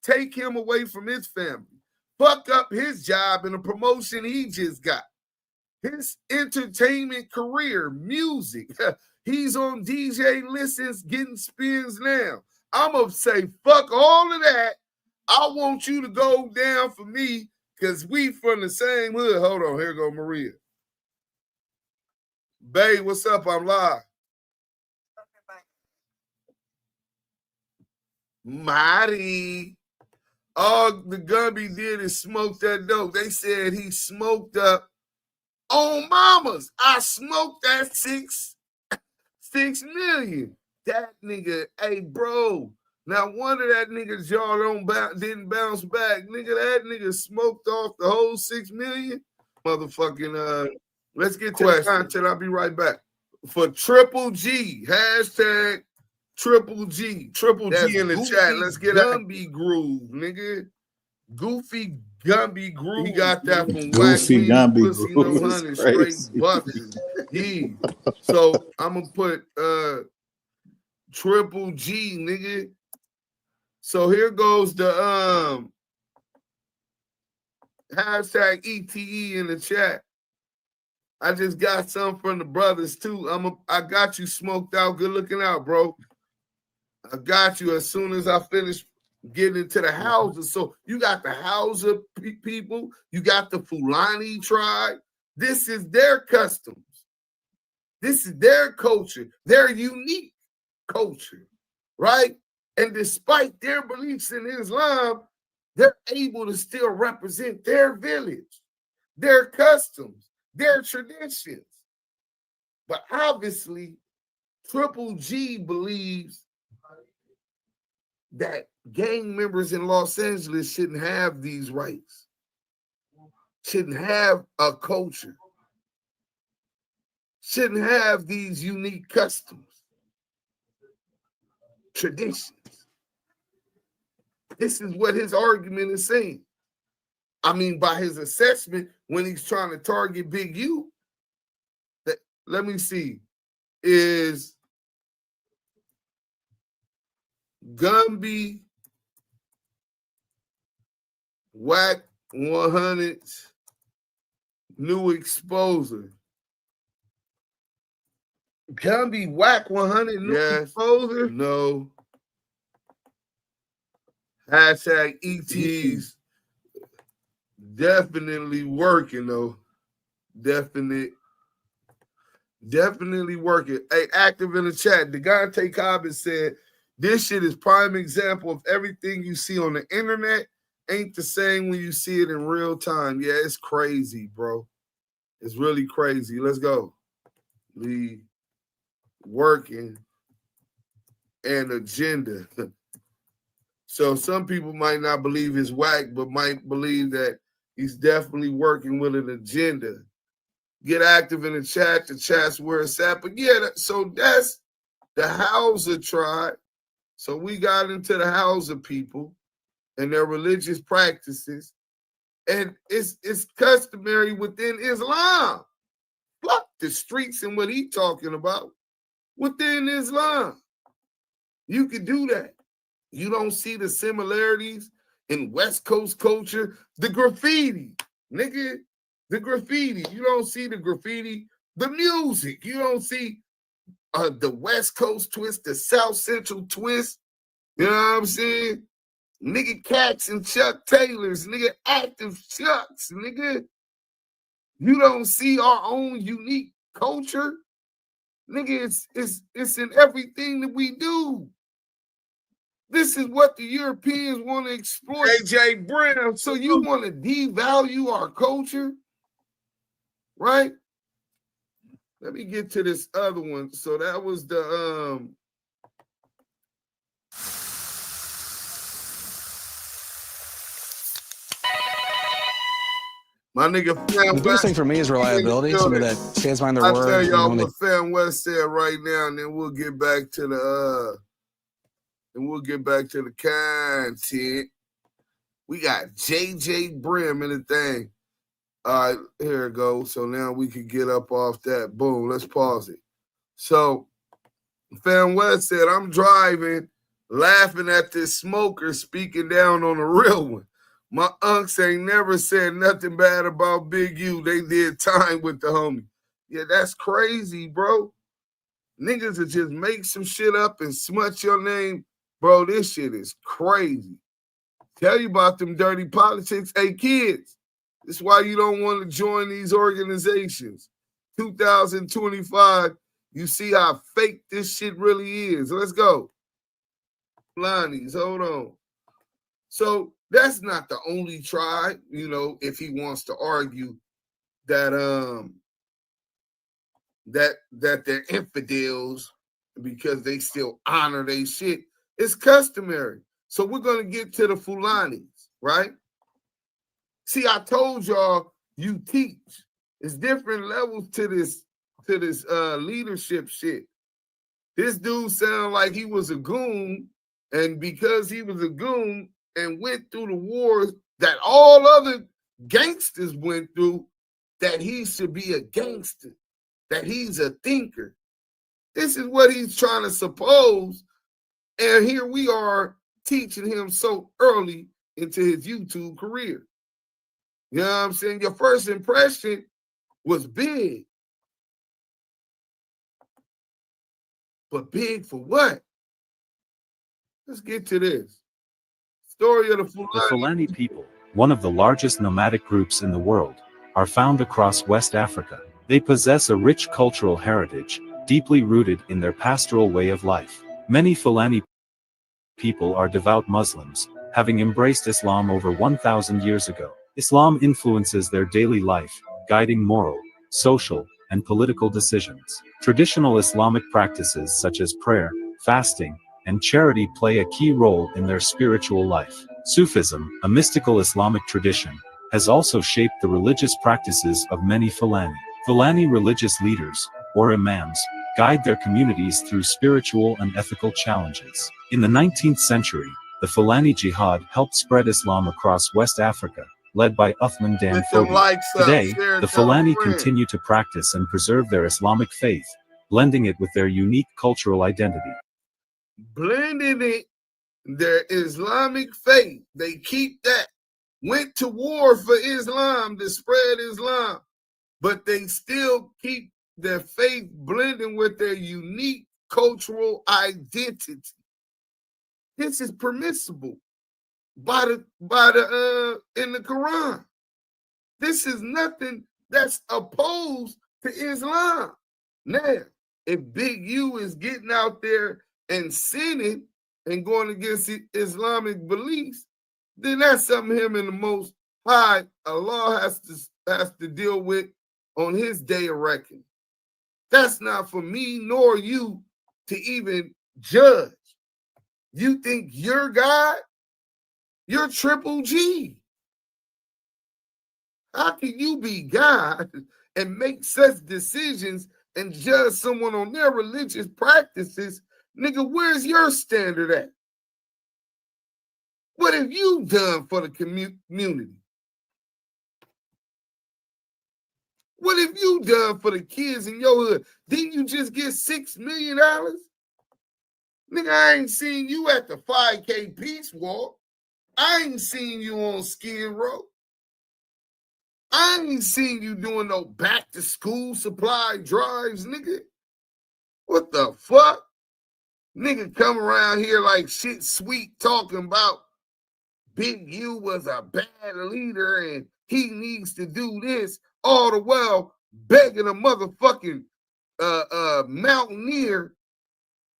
take him away from his family, fuck up his job and the promotion he just got, his entertainment career, music. He's on DJ listens, getting spins now. I'm going to say, fuck all of that. I want you to go down for me because we from the same hood. Hold on, here go Maria. Babe, what's up? I'm live. Mighty. All the Gumby did is smoke that dope. They said he smoked up on mamas. I smoked that 6 million. That nigga, hey, bro. Now, wonder that nigga's jaw didn't bounce back. Nigga, that nigga smoked off the whole 6 million. Motherfucking, let's get to the content. I'll be right back. For Triple G, hashtag Triple G. Triple G in the chat. Let's get Gumby Groove, nigga. Goofy Gumby Groove. He got that from Goofy Gumby Pussy Groove. No Honey, straight busting. Yeah. So I'm gonna put Triple G, nigga. So here goes the hashtag ETE in the chat. I just got some from the brothers too. I got you smoked out. Good looking out, bro. I got you as soon as I finish getting into the houses. So you got the Hausa people, you got the Fulani tribe. This is their customs. This is their culture, their unique culture, right? And despite their beliefs in Islam, they're able to still represent their village, their customs, their traditions. But obviously, Triple G believes that gang members in Los Angeles shouldn't have these rights, shouldn't have a culture, shouldn't have these unique customs, traditions. This is what his argument is saying. I mean, by his assessment, when he's trying to target Big U, let me see, is Gumby Whack 100's new exposer. Gumby Whack 100 new exposer? No. Hashtag ET's definitely working though. Definitely working. Hey, active in the chat. Degante Cobbin said, this shit is prime example of everything you see on the internet ain't the same when you see it in real time. Yeah, it's crazy, bro. It's really crazy. Let's go. The working and agenda. So some people might not believe it's whack, but might believe that he's definitely working with an agenda. Get active in the chat. The chat's where it's at. But yeah, so that's the Hausa tribe. So we got into the Hausa people and their religious practices. And it's customary within Islam. Fuck the streets and what he talking about. Within Islam. You could do that. You don't see the similarities in West Coast culture. The graffiti, nigga, the graffiti. You don't see the graffiti. The music. You don't see the West Coast twist, the South Central twist. You know what I'm saying? Nigga Cats and Chuck Taylors, nigga Active Chucks, nigga. You don't see our own unique culture. Nigga, it's in everything that we do. This is what the Europeans want to exploit. AJ Brown. So you want to devalue our culture? Right? Let me get to this other one. So that was the my nigga Fam The biggest thing for me is reliability. Somebody that stands behind their word. I'll tell y'all what what Fam West said right now, and then we'll get back to the content. We got JJ Brim in the thing. All right, here it goes. So now we can get up off that. Boom, let's pause it. So Fam West said, I'm driving, laughing at this smoker speaking down on the real one. My unks ain't never said nothing bad about Big U. They did time with the homie. Yeah, that's crazy, bro. Niggas will just make some shit up and smut your name. Bro, this shit is crazy. Tell you about them dirty politics. Hey, kids, this is why you don't want to join these organizations. 2025, you see how fake this shit really is. Let's go. Fulani's, hold on. So that's not the only tribe, you know, if he wants to argue that that they're infidels because they still honor their shit. It's customary. So we're going to get to the Fulanis, right? See, I told y'all you teach. It's different levels to this leadership shit. This dude sounded like he was a goon, and because he was a goon and went through the wars that all other gangsters went through, that he should be a gangster, that he's a thinker. This is what he's trying to suppose. And here we are teaching him so early into his YouTube career. You know what I'm saying? Your first impression was big. But big for what? Let's get to this. Story of the Fulani. The Fulani people, one of the largest nomadic groups in the world, are found across West Africa. They possess a rich cultural heritage, deeply rooted in their pastoral way of life. Many Fulani people are devout Muslims, having embraced Islam over 1,000 years ago. Islam influences their daily life, guiding moral, social, and political decisions. Traditional Islamic practices such as prayer, fasting, and charity play a key role in their spiritual life. Sufism, a mystical Islamic tradition, has also shaped the religious practices of many Fulani. Fulani religious leaders, or imams, guide their communities through spiritual and ethical challenges. In the 19th century, the Fulani Jihad helped spread Islam across West Africa, led by Uthman Dan Fodio. Today, the Fulani continue to practice and preserve their Islamic faith, blending it with their unique cultural identity. Blending it, their Islamic faith, they keep that. Went to war for Islam to spread Islam, but they still keep their faith blending with their unique cultural identity. This is permissible by the in the Quran. This is nothing that's opposed to Islam. Now, if Big U is getting out there and sinning and going against Islamic beliefs, then that's something him and the Most High Allah has to deal with on his day of reckoning. That's not for me nor you to even judge. You think you're God? You're Triple G. How can you be God and make such decisions and judge someone on their religious practices? Nigga, where's your standard at? What have you done for the community? What have you done for the kids in your hood? Didn't you just get $6 million? Nigga, I ain't seen you at the 5K Peace Walk. I ain't seen you on Skid Row. I ain't seen you doing no back to school supply drives, nigga. What the fuck? Nigga come around here like shit sweet talking about Big U was a bad leader and he needs to do this, all the while begging a motherfucking mountaineer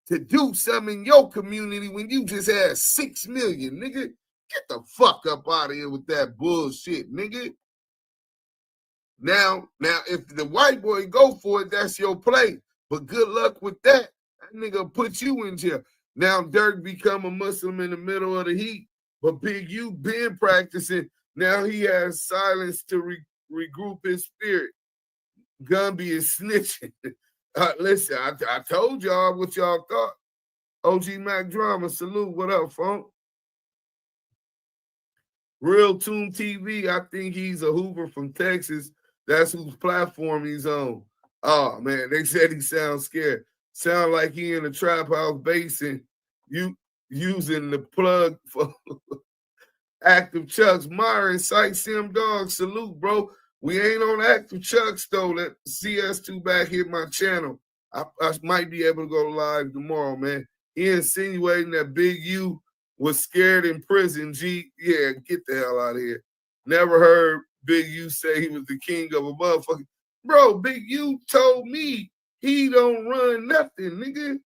to do something in your community when you just had 6 million, nigga. Get the fuck up out of here with that bullshit, nigga. Now, if the white boy go for it, that's your play. But good luck with that. That nigga put you in jail. Now Dirk become a Muslim in the middle of the heat. But Big U been practicing. Now he has silence to regroup his spirit. Gumby is snitching. Listen, I told y'all what y'all thought. OG Mac Drama, salute. What up, Funk? Real Tune TV, I think he's a Hoover from Texas. That's whose platform he's on. Oh, man, they said he sounds scared. Sound like he in a trap house basing, using the plug for Active Chucks. Myron, Sight Sim Dog, salute, bro. We ain't on Active Chucks, though. Let CS2 back hit my channel. I might be able to go live tomorrow, man. He insinuating that Big U was scared in prison. G, yeah, get the hell out of here. Never heard Big U say he was the king of a motherfucker. Bro, Big U told me he don't run nothing, nigga.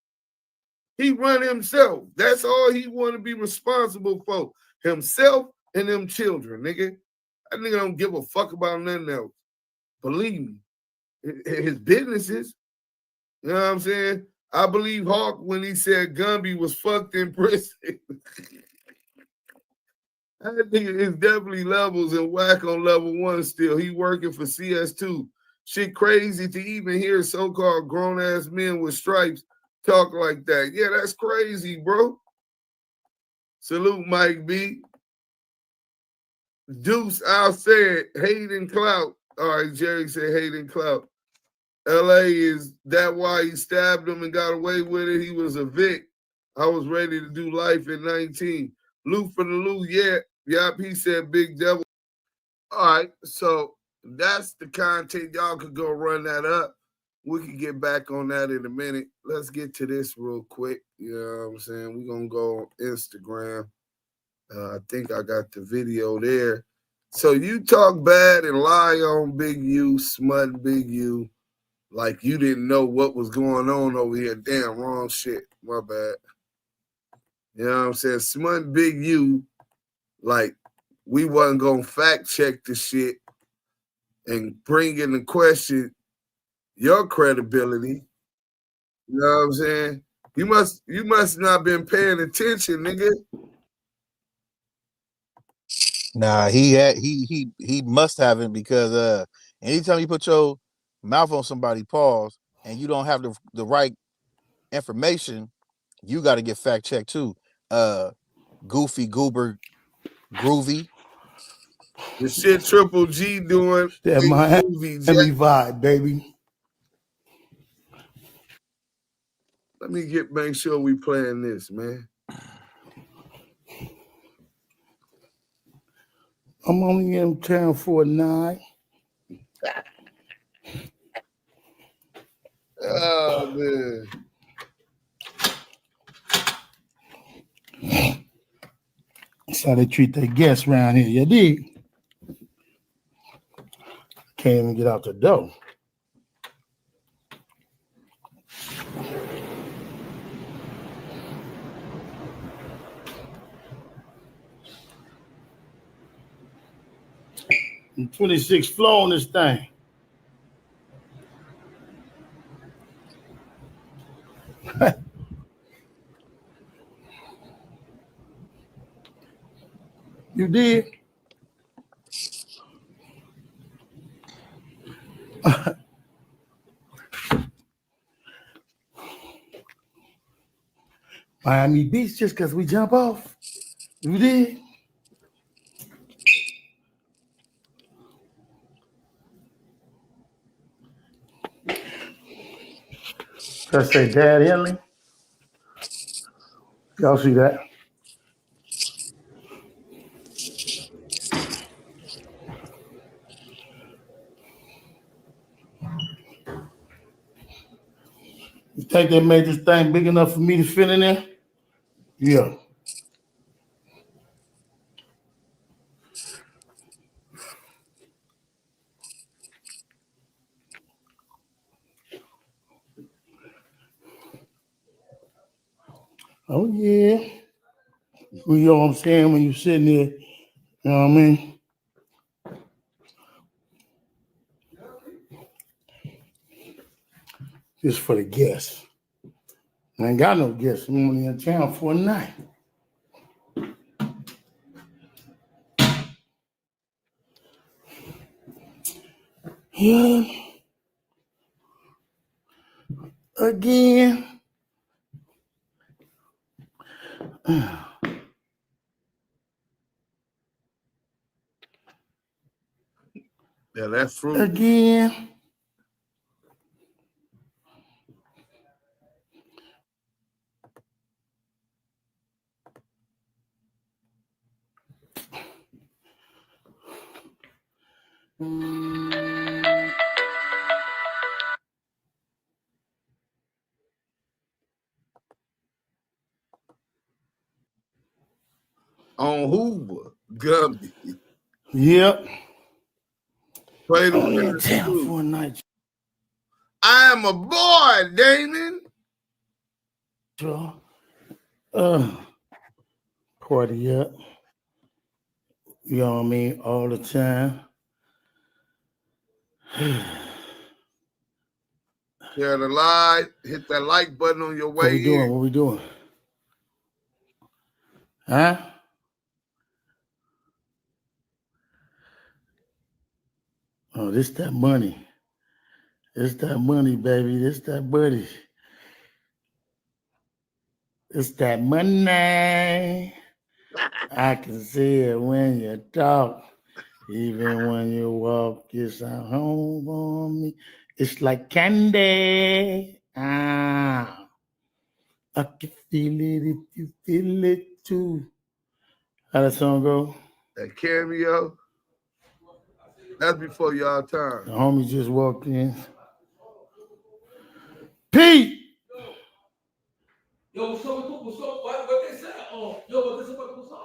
He run himself. That's all he want to be responsible for. Himself and them children, nigga. That nigga don't give a fuck about nothing else. Believe me. His businesses. You know what I'm saying? I believe Hawk when he said Gumby was fucked in prison. I think it's definitely levels and whack on level 1 still. He working for CS2. Shit crazy to even hear so-called grown-ass men with stripes talk like that. Yeah, that's crazy, bro. Salute, Mike B. Deuce, I'll say it. Hayden Clout. All right, Jerry said Hayden Clout. LA, is that why he stabbed him and got away with it? He was a Vic. I was ready to do life at 19. Lou for the Lou, yeah. Yep, he said Big Devil. All right, so that's the content. Y'all could go run that up. We can get back on that in a minute. Let's get to this real quick. You know what I'm saying? We're going to go on Instagram. I think I got the video there. So you talk bad and lie on Big U, smut Big U, like you didn't know what was going on over here. Damn, wrong shit. My bad. You know what I'm saying? Smut Big U, like we wasn't going to fact check the shit and bring into question your credibility. You know what I'm saying? You must not been paying attention, nigga. Nah, he must haven't, because anytime you put your mouth on somebody, pause, and you don't have the right information, you got to get fact checked too. Goofy, Goober, Groovy. The shit Triple G doing. That Big Miami movie, Jack. vibe, baby. Let me make sure we playing this, man. I'm only in town for a night. Oh, man. That's how they treat their guests around here. You dig? Can't even get out the door. I'm 26th floor on this thing. You did? Miami Beach just because we jump off. You did? Let's say Dad Henley. Y'all see that? You think they made this thing big enough for me to fit in there? Yeah. Oh, yeah. You know what I'm saying? When you're sitting there, you know what I mean? Just for the guests. I ain't got no guests. I'm only in town for a night. Yeah. Again. Yeah, that's fruit. Again. On Hoover, Gumby. Yep. Play the Only in winners town too. for a night. I am a boy, Damon. Party up. You know what I mean? All the time. Share the live. Hit that like button on your way What we doing? in. What we doing? Huh? Oh, this that money. It's that money, baby. This that money. It's that money. I can see it when you talk. Even when you walk, it's a home on me. It's like candy. Ah. I can feel it if you feel it too. How that song go? That cameo. That's before y'all time. The homie just walked in. Pete! Yo, what's up? What's up? What they said? Oh, yo, what they said? What's up?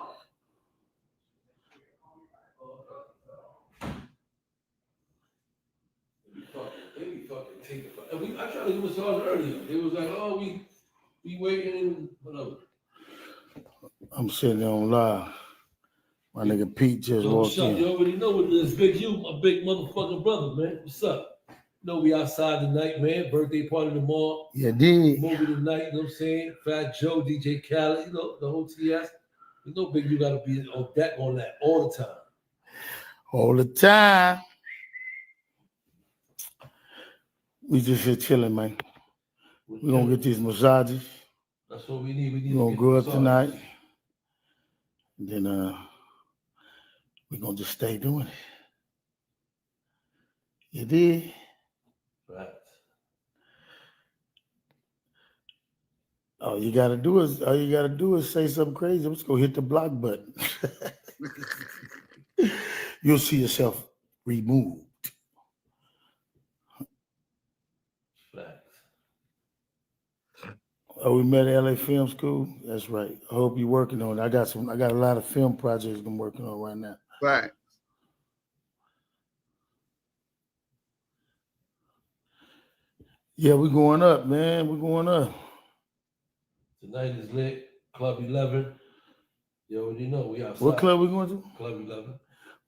They be fucking taking. I tried to do massage earlier. They was like, oh, we waiting and whatever. I'm sitting on live. My nigga Pete just walked in. You already know what it is. Big you, my big motherfucking brother, man. What's up? You know we outside tonight, man. Birthday party tomorrow. Yeah, did. Movie tonight, you know what I'm saying? Fat Joe, DJ Khaled, you know, the whole TS. You know, big you gotta be on that all the time. All the time. We just here chilling, man. We're gonna get these massages. That's what we need. We need We're gonna go up tonight. And then we're gonna just stay doing it. You did? Right. All you gotta do is say something crazy. I'm just gonna hit the block button. You'll see yourself removed. Oh, we met at LA Film School. That's right. I hope you're working on it. I got a lot of film projects I'm working on right now. Right. Yeah, we're going up, man. We're going up. Tonight is lit. Club 11. You already know we outside. What club we going to? Club 11.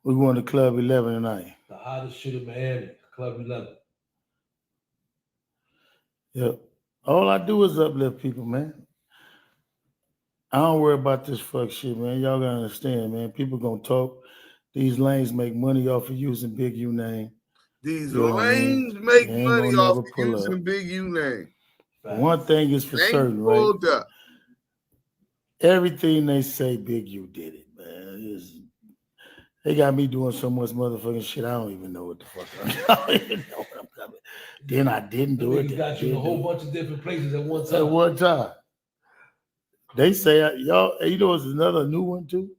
We're going to Club 11 tonight. The hottest shit in Miami. Club 11. Yep. All I do is uplift people, man. I don't worry about this fuck shit, man. Y'all gotta understand, man. People gonna talk. These lanes make money off of using Big U name. These You know what I lanes mean? make They ain't money gonna off never of pull using up. Big U name. One thing is for Ain't certain, right? pulled up. Everything they say, Big U did it, man. They got me doing so much motherfucking shit. I don't even know what the fuck I don't even know what I'm coming. Then I didn't do it. Niggas got you in a whole bunch of different places at one time. At one time. They say, y'all, you know, it's another new one too.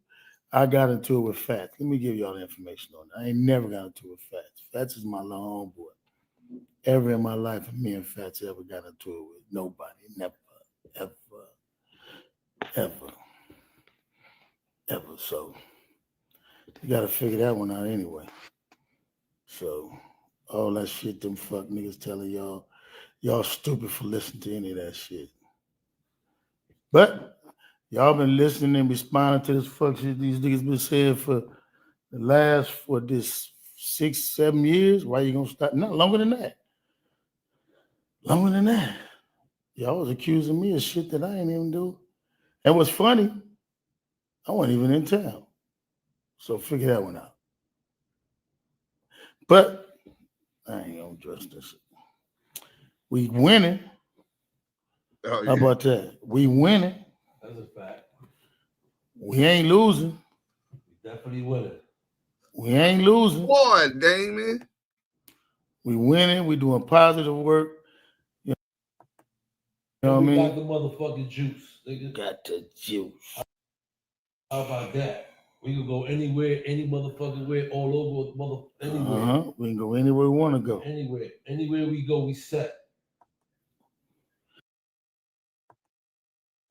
I got into it with Fats. Let me give y'all the information on it. I ain't never got into it with Fats. Fats is my long homeboy. Ever in my life, me and Fats ever got into it with nobody. Never, ever. So you got to figure that one out anyway. So all that shit them fuck niggas telling y'all stupid for listening to any of that shit. But y'all been listening and responding to this fuck shit these niggas been saying for the last, for this 6-7 years. Why you gonna stop? Not longer than that. Longer than that. Y'all was accusing me of shit that I ain't even do. And what's funny, I wasn't even in town. So figure that one out. But I ain't gonna address this. We winning. Oh, yeah. How about that? We winning. That's a fact. We ain't losing. We definitely winning. We ain't losing. Boy, Damon. We winning. We doing positive work. You know what I We mean? got the motherfucking juice, nigga. Got the juice. How about that? We can go anywhere, any motherfucking way, all over, anywhere. We can go anywhere we want to go. Anywhere. Anywhere we go, we set.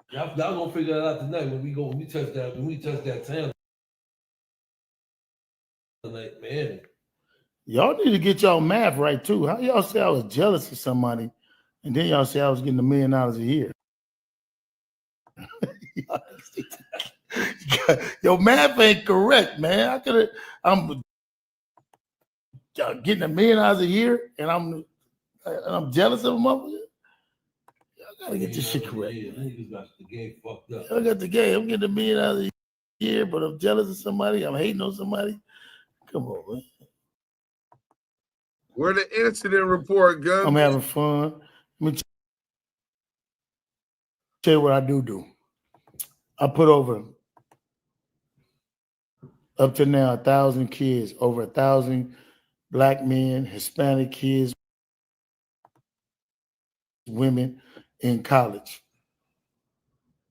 Y'all gonna figure that out tonight when we touch that town. Tonight, man. Y'all need to get y'all math right too. How y'all say I was jealous of somebody, and then y'all say I was getting $1 million a year? Your math ain't correct, man. I'm getting $1 million a year, and I'm jealous of a motherfucker. Y'all gotta get this shit correct. Niggas got the game fucked up. I got the game. I'm getting $1 million a year, but I'm jealous of somebody. I'm hating on somebody. Come on, man. Where the incident report, Gumby? I'm having fun. Let me tell you what I do. I put over, up to now, 1,000 kids, over 1,000 Black men, Hispanic kids, women in college.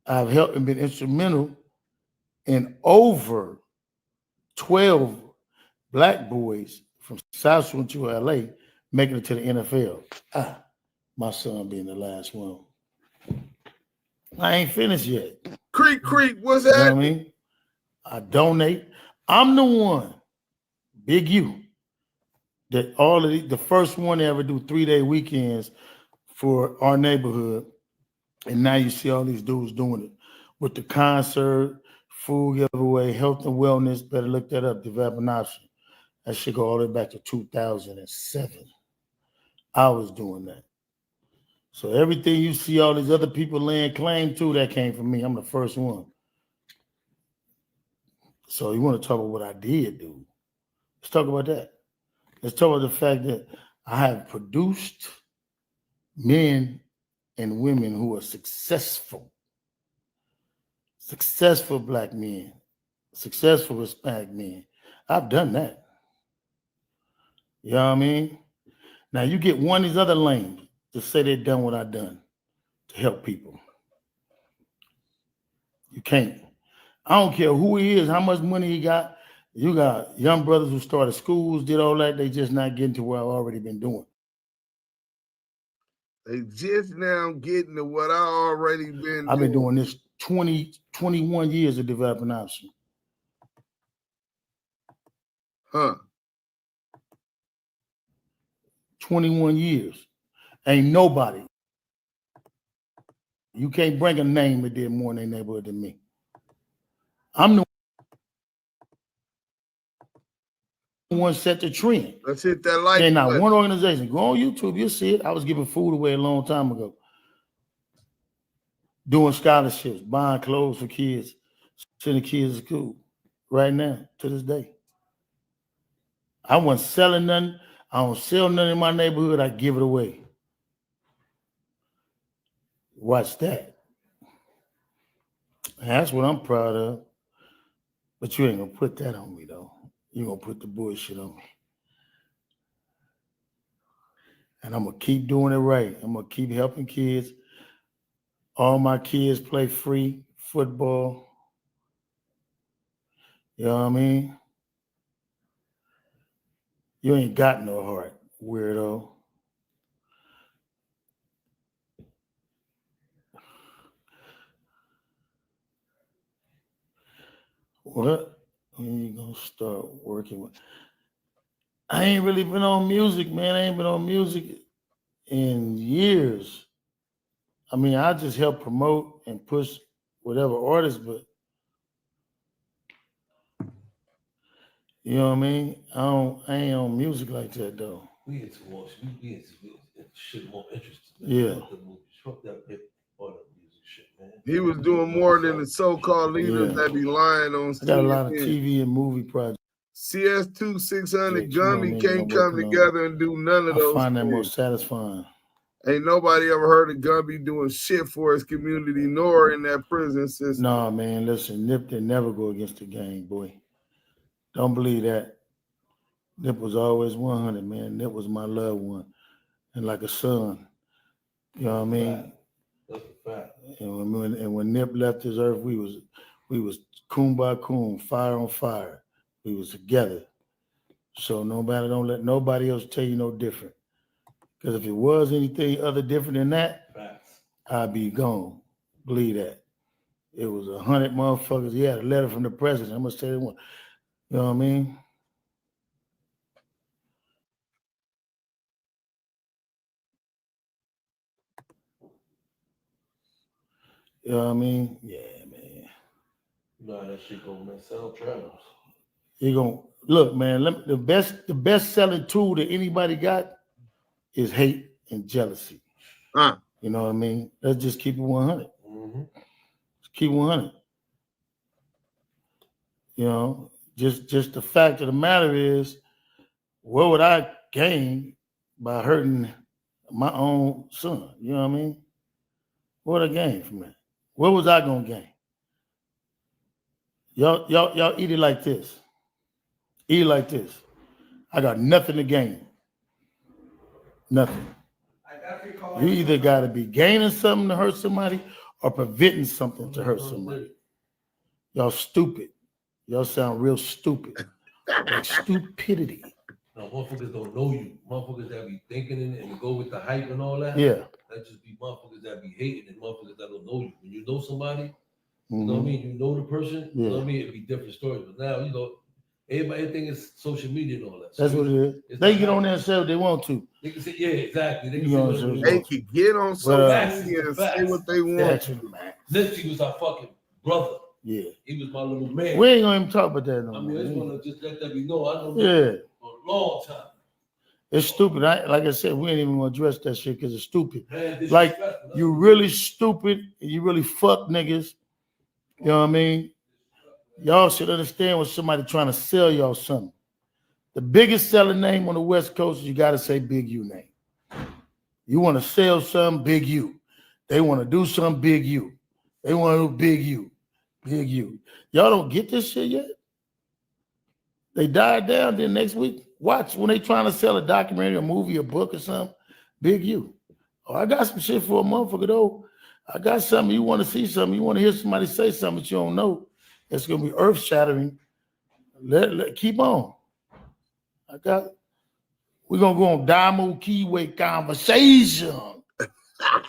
I've helped and been instrumental in over 12 Black boys from South Central LA making it to the NFL. My son being the last one. I ain't finished yet. Creep, what's You know that? what I mean? I donate. I'm the one, Big U, that all of the first one to ever do 3-day weekends for our neighborhood. And now you see all these dudes doing it with the concert, food giveaway, health and wellness. Better look that up, developing option. That should go all the way back to 2007. I was doing that. So everything you see all these other people laying claim to, that came from me. I'm the first one. So you want to talk about what I did do? Let's talk about that. Let's talk about the fact that I have produced men and women who are successful Black men successful Hispanic men. I've done that. You know what I mean? Now you get one of these other lanes to say they've done what I've done to help people. You can't. I don't care who he is, how much money he got. You got young brothers who started schools, did all that. They just not getting to where I've already been doing. They just now getting to what I already been I've been doing this 21 years of developing option. Huh. 21 years. Ain't nobody. You can't bring a name that did more in their neighborhood than me. I'm the one set the trend. Let's hit that like. And not one organization. Go on YouTube, you'll see it. I was giving food away a long time ago. Doing scholarships, buying clothes for kids, sending kids to school. Right now, to this day. I wasn't selling nothing. I don't sell nothing in my neighborhood. I give it away. Watch that. And that's what I'm proud of. But you ain't gonna put that on me though. You're gonna put the bullshit on me. And I'm gonna keep doing it right. I'm gonna keep helping kids. All my kids play free football. You know what I mean? You ain't got no heart, weirdo. What? When you gonna start working with? I ain't really been on music, man. I ain't been on music in years. I mean, I just help promote and push whatever artist, but you know what I mean? I ain't on music like that though. We into more, we into shit more interesting. Yeah. Fuck that hip or the music shit, man. He was doing more than the so-called leaders that be lying on. I got a lot of TV and movie projects. CS2 600 Yeah, Gummy can't come together and do none of those. I find that things. more satisfying. Ain't nobody ever heard of Gumby doing shit for his community nor in that prison system. Nah, man, listen, Nip did never go against the gang, boy. Don't believe that. Nip was always 100, man. Nip was my loved one and like a son. You know what I mean? That's a fact. And when Nip left this earth, we was coon by coon, fire on fire. We was together. So don't let nobody else tell you no different. Because if it was anything other different than that, I'd be gone. Believe that. It was 100 motherfuckers. He had a letter from the president. I'm gonna say one. You know what I mean? You know what I mean? Yeah, man. Nah, that shit gonna sell travels. You gonna look, man. The best selling tool that anybody got is hate and jealousy. You know what I mean? Let's just keep it 100. Just keep it 100. You know, just the fact of the matter is, what would I gain by hurting my own son? You know what I mean? What would I gain from that? What was I gonna gain? Y'all eat it like this. Eat it like this. I got nothing to gain. Nothing. You either got to be gaining something to hurt somebody or preventing something to hurt somebody. Y'all stupid. Y'all sound real stupid. Like stupidity. No, motherfuckers don't know you. Motherfuckers that be thinking and go with the hype and all that. Yeah. That just be motherfuckers that be hating and motherfuckers that don't know you. When you know somebody, you know what I mean? You know the person, you know what I mean? It'd be different stories. But now, you know, everything is social media and all that. That's what it is. They get on there and say what they want to. They can say, yeah, exactly. They can You know say what They can get on social media and say what they want. Nipsey was our fucking brother. Yeah. He was my little man. We ain't gonna even talk about that no more. I mean, I just want to just let that be known. I know Yeah. for a long time. It's stupid. Like I said, we ain't even gonna address that shit because it's stupid. Man, Like you really stupid and you really fuck niggas. You know what I mean? Y'all should understand when somebody trying to sell y'all something. The biggest selling name on the West Coast, you gotta say Big U name. You want to sell something, Big U. They want to do something, Big U. They want to do Big U. Big U. Y'all don't get this shit yet? They died down, then next week, watch when they trying to sell a documentary, a movie, a book or something, Big U. Oh, I got some shit for a motherfucker though. I got something, you want to see something, you want to hear somebody say something that you don't know. It's going to be earth-shattering. Keep on. We're going to go on Damu Kiwe Conversations.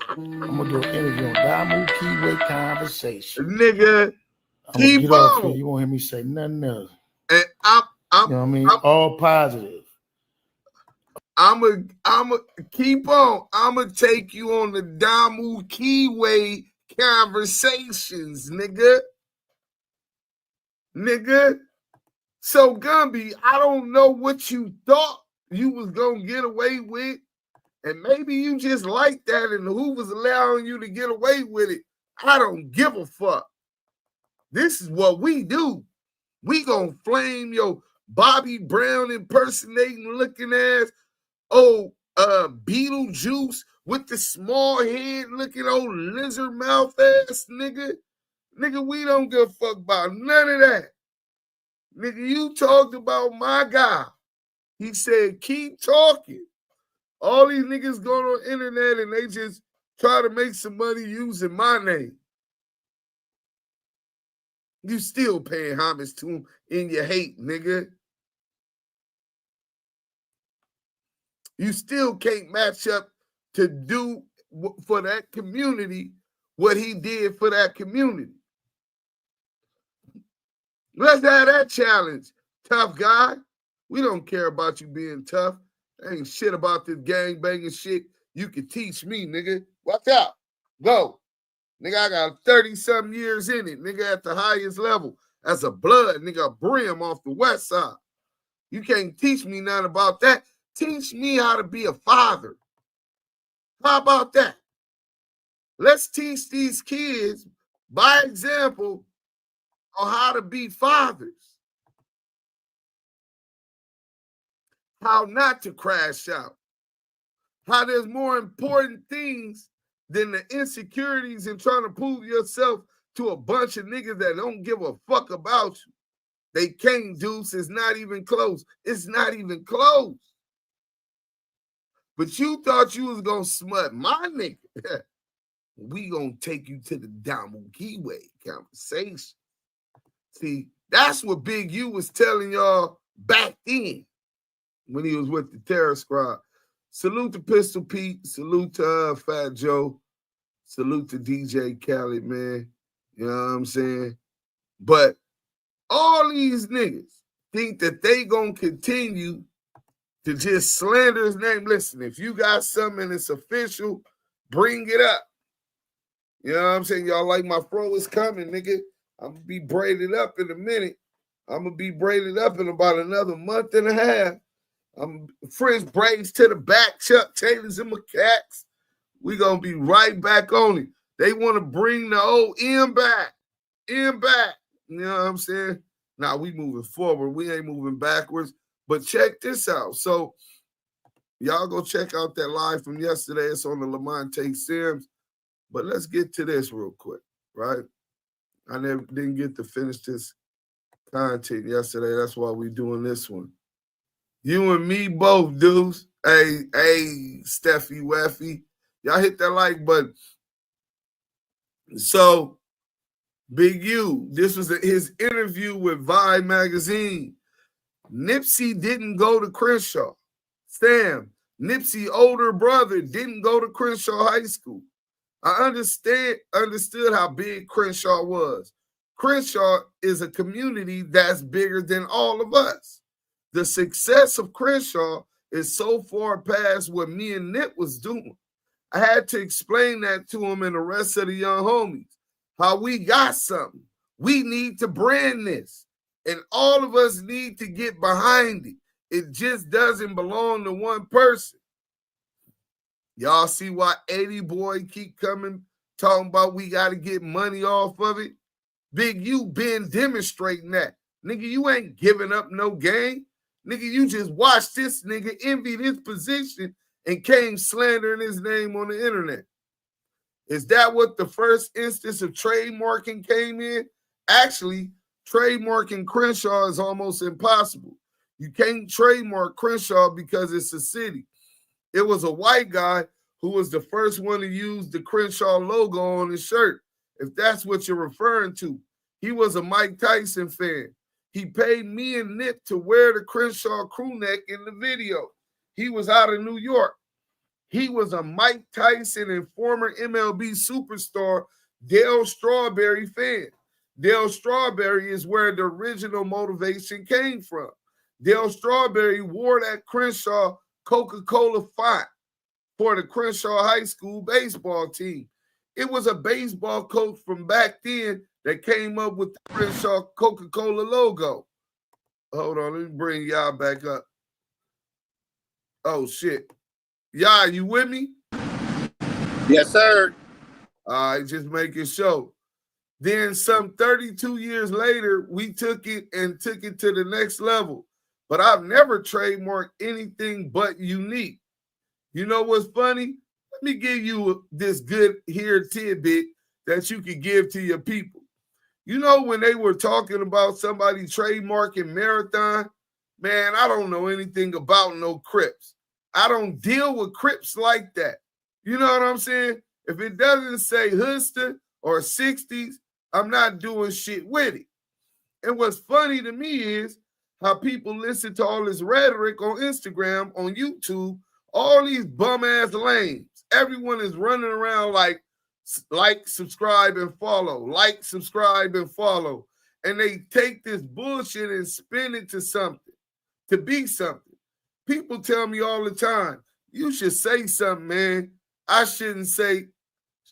I'm going to do an interview on Damu Kiwe Conversations. Nigga, I'm going to get off here. You won't hear me say nothing else. And you know what I mean? All positive. I'm a keep on. I'm gonna take you on the Damu Kiwe Conversations, nigga. So Gumby, I don't know what you thought you was gonna get away with, and maybe you just like that, and who was allowing you to get away with it? I don't give a fuck. This is what we do. We gonna flame your Bobby Brown impersonating looking ass, Beetlejuice with the small head looking old lizard mouth ass nigga. Nigga, we don't give a fuck about none of that. Nigga, you talked about my guy. He said, keep talking. All these niggas going on the internet and they just try to make some money using my name. You still paying homage to him in your hate, nigga. You still can't match up to do for that community what he did for that community. Let's have that challenge, tough guy. We don't care about you being tough. Ain't shit about this gang banging shit. You can teach me, nigga. Watch out. Go. Nigga, I got 30-something years in it, nigga, at the highest level. As a blood, nigga, brim off the west side. You can't teach me nothing about that. Teach me how to be a father. How about that? Let's teach these kids, by example, on how to be fathers. How not to crash out. How there's more important things than the insecurities and trying to prove yourself to a bunch of niggas that don't give a fuck about you. They can't, Deuce. It's not even close. It's not even close. But you thought you was going to smut my nigga. We going to take you to the Damu Kiwe Conversation. See, that's what Big U was telling y'all back then when he was with the Terror Squad. Salute to Pistol Pete. Salute to Fat Joe. Salute to DJ Khaled, man. You know what I'm saying? But all these niggas think that they gonna continue to just slander his name. Listen, if you got something that's official, bring it up. You know what I'm saying? Y'all like my fro is coming, nigga. I'm gonna be braided up in a minute. I'm gonna be braided up in about another month and a half. I'm French braids to the back, Chuck Taylors and macaques. We gonna be right back on it. They want to bring the old M back. M back. You know what I'm saying? Now we moving forward. We ain't moving backwards. But check this out. So y'all go check out that live from yesterday. It's on the Lamonte Sims. But let's get to this real quick, right? I didn't get to finish this content yesterday. That's why we doing this one. You and me both, dudes. Hey, Steffi Weffy. Y'all hit that like button. So, Big U, this was his interview with Vibe magazine. Nipsey didn't go to Crenshaw. Sam, Nipsey's older brother didn't go to Crenshaw High School. I understood how big Crenshaw was. Crenshaw is a community that's bigger than all of us. The success of Crenshaw is so far past what me and Nip was doing. I had to explain that to him and the rest of the young homies. How we got something. We need to brand this. And all of us need to get behind it. It just doesn't belong to one person. Y'all see why 80 Boy keep coming, talking about we got to get money off of it? Big U been demonstrating that. Nigga, you ain't giving up no game. Nigga, you just watched this nigga envied his position and came slandering his name on the internet. Is that what the first instance of trademarking came in? Actually, trademarking Crenshaw is almost impossible. You can't trademark Crenshaw because it's a city. It was a white guy who was the first one to use the Crenshaw logo on his shirt, if that's what you're referring to. He was a Mike Tyson fan. He paid me and Nip to wear the Crenshaw crew neck in the video. He was out of New York. He was a Mike Tyson and former MLB superstar Dale Strawberry fan. Dale Strawberry is where the original motivation came from. Dale Strawberry wore that Crenshaw Coca-Cola font for the Crenshaw High School baseball team. It was a baseball coach from back then that came up with the Crenshaw Coca-Cola logo. Hold on, let me bring y'all back up. Oh, shit. Y'all, you with me? Yes, sir. All right, just making sure. Then some 32 years later, we took it to the next level. But I've never trademarked anything but unique. You know what's funny? Let me give you this good here tidbit that you can give to your people. You know, when they were talking about somebody trademarking Marathon, man, I don't know anything about no Crips. I don't deal with Crips like that. You know what I'm saying? If it doesn't say Hooster or 60s, I'm not doing shit with it. And what's funny to me is how people listen to all this rhetoric on Instagram, on YouTube, all these bum-ass lames. Everyone is running around like, subscribe, and follow. Like, subscribe, and follow. And they take this bullshit and spin it to something, to be something. People tell me all the time, you should say something, man. I shouldn't say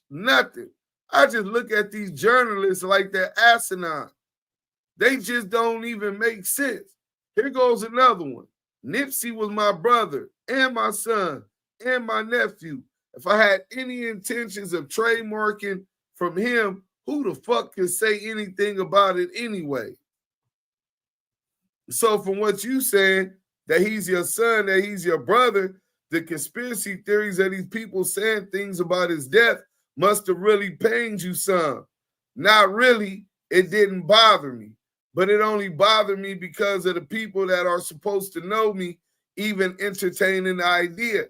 nothing. I just look at these journalists like they're asinine. They just don't even make sense. Here goes another one. Nipsey was my brother and my son and my nephew. If I had any intentions of trademarking from him, who the fuck could say anything about it anyway? So from what you saying, that he's your son, that he's your brother, the conspiracy theories that these people saying things about his death must have really pained you some. Not really. It didn't bother me. But it only bothered me because of the people that are supposed to know me even entertaining the idea.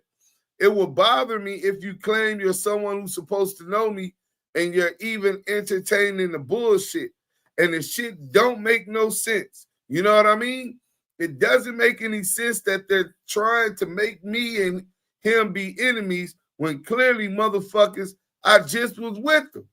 It will bother me if you claim you're someone who's supposed to know me and you're even entertaining the bullshit. And the shit don't make no sense. You know what I mean? It doesn't make any sense that they're trying to make me and him be enemies when clearly, motherfuckers, I just was with them.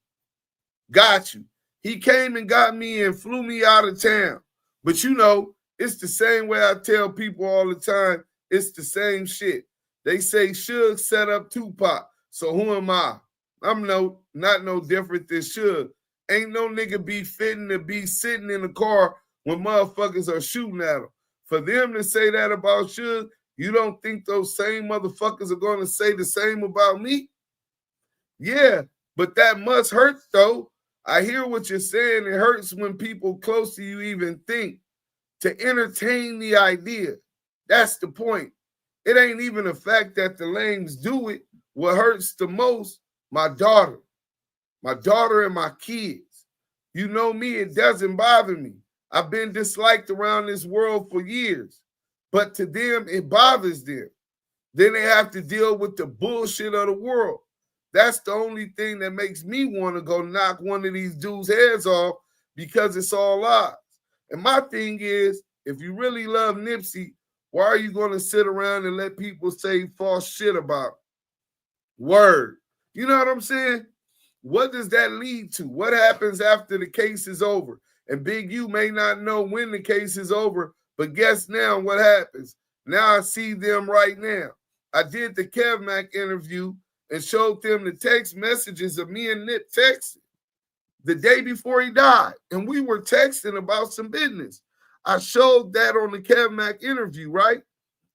Got you. He came and got me and flew me out of town. But you know, it's the same way I tell people all the time. It's the same shit. They say Suge set up Tupac. So who am I? I'm not no different than Suge. Ain't no nigga be fitting to be sitting in the car when motherfuckers are shooting at him. For them to say that about Suge, you don't think those same motherfuckers are going to say the same about me? Yeah, but that must hurt though. I hear what you're saying. It hurts when people close to you even think to entertain the idea. That's the point. It ain't even the fact that the lames do it. What hurts the most, my daughter and my kids. You know me, it doesn't bother me. I've been disliked around this world for years, but to them, it bothers them. Then they have to deal with the bullshit of the world. That's the only thing that makes me want to go knock one of these dudes' heads off because it's all lies. And my thing is, if you really love Nipsey, why are you going to sit around and let people say false shit about him? Word. You know what I'm saying? What does that lead to? What happens after the case is over? And Big U may not know when the case is over, but guess now what happens? Now I see them right now. I did the Kev Mac interview and showed them the text messages of me and Nip texting the day before he died. And we were texting about some business. I showed that on the Kev Mac interview, right?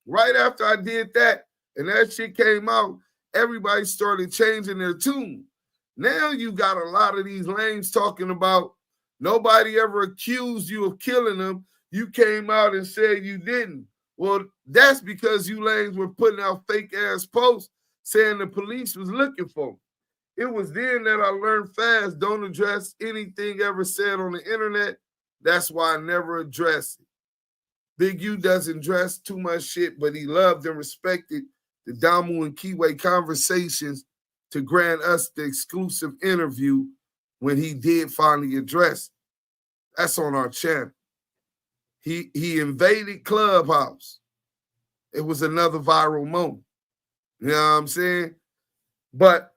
Right after I did that, and that shit came out, everybody started changing their tune. Now you got a lot of these lames talking about nobody ever accused you of killing them. You came out and said you didn't. Well, that's because you lames were putting out fake ass posts saying the police was looking for me. It was then that I learned fast, don't address anything ever said on the internet. That's why I never address it. Big U doesn't dress too much shit, but he loved and respected the Damu and Kiwe Conversations to grant us the exclusive interview when he did finally address it. That's on our channel. He invaded Clubhouse. It was another viral moment. You know what I'm saying? But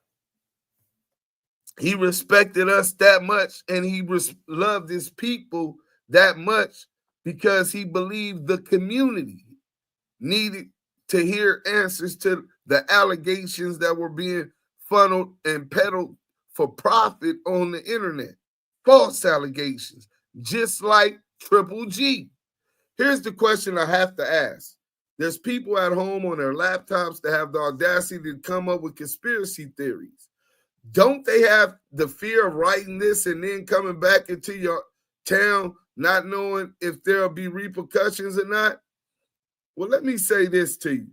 he respected us that much, and he loved his people that much because he believed the community needed to hear answers to the allegations that were being funneled and peddled for profit on the internet. False allegations, just like Triple G. Here's the question I have to ask. There's people at home on their laptops that have the audacity to come up with conspiracy theories. Don't they have the fear of writing this and then coming back into your town not knowing if there'll be repercussions or not? Well, let me say this to you.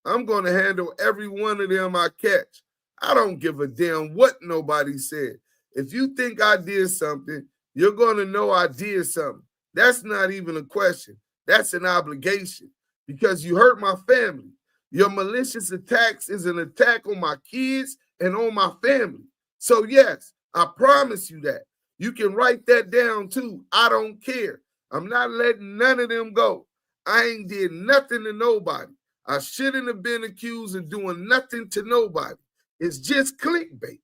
I'm going to handle every one of them I catch. I don't give a damn what nobody said. If you think I did something, you're going to know I did something. That's not even a question. That's an obligation because you hurt my family. Your malicious attacks is an attack on my kids and on my family. So yes, I promise you that. You can write that down too. I don't care. I'm not letting none of them go. I ain't did nothing to nobody. I shouldn't have been accused of doing nothing to nobody. It's just clickbait.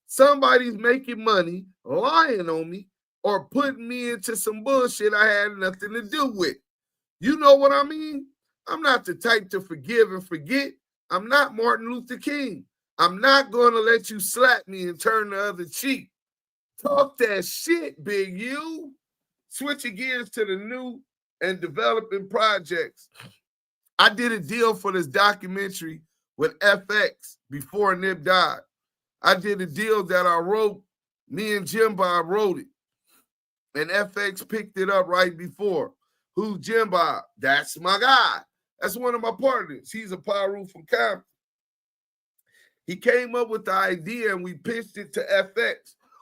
Somebody's making money, lying on me, or putting me into some bullshit I had nothing to do with. You know what I mean? I'm not the type to forgive and forget. I'm not Martin Luther King. I'm not going to let you slap me and turn the other cheek. Talk that shit, Big U. Switching gears to the new and developing projects. I did a deal for this documentary with FX before Nip died. I did a deal that I wrote. Me and Jimbo wrote it. And FX picked it up right before. Who's Jimbo? That's my guy. That's one of my partners. He's a Paru from Compton. He came up with the idea and we pitched it to FX.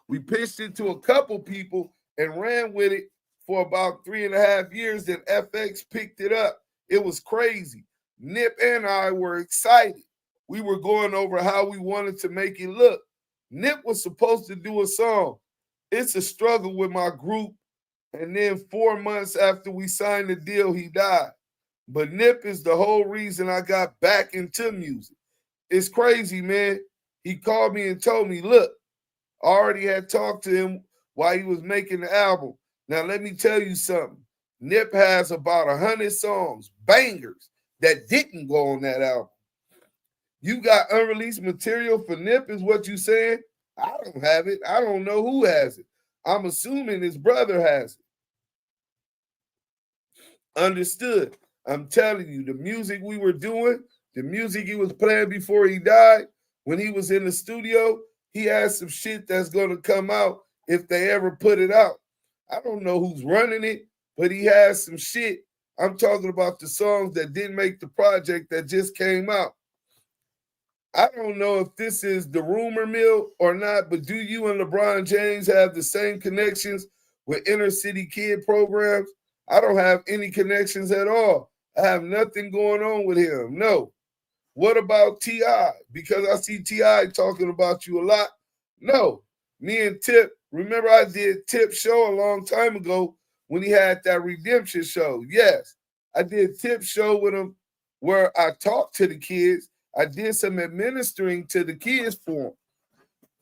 We pitched it to a couple people and ran with it for about 3.5 years. Then FX picked it up. It was crazy. Nip and I were excited. We were going over how we wanted to make it look. Nip was supposed to do a song. It's a struggle with my group. And then 4 months after we signed the deal, he died. But Nip is the whole reason I got back into music. It's crazy, man. He called me and told me, look, I already had talked to him while he was making the album. Now, let me tell you something. Nip has about 100 songs, bangers, that didn't go on that album. You got unreleased material for Nip is what you saying? I don't have it. I don't know who has it. I'm assuming his brother has it. Understood. I'm telling you, the music we were doing, the music he was playing before he died, when he was in the studio, he has some shit that's going to come out if they ever put it out. I don't know who's running it, but he has some shit. I'm talking about the songs that didn't make the project that just came out. I don't know if this is the rumor mill or not, but do you and LeBron James have the same connections with inner city kid programs? I don't have any connections at all. I have nothing going on with him. No. What about T.I.? Because I see T.I. talking about you a lot. No. Me and Tip, remember I did Tip's show a long time ago when he had that redemption show. Yes, I did Tip's show with him where I talked to the kids. I did some administering to the kids for him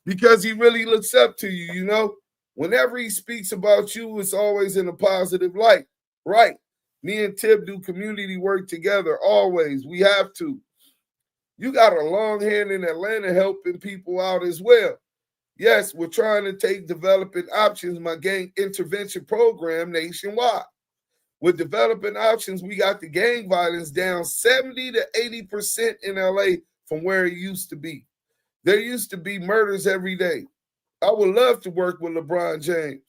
because he really looks up to you, you know. Whenever he speaks about you, it's always in a positive light, right? Me and Tip do community work together always. We have to. You got a long hand in Atlanta helping people out as well. Yes, we're trying to take Developing Options, my gang intervention program, nationwide. With Developing Options, we got the gang violence down 70 to 80% in LA from where it used to be. There used to be murders every day. I would love to work with LeBron James.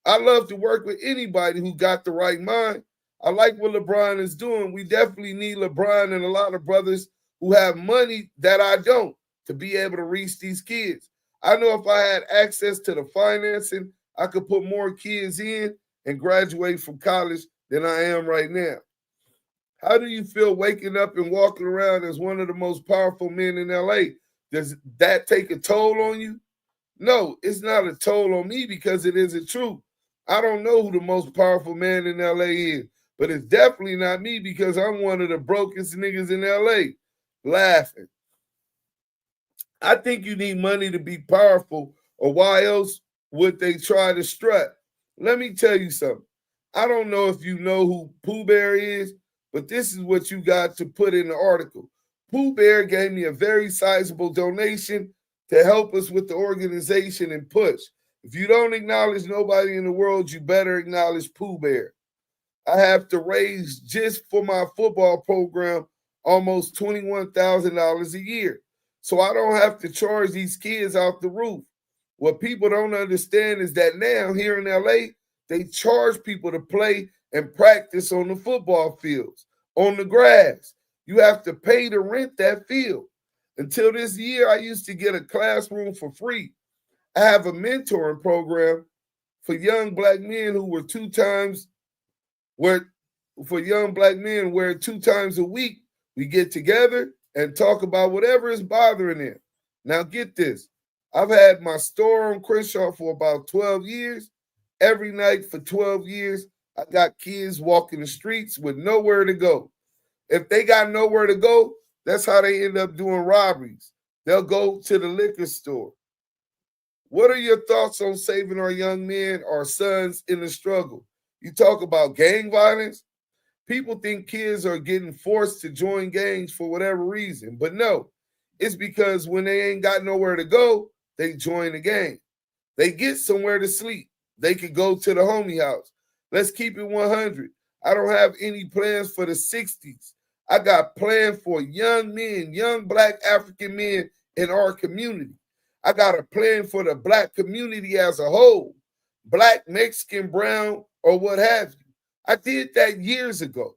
I love to work with anybody who got the right mind. I like what LeBron is doing. We definitely need LeBron and a lot of brothers who have money that I don't to be able to reach these kids. I know if I had access to the financing, I could put more kids in and graduate from college than I am right now. How do you feel waking up and walking around as one of the most powerful men in LA? Does that take a toll on you? No, it's not a toll on me because it isn't true. I don't know who the most powerful man in LA is, but it's definitely not me because I'm one of the brokest niggas in LA. Laughing. I think you need money to be powerful, or why else would they try to strut? Let me tell you something. I don't know if you know who Pooh Bear is, but this is what you got to put in the article. Pooh Bear gave me a very sizable donation to help us with the organization and push. If you don't acknowledge nobody in the world, you better acknowledge Pooh Bear. I have to raise just for my football program almost $21,000 a year. So I don't have to charge these kids out the roof. What people don't understand is that now here in LA, they charge people to play and practice on the football fields, on the grass. You have to pay to rent that field. Until this year, I used to get a classroom for free. I have a mentoring program for young black men who were two times where 2 times a week we get together and talk about whatever is bothering them. Now get this. I've had my store on Crenshaw for about 12 years. Every night for 12 years, I got kids walking the streets with nowhere to go. If they got nowhere to go, that's how they end up doing robberies. They'll go to the liquor store. What are your thoughts on saving our young men, our sons in the struggle? You talk about gang violence. People think kids are getting forced to join gangs for whatever reason. But no, it's because when they ain't got nowhere to go, they join a gang. They get somewhere to sleep. They could go to the homie house. Let's keep it 100. I don't have any plans for the 60s. I got plans for young men, young black African men in our community. I got a plan for the black community as a whole, black, Mexican, brown, or what have you. I did that years ago.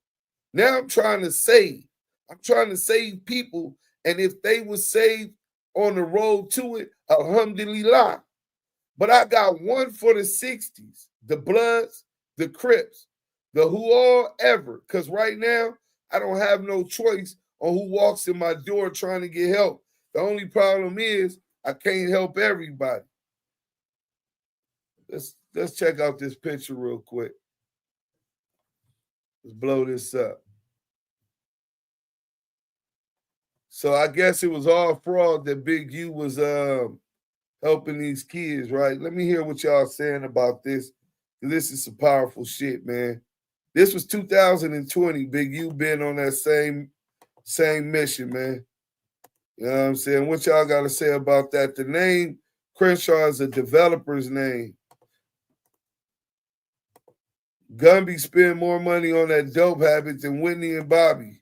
Now I'm trying to save. I'm trying to save people. And if they were saved on the road to it, alhamdulillah. But I got one for the 60s, the Bloods, the Crips, the who all ever. Because right now, I don't have no choice on who walks in my door trying to get help. The only problem is I can't help everybody. Let's check out this picture real quick. Let's blow this up. So I guess it was all fraud that Big U was helping these kids, right? Let me hear what y'all saying about this. This is some powerful shit, man. This was 2020. Big U been on that same mission, man. You know what I'm saying? What y'all got to say about that? The name Crenshaw is a developer's name. Gumby spend more money on that dope habit than Whitney and Bobby.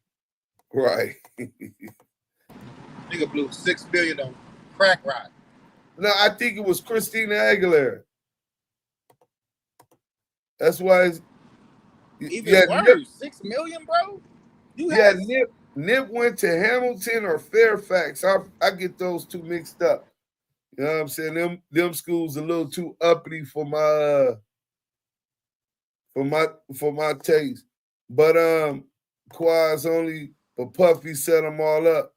Right. Nigga blew $6 billion on crack rock. No, I think it was Christina Aguilera. That's why it's even worse. $6 million, bro. Nip went to Hamilton or Fairfax. I get those two mixed up. You know what I'm saying? Them schools a little too uppity for my taste. But Quaz only, but Puffy set them all up.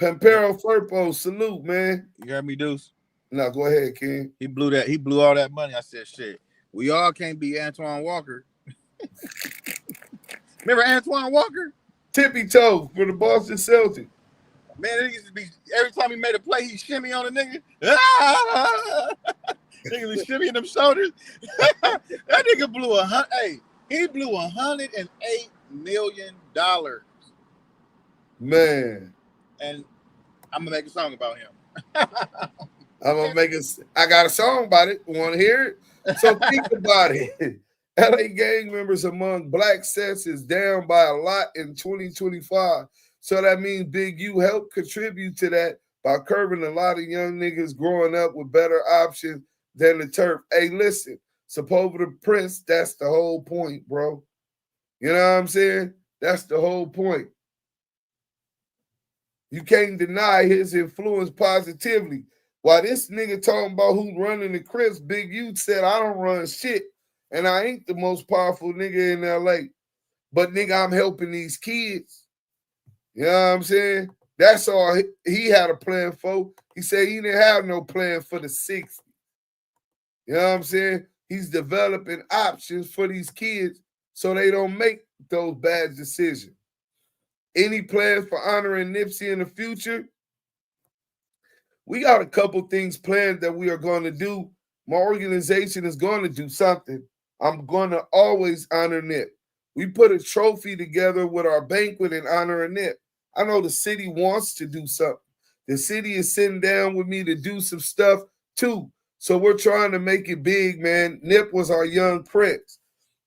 Pampero Furpo, salute, man. You got me, Deuce? No, go ahead, King. He blew all that money. I said, shit. We all can't be Antoine Walker. Remember Antoine Walker? Tippy toe for the Boston Celtics. Man, it used to be every time he made a play, he shimmy on a nigga. Nigga was shimmying them shoulders. That nigga blew he blew $108 million. Man. And I'm gonna make a song about him. I got a song about it. Want to hear it? So think about it. LA gang members among black sets is down by a lot in 2025. So that means Big U helped contribute to that by curbing a lot of young niggas growing up with better options than the turf. Hey, listen, Sepulveda the Prince, that's the whole point, bro. You know what I'm saying? That's the whole point. You can't deny his influence positively. While this nigga talking about who running the Crips, Big U said, I don't run shit, and I ain't the most powerful nigga in L.A., but nigga, I'm helping these kids. You know what I'm saying? That's all he had a plan for. He said he didn't have no plan for the 60s. You know what I'm saying? He's developing options for these kids so they don't make those bad decisions. Any plans for honoring Nipsey in the future? We got a couple things planned that we are going to do. My organization is going to do something. I'm going to always honor Nip. We put a trophy together with our banquet in honor of Nip. I know the city wants to do something. The city is sitting down with me to do some stuff too. So we're trying to make it big, man. Nip was our young prince.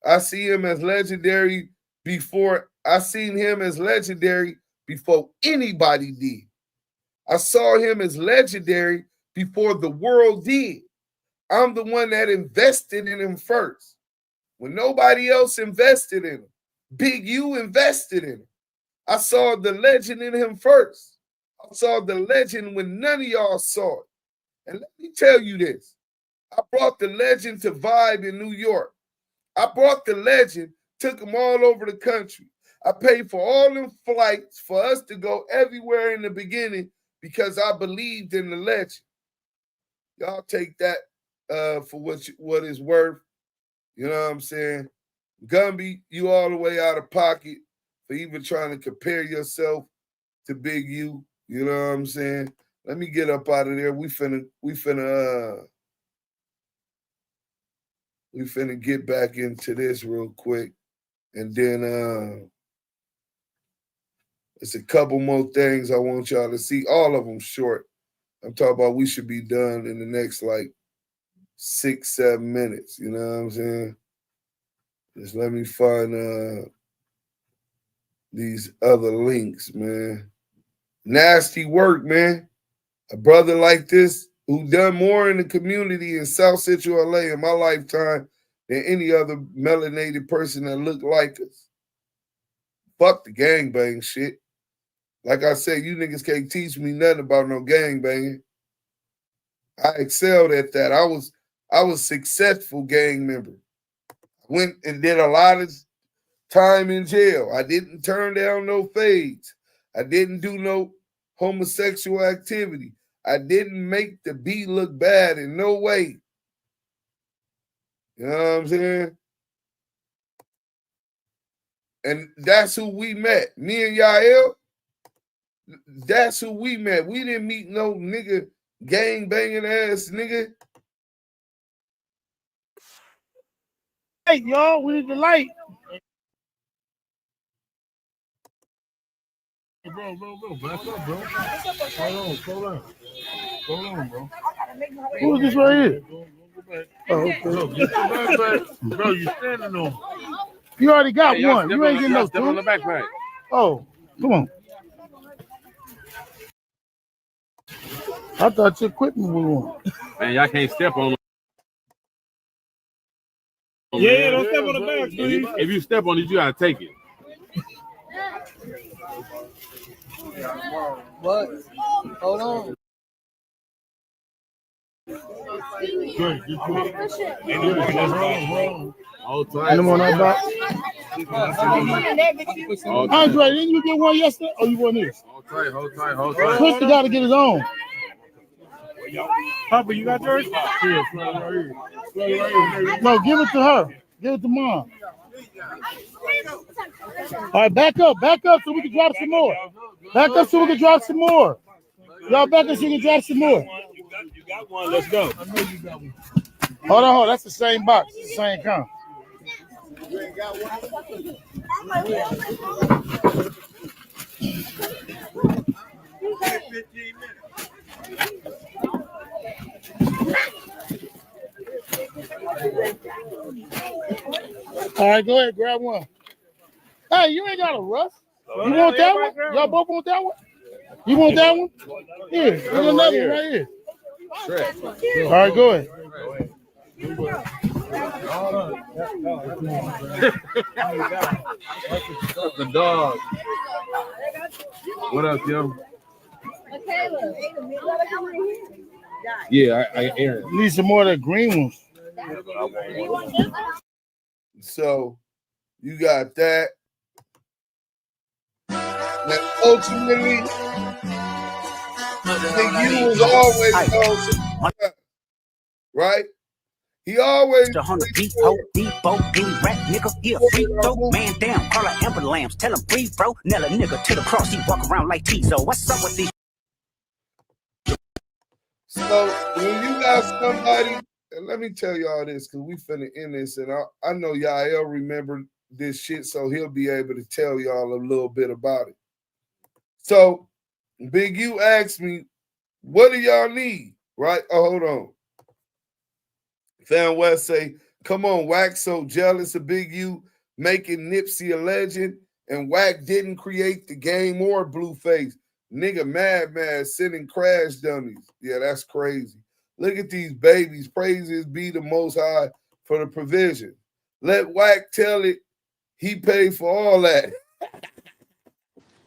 I see him as legendary before. I seen him as legendary before anybody did. I saw him as legendary before the world did. I'm the one that invested in him first. When nobody else invested in him, Big U invested in him. I saw the legend in him first. I saw the legend when none of y'all saw it. And let me tell you this. I brought the legend to Vibe in New York. I brought the legend, took him all over the country. I paid for all them flights for us to go everywhere in the beginning because I believed in the legend. Y'all take that for what it's worth. You know what I'm saying? Gumby, you all the way out of pocket for even trying to compare yourself to Big U. You know what I'm saying? Let me get up out of there. We finna get back into this real quick. And then it's a couple more things I want y'all to see. All of them short. I'm talking about we should be done in the next like 6-7 minutes. You know what I'm saying? Just let me find these other links, man. Nasty work, man. A brother like this who done more in the community in South Central LA in my lifetime than any other melanated person that looked like us. Fuck the gangbang shit. Like I said, you niggas can't teach me nothing about no gangbanging. I excelled at that. I was successful gang member. Went and did a lot of time in jail. I didn't turn down no fades. I didn't do no homosexual activity. I didn't make the B look bad in no way. You know what I'm saying? And that's who we met. Me and Yael, that's who we met. We didn't meet no nigga gang banging ass nigga. Hey, y'all, we need the light. Bro, back up, bro. Hold on, bro. Who is this right here? Oh, okay. Bro, get the backpack. Bro, you standing on it. You already got one. You ain't getting no two. On the backpack. Oh, come on. I thought your equipment was one. Man, y'all can't step on them. Yeah, don't step on the back, please. If you step on it, you gotta take it. What? Hold on. Good. Andre, didn't you get one yesterday? Oh, you want this? Hold tight. Chris got to get his own. Papa, you got yours? Yeah, no, give it to her. Give it to mom. All right, back up so we can drop some more. Y'all back up so we can drop some more. You got one. Let's go. I know you got one. Hold on. That's the same box. It's the same kind. You ain't got one. All right, go ahead, grab one. Hey, you ain't got a rush. You want that one? Y'all both want that one? You want that one? Here, there's another one right here. All right, go ahead. The dog. What up, yo? Yeah, I Aaron. Need some more of the green ones. So you got that. And ultimately, Big U was always right? He always the 100 depot, any rap nigga, yeah, free throw, man down, call her Amber Lambs, tell him free bro, nail a nigga to the cross, he walk around like Tizo. What's up with these? So when you got somebody, and let me tell y'all this, because we finna end this, and I know Yael remember this shit, so he'll be able to tell y'all a little bit about it. So Big U asked me, what do y'all need? Right? Oh, hold on. Fan West say, come on, Wack so jealous of Big U making Nipsey a legend, and Wack didn't create the game or Blueface. Nigga mad sending crash dummies. Yeah, that's crazy. Look at these babies. Praises be the Most High for the provision. Let Wack tell it he paid for all that.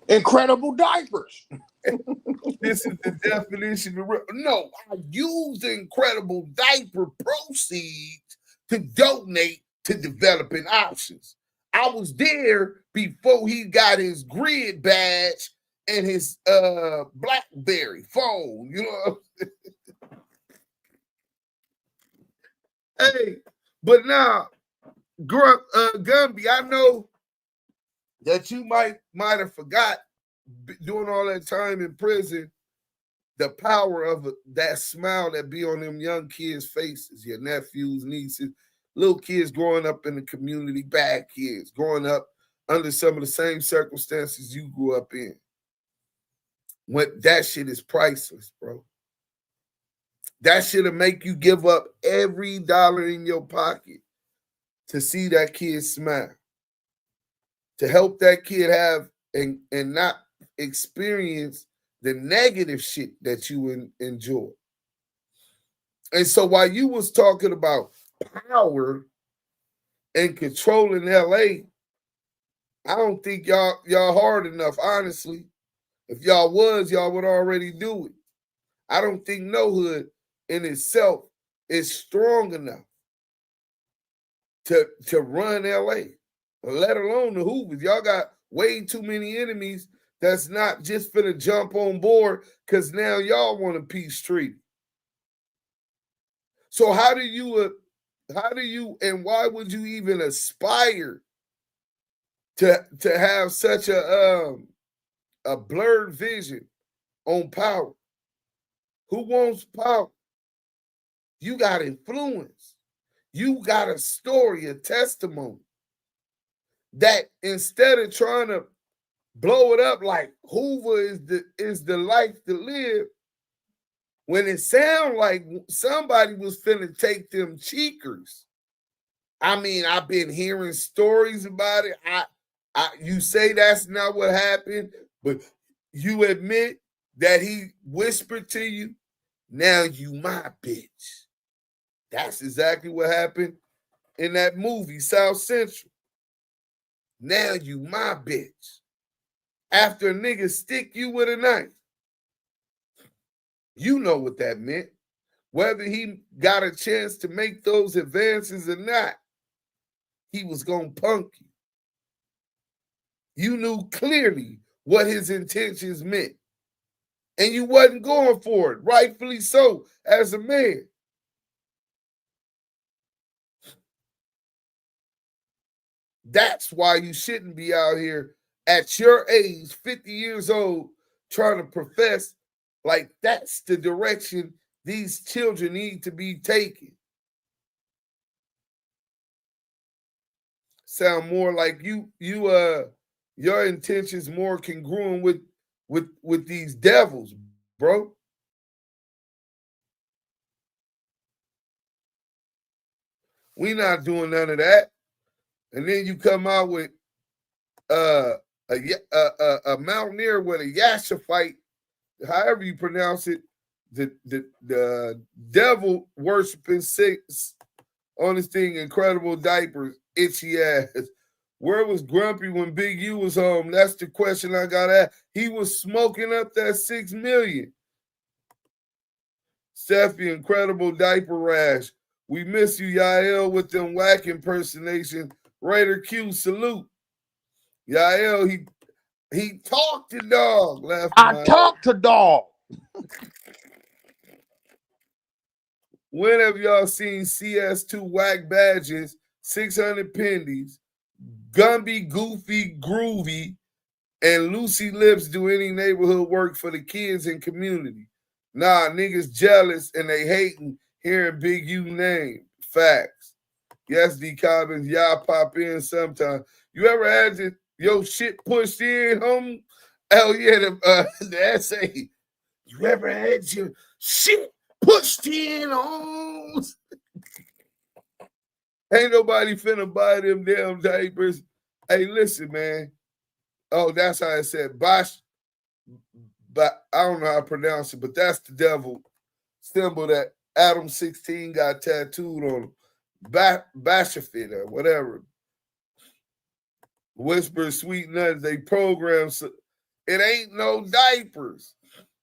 Incredible diapers. This is the definition of no, I used the incredible diaper proceeds to donate to developing options. I was there before he got his grid badge and his BlackBerry phone, you know. Hey, but now, Gumby, I know that you might have forgot doing all that time in prison, the power of that smile that be on them young kids' faces, your nephews, nieces, little kids growing up in the community, bad kids, growing up under some of the same circumstances you grew up in. When that shit is priceless, bro. That shit'll make you give up every dollar in your pocket to see that kid smile, to help that kid have and not experience the negative shit that you enjoy. And so while you was talking about power and controlling LA, I don't think y'all hard enough, honestly. If y'all was, y'all would already do it. I don't think no hood in itself is strong enough to run LA, let alone the Hoovers. Y'all got way too many enemies that's not just finna jump on board because now y'all want a peace treaty. So how do you and why would you even aspire to have such a blurred vision on power? Who wants power? You got influence. You got a story, a testimony that instead of trying to blow it up like Hoover is the life to live, when it sound like somebody was finna take them cheekers. I mean, I've been hearing stories about it. You say that's not what happened, but you admit that he whispered to you, now you my bitch. That's exactly what happened in that movie, South Central. Now you my bitch. After a nigga stick you with a knife. You know what that meant. Whether he got a chance to make those advances or not, he was going to punk you. You knew clearly what his intentions meant. And you wasn't going for it, rightfully so, as a man. That's why you shouldn't be out here at your age, 50 years old, trying to profess like that's the direction these children need to be taken. Sound more like your intentions more congruent with these devils, bro. We not doing none of that. And then you come out with a mountaineer with a Yasha fight, however you pronounce it, the devil worshiping six on this thing, incredible diapers, itchy ass. Where was Grumpy when Big U was home? That's the question I got asked. He was smoking up that $6 million. Steffi, incredible diaper rash. We miss you, Yael, with them whack impersonation. Raider Q, salute. Yael, he talked to dog. I talked to dog. When have y'all seen CS2 whack badges, 600 pendies, Gumby, Goofy, Groovy, and Lucy Lips do any neighborhood work for the kids and community? Nah, niggas jealous and they hating hearing Big U name. Facts. Yes, D. Cobbins, y'all pop in sometime. You ever had your shit pushed in, homie? Hell yeah, the essay. You ever had your shit pushed in on? Ain't nobody finna buy them damn diapers. Hey, listen, man. Oh, that's how it said. Bosh, but I don't know how to pronounce it, but that's the devil symbol that Adam 16 got tattooed on him. Bashafit or whatever. Whisper sweet nuts, they program. So it ain't no diapers.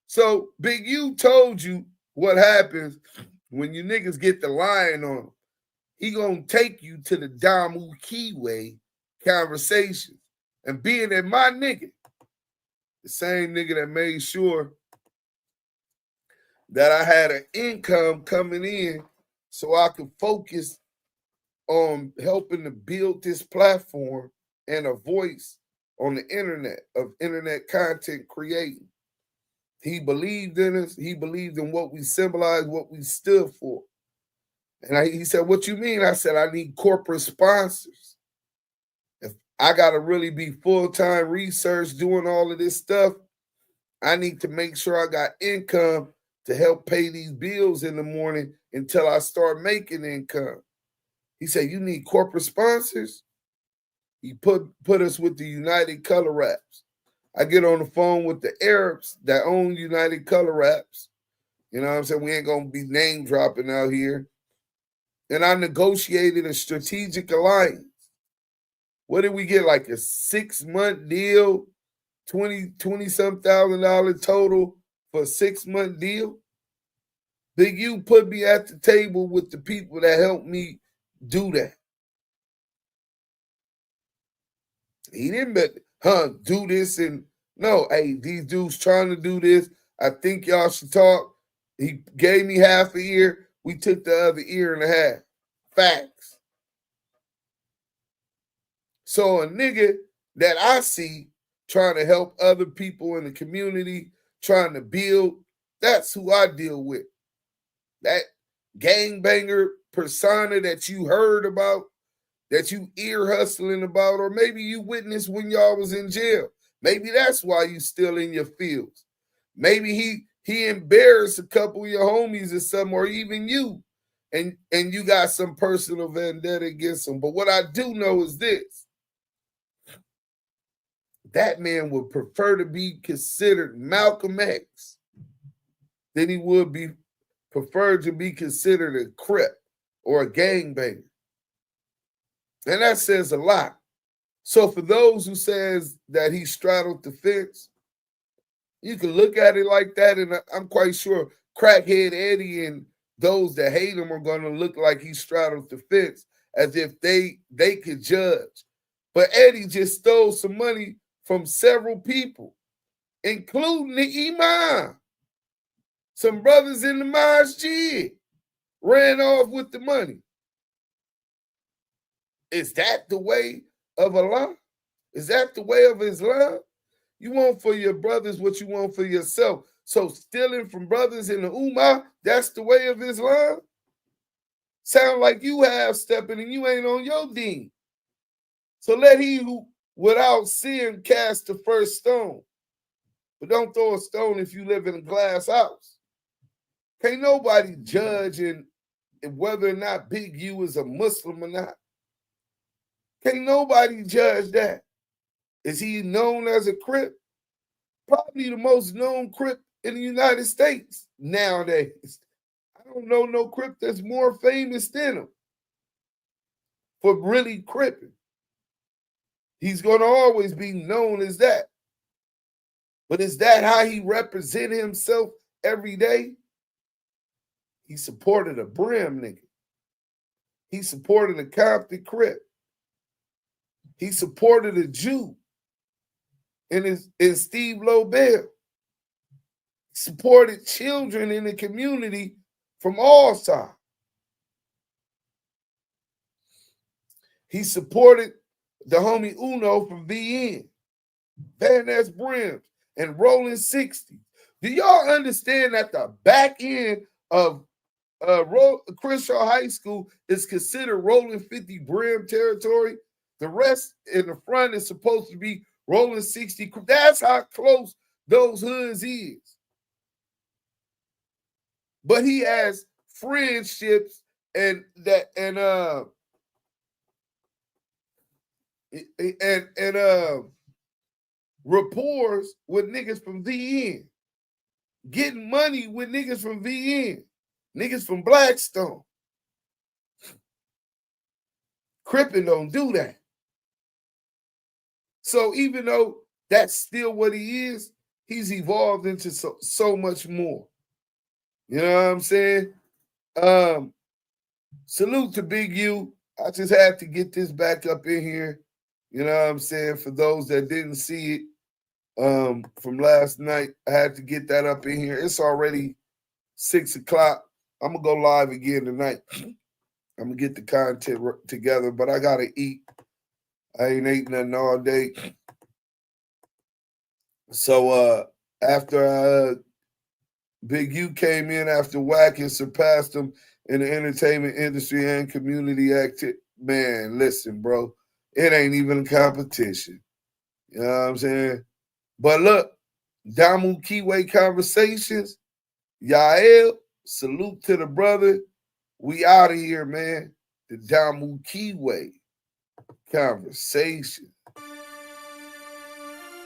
So Big U told you what happens when you niggas get the line on him. He gonna take you to the Damu Kiwe Conversations. And being that my nigga, the same nigga that made sure that I had an income coming in so I could focus on helping to build this platform and a voice on the internet of internet content creating. He believed in us. He believed in what we symbolized, what we stood for. And he said, what you mean? I said, I need corporate sponsors. If I got to really be full-time research doing all of this stuff, I need to make sure I got income to help pay these bills in the morning until I start making income. He said, you need corporate sponsors? He put us with the United Color Wraps. I get on the phone with the Arabs that own United Color Wraps. You know what I'm saying? We ain't going to be name dropping out here. And I negotiated a strategic alliance. What did we get? Like a 6-month deal, $20-some thousand total for a 6-month deal? Big U put me at the table with the people that helped me do that. He didn't do this and no, hey, these dudes trying to do this. I think y'all should talk. He gave me half an ear. We took the other ear and a half. Facts. So a nigga that I see trying to help other people in the community, trying to build, that's who I deal with. That gangbanger persona that you heard about, that you ear hustling about, or maybe you witnessed when y'all was in jail. Maybe that's why you still in your fields. Maybe he embarrassed a couple of your homies or something, or even you, and you got some personal vendetta against him. But what I do know is this. That man would prefer to be considered Malcolm X than he would be preferred to be considered a Crip or a gangbanger. And that says a lot. So for those who says that he straddled the fence, you can look at it like that, and I'm quite sure Crackhead Eddie and those that hate him are going to look like he straddled the fence as if they could judge. But Eddie just stole some money from several people, including the Imam. Some brothers in the masjid ran off with the money. Is that the way of Allah? Is that the way of Islam? You want for your brothers what you want for yourself. So stealing from brothers in the Ummah, that's the way of Islam? Sound like you have stepping and you ain't on your deen. So let he who without sin cast the first stone. But don't throw a stone if you live in a glass house. Can't nobody judge in whether or not Big U is a Muslim or not. Can't nobody judge that. Is he known as a Crip? Probably the most known Crip in the United States nowadays. I don't know no Crip that's more famous than him for really cripping. He's going to always be known as that. But is that how he represents himself every day? He supported a Brim nigga. He supported a Compton Crip. He supported a Jew in Steve Lobel. He supported children in the community from all sides. He supported the homie Uno from VN, Van Ness Brims, and Rollin 60. Do y'all understand that the back end of Crenshaw High School is considered Rollin 50 Brim territory? The rest in the front is supposed to be Rollin 60. That's how close those hoods is. But he has friendships and rapport with niggas from VN, getting money with niggas from VN, niggas from Blackstone. Crippin don't do that. So even though that's still what he is, he's evolved into so much more. You know what I'm saying? Salute to Big U. I just had to get this back up in here. You know what I'm saying? For those that didn't see it from last night, I had to get that up in here. It's already 6 o'clock. I'm going to go live again tonight. I'm going to get the content together, but I got to eat. I ain't ate nothing all day. So after Big U came in after Wack and surpassed him in the entertainment industry and community activity, man, listen, bro. It ain't even a competition. You know what I'm saying? But look, Damu Kiwe Conversations, Yael, salute to the brother. We out of here, man. The Damu Kiwe Conversations.